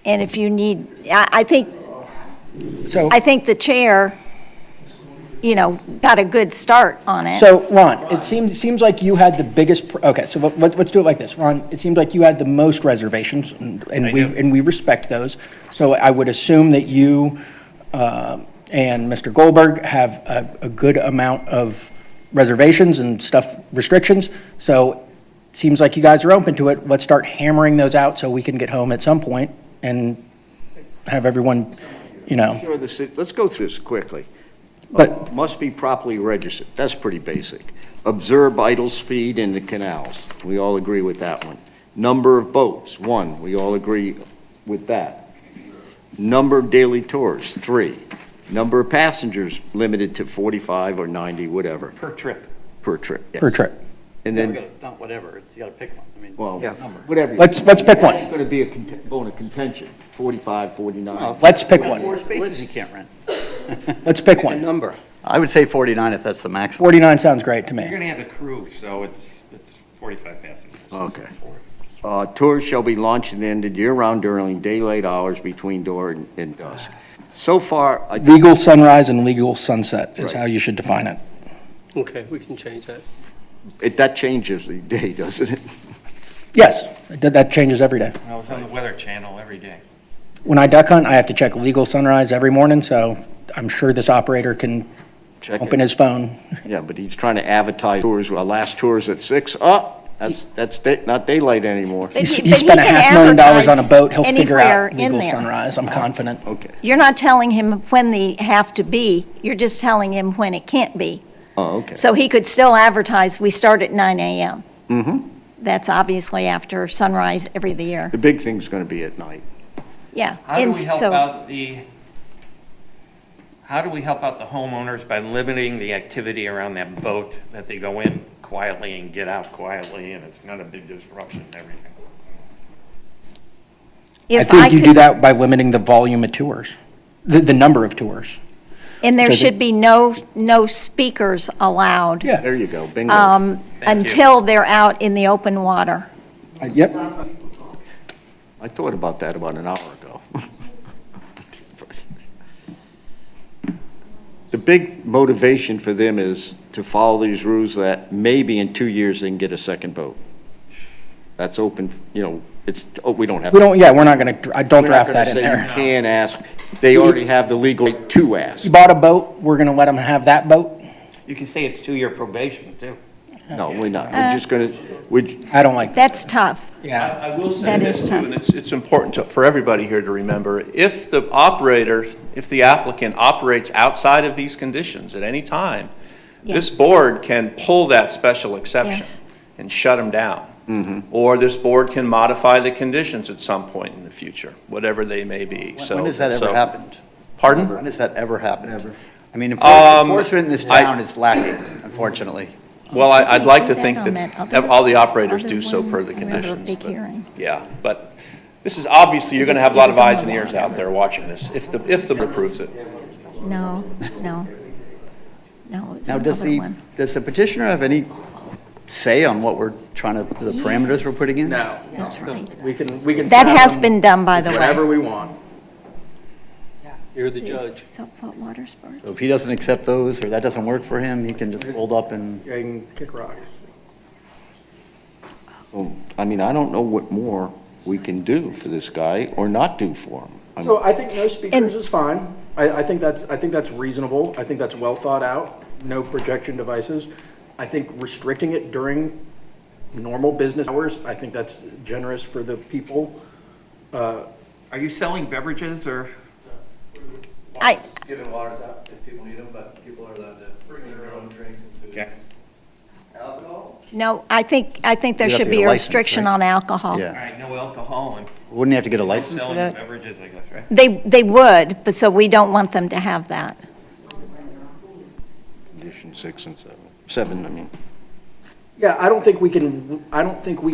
And if you need, I think the chair, got a good start on it. So, Ron, it seems like you had the biggest, okay, so let's do it like this. Ron, it seems like you had the most reservations, and we respect those. So I would assume that you and Mr. Goldberg have a good amount of reservations and restrictions. So it seems like you guys are open to it. Let's start hammering those out so we can get home at some point and have everyone, Sure, let's go through this quickly. But must be properly registered. That's pretty basic. Observe idle speed in the canals. We all agree with that one. Number of boats, 1. We all agree with that. Number of daily tours, 3. Number of passengers limited to 45 or 90, whatever. Per trip. Per trip, yes. per trip. And then, Not whatever, you gotta pick one. I mean, well, number. whatever. Let's pick one. It's going to be a bone of contention, 45, 49. Let's pick one. 4 spaces you can't rent. Let's pick one. Number. I would say 49 if that's the maximum. 49 sounds great to You're me. going to have a cruise, so it's 45 passengers. Okay. Tours shall be launched and ended year-round during daylight hours between dawn and dusk. So far, Legal sunrise and legal sunset is Right. how you should define it. Okay, we can change that. that changes the day, doesn't it? Yes, that changes every day. I was on the Weather Channel every day. When I duck hunt, I have to check legal sunrise every morning, so I'm sure this operator can Check open it. his phone. Yeah, but he's trying to advertise tours, well, last tour's at 6. Oh, that's not daylight anymore. But He he spent can $500,000 on a boat, he'll advertise figure out anywhere in legal there. sunrise, I'm confident. Okay. You're not telling him when they have to be, you're just telling him when it can't be. Oh, okay. So he could still advertise, we start at 9 a.m. Mm-hmm. That's obviously after sunrise every year. The big thing's going to be at night. Yeah. How do and we help so- out how do we help out the homeowners by limiting the activity around that boat, that they go in quietly and get out quietly, and it's not a big disruption and everything? I If think you do could- that by limiting the volume of tours, the number of tours. And there Does it- should be no speakers allowed. Yeah. There you go, bingo. Thank you. Until they're out in the open water. Yep. I thought about that about an hour ago. The big motivation for them is to follow these rules that maybe in 2 years they can get a second boat. That's open, we don't have. We don't, yeah, we're not gonna, I don't We're not draft gonna that in say there. you can ask. They already have the legal right to ask. You bought a boat, we're gonna let them have that boat? You can say it's 2-year probation, too. No, we're not. We're just gonna, I don't like that. That's tough. Yeah. I will say That this is too, tough. and it's important for everybody here to remember, if the applicant operates outside of these conditions at any time, Yeah. this board can pull that special exception Yes. and shut them down. Or this board can modify the conditions at some point in the future, whatever they may be. When has that ever happened? Pardon? When has that ever happened? Never. I mean, Um, enforcement in this town is lacking, unfortunately. Well, I'd like to That think on that that other- all the operators other do so one, per the another conditions. big but- hearing. Yeah, but this is, obviously, you're gonna have a lot of It was on eyes the and ears water. out there watching this, if the board approves it. No, no. No, it's Now, another one. does the petitioner have any say on what we're trying to, the parameters we're putting in? No. That's right. We can That saddle has them been done, by the whatever way. we want. You're the judge. Saltwater sports. So if he doesn't accept those, or that doesn't work for him, he can just hold up and, Yeah, you can kick rocks. So, I mean, I don't know what more we can do for this guy or not do for him. So I think no speakers is fine. I think that's reasonable. I think that's well thought out. No projection devices. I think restricting it during normal business hours, I think that's generous for the people. Are you selling beverages, or? Giving waters out if people need them, but people are allowed to bring their own drinks and food. Okay. Alcohol? No, I think there You'd have should to be get a a license, restriction right? on alcohol. Yeah. All right, no alcohol and. wouldn't he have to get a no license for selling that? beverages, I guess, right? They would, but so we don't want them to have that. Condition 6 and 7. 7, I mean. Yeah, I don't think we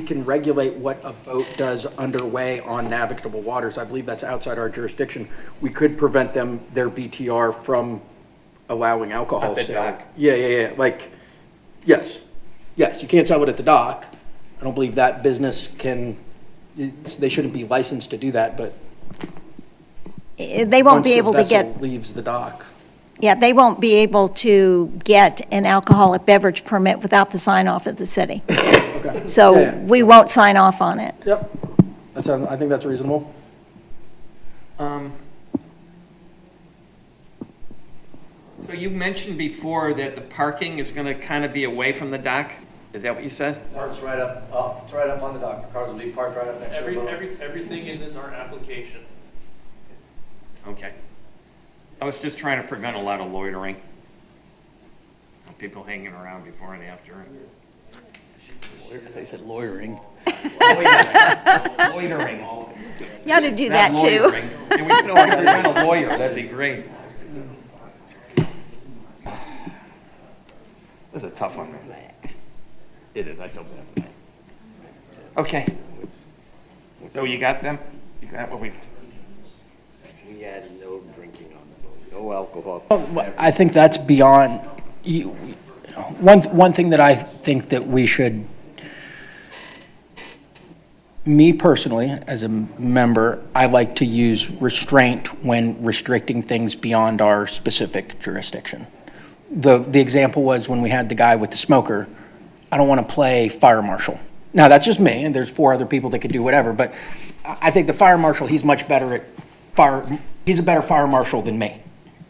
can regulate what a boat does underway on navigable waters. I believe that's outside our jurisdiction. We could prevent their BTR from allowing alcohol At the sale. dock. Yeah, like, yes, you can't sell it at the dock. I don't believe that business they shouldn't be licensed to do that, but They won't be able to once the get, vessel leaves the dock. yeah, they won't be able to get an alcoholic beverage permit without the sign off of the city. Okay. So Yeah. we won't sign off on it. Yep, I think that's reasonable. So you mentioned before that the parking is gonna kind of be away from the dock? Is that what you said? It's right up, it's right up on the dock. The cars will be parked right up next to the boat. Everything is in our application. Okay. I was just trying to prevent a lot of loitering. People hanging around before and after. They said lawyering. Loitering. You ought to do Not that, too. loitering. Yeah, we can prevent a lawyer, that'd be great. This is a tough one, man. It is, I feel bad. Okay. So you got them? You got what we? We had no drinking on the boat, no alcohol. I think that's beyond, one thing that I think that we should, me personally, as a member, I like to use restraint when restricting things beyond our specific jurisdiction. The example was when we had the guy with the smoker, I don't want to play fire marshal. Now, that's just me, and there's 4 other people that could do whatever, but I think the fire marshal, he's much better at he's a better fire marshal than me.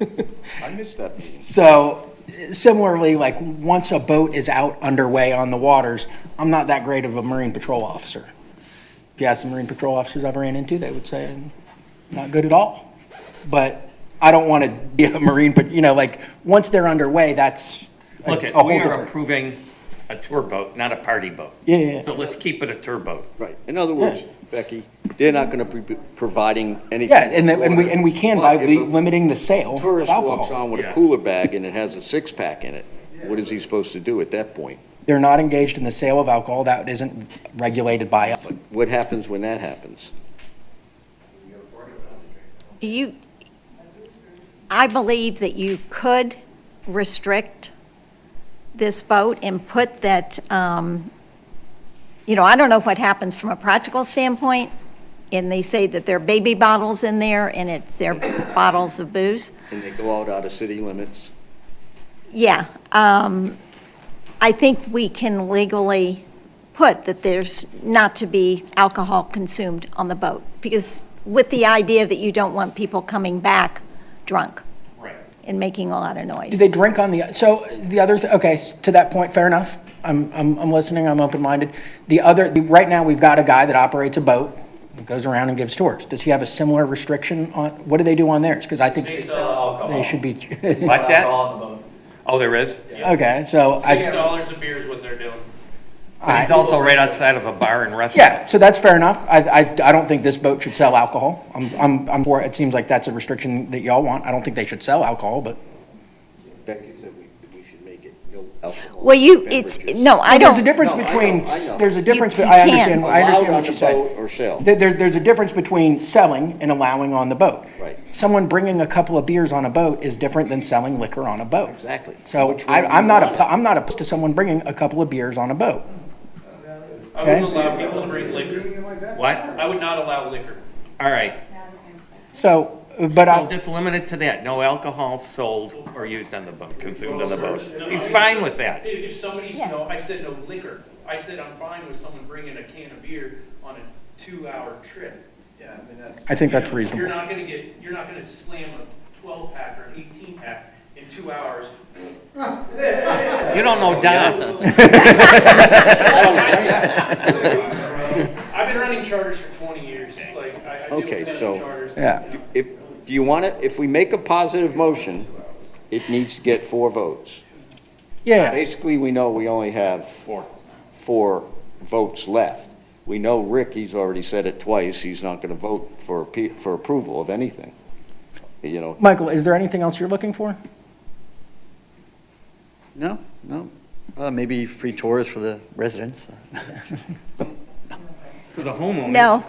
I missed that meeting. So similarly, like, once a boat is out underway on the waters, I'm not that great of a Marine Patrol officer. If you ask the Marine Patrol officers I've ran into, they would say I'm not good at all. But I don't want to be a Marine, but, like, once they're underway, that's a Look, whole we are different. approving a tour boat, not a party boat. Yeah. So let's keep it a tour boat. Right. In other words, Becky, they're not going to be providing anything. Yeah, and we can by But if a limiting the sale of Tourist walks alcohol. on with Yeah. a cooler bag and it has a six-pack in it, what is he supposed to do at that point? They're not engaged in the sale of alcohol. That isn't regulated by us. What happens when that happens? I believe that you could restrict this boat and put that, I don't know what happens from a practical standpoint, and they say that there are baby bottles in there, and it's their bottles of booze. And they go out of city limits? Yeah, I think we can legally put that there's not to be alcohol consumed on the boat, because with the idea that you don't want people coming back drunk. Right. And making a lot of noise. Do they drink on so the other, okay, to that point, fair enough. I'm listening, I'm open-minded. Right now, we've got a guy that operates a boat, that goes around and gives tours. Does he have a similar restriction on, what do they do on theirs? Because I think they should be. What's that? Oh, there is? Okay, so $6 a beer is what they're doing. But he's also right outside of a bar and restaurant. Yeah, so that's fair enough. I don't think this boat should sell alcohol. I'm for, it seems like that's a restriction that y'all want. I don't think they should sell alcohol, but. Becky said we should make it no alcohol. Well, I don't. There's a difference No, I know, between, I know. there's a difference, You I can't. understand Allowed on what the you said. boat or sell? There's a difference between selling and allowing on the boat. Right. Someone bringing a couple of beers on a boat is different than selling liquor on a boat. Exactly. So Which one do I'm you not, want? I'm not opposed to someone bringing a couple of beers on a boat. I Okay. wouldn't allow people to bring liquor. What? I would not allow liquor. All right. So, but So just limit it to that. No alcohol sold or used on the boat, consumed on the boat. He's fine with that. If somebody's, I said no liquor. I said I'm fine with someone bringing a can of beer on a 2-hour trip. Yeah, I mean, that's. I think that's reasonable. You're not gonna slam a 12-pack or an 18-pack in 2 hours. You don't know Don. I've been running charters for 20 years. Like, I deal with Okay, tons of so- charters. Yeah. Do you want it, if we make a positive motion, it needs to get 4 votes. Yeah, Basically, we know we only have four votes left. We know Rick, he's already said it twice, he's not going to vote for approval of anything. Michael, is there anything else you're looking for? No. Maybe free tours for the residents. For the homeowner. No.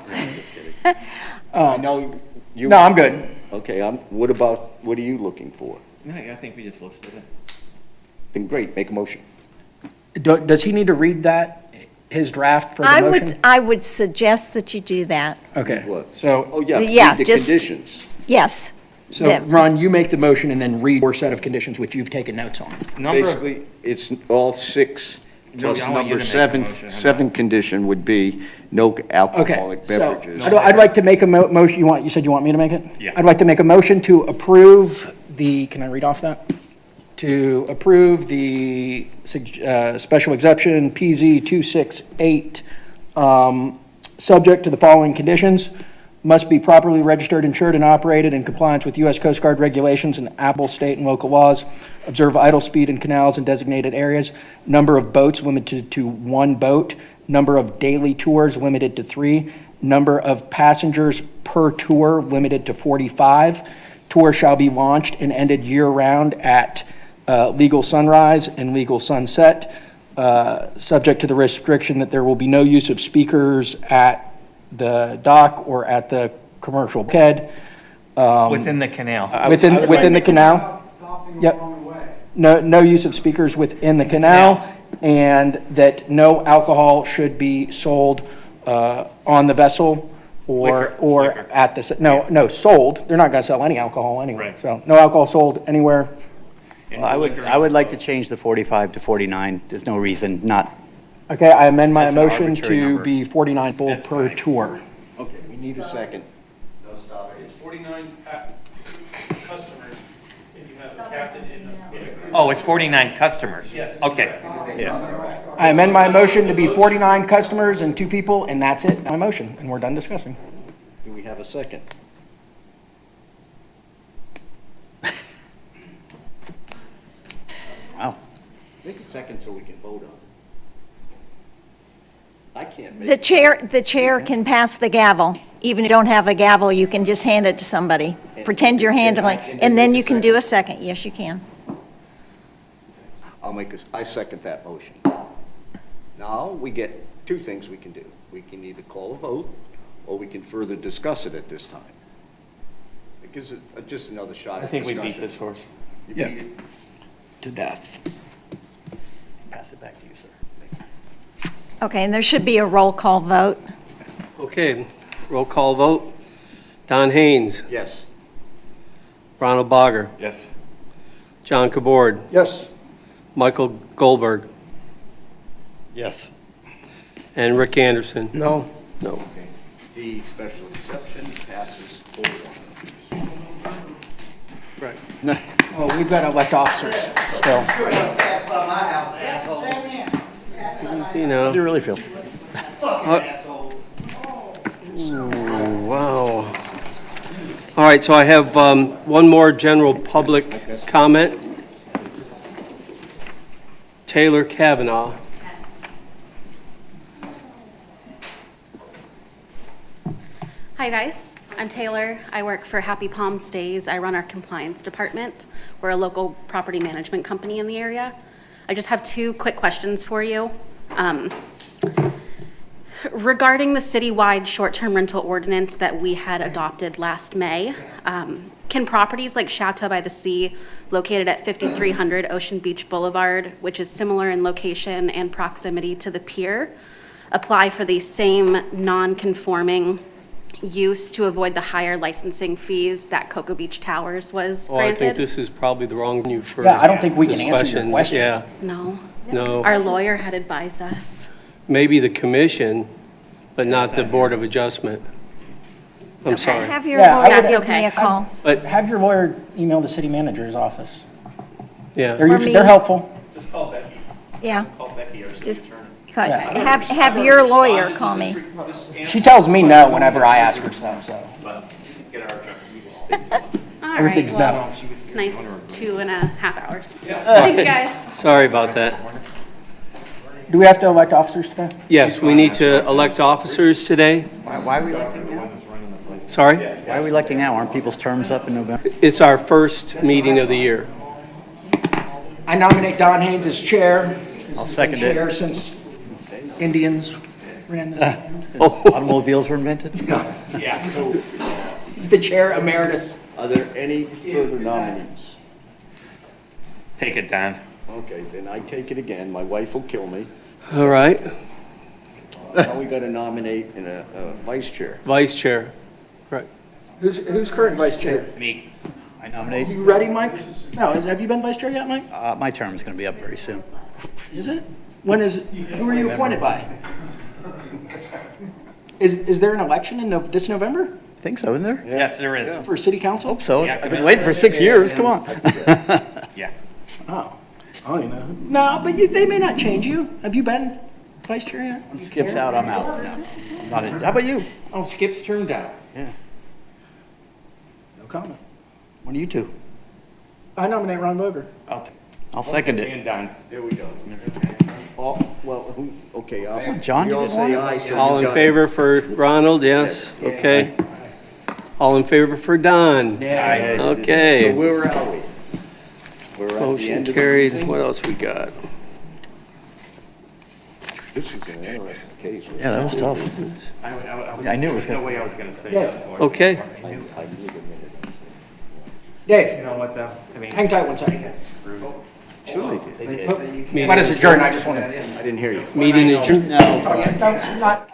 I know you. No, I'm good. Okay, what are you looking for? No, I think we just listed it. Then great, make a motion. Does he need to read his draft for the motion? I would suggest that you do that. Okay, What? so, Oh, yeah, Yeah, read the just- conditions. Yes. so Ron, you make the motion and then read your set of conditions, which you've taken notes on. Basically, it's all 6, No, plus I want you number to make the 7, motion. 7 condition would be no alcoholic Okay, so beverages. I'd like to make a motion, you said you want me to make it? Yeah. I'd like to make a motion to approve can I read off that? To approve the special exception PZ 268, subject to the following conditions. Must be properly registered, insured, and operated in compliance with U.S. Coast Guard regulations and applicable state and local laws. Observe idle speed in canals and designated areas. Number of boats limited to 1 boat. Number of daily tours limited to 3. Number of passengers per tour limited to 45. Tour shall be launched and ended year-round at legal sunrise and legal sunset, subject to the restriction that there will be no use of speakers at the dock or at the commercial quay. Within the canal. Within the canal. Yep. No use of speakers within the canal, and that no alcohol should be sold on the vessel or at the, sold. They're not gonna sell any alcohol anyway. Right. So no alcohol sold anywhere. Well, I would like to change the 45 to 49. There's no reason not. Okay, I amend my That's an motion arbitrary to number. be 49 people That's per fine. tour. Okay, we need a second. No, stop it. It's 45 49 customers, and you have a captain in a cruise. Oh, it's 49 customers? Yes. Okay. I amend my motion to be 49 customers and 2 people, and that's it, my motion, and we're done discussing. Do we have a second? Wow. Make a second so we can vote on it. I can't make. The chair can pass the gavel. Even if you don't have a gavel, you can just hand it to somebody. Pretend you're handling, and then you can do a second. Yes, you can. I second that motion. Now, we get 2 things we can do. We can either call a vote, or we can further discuss it at this time. It gives it just another shot I at think we discussion. beat this horse. You Yeah. beat it? To death. Pass it back to you, sir. Okay, and there should be a roll call vote. Okay, roll call vote. Don Haynes, Yes. Ronald Bogger, Yes. John Kabord, Yes. Michael Goldberg, Yes. and Rick Anderson. No. No. The special exception passes 4-1. Well, Oh, we've got to elect officers still. See now. How do you really feel? Ooh, wow. All right, so I have one more general public comment. Taylor Kavanaugh. Hi guys, I'm Taylor. I work for Happy Palm Stays. I run our compliance department. We're a local property management company in the area. I just have 2 quick questions for you. Regarding the citywide short-term rental ordinance that we had adopted last May, can properties like Chateau by the Sea, located at 5300 Ocean Beach Boulevard, which is similar in location and proximity to the pier, apply for the same non-conforming use to avoid the higher licensing fees that Cocoa Beach Towers was Oh, I think granted? this is probably the wrong venue for Yeah, I don't think we can this answer your question. Yeah, No. no. Our lawyer had advised us. Maybe the commission, but not the Board of Adjustment. I'm sorry. Have your Yeah, I lawyer would- give me a call. But, Have your lawyer email the city manager's office. yeah. They're Or usually, me. they're helpful. Just call Becky. Yeah, Call Becky, our city just attorney. have your lawyer call me. She tells me no whenever I ask her stuff, so But you can get our attorney. All right, everything's well, no. nice 2.5 hours. Thanks, guys. Sorry about that. Do we have to elect officers today? Yes, we need to elect officers today. Why are we electing now? Sorry? Why are we electing now? Aren't people's terms up in November? It's our first meeting of the year. I nominate Don Haynes as chair. He's I'll been second it. Chair since Indians ran this. Automobiles were invented? Yeah, so He's the chair emeritus. Are there any further nominees? take it, Don. Okay, then I take it again. My wife will kill me. All right, Now we got to nominate a vice chair. vice chair. Who's current vice chair? Me. I nominate, You ready, Mike? No, have you been vice chair yet, Mike? my term's going to be up very soon. Is it? Who are you appointed by? Is there an election in this November I think so, isn't there? Yes, there is. for city council? Hope so. Yeah, I've been waiting for 6 years, come on. Yeah. Oh, I don't know. No, but they may not change you. Have you been vice chair yet? You Skip's care? out, I'm out. No, not in- How about you? Oh, Skip's turned down. No comment. One of you two. I nominate Ron Boger. I'll second Me it. and Don. There we go. Okay, John, we you all didn't say want aye. so All you in got it. favor for Ronald? Yes, okay. All in favor for Don? Aye. So Okay. where are we? We're at the Motion end of the carried. meeting. What else we got? This is an interesting case. Yeah, that was tough. I knew it was There's no gonna- way I was gonna say Yeah. that. Okay. I need a minute. Dave, You know what, though? I mean, hang tight one second. Sure they did. Meeting Let us adjourn, I just want to. I didn't hear you. Meeting adjourned. No, not.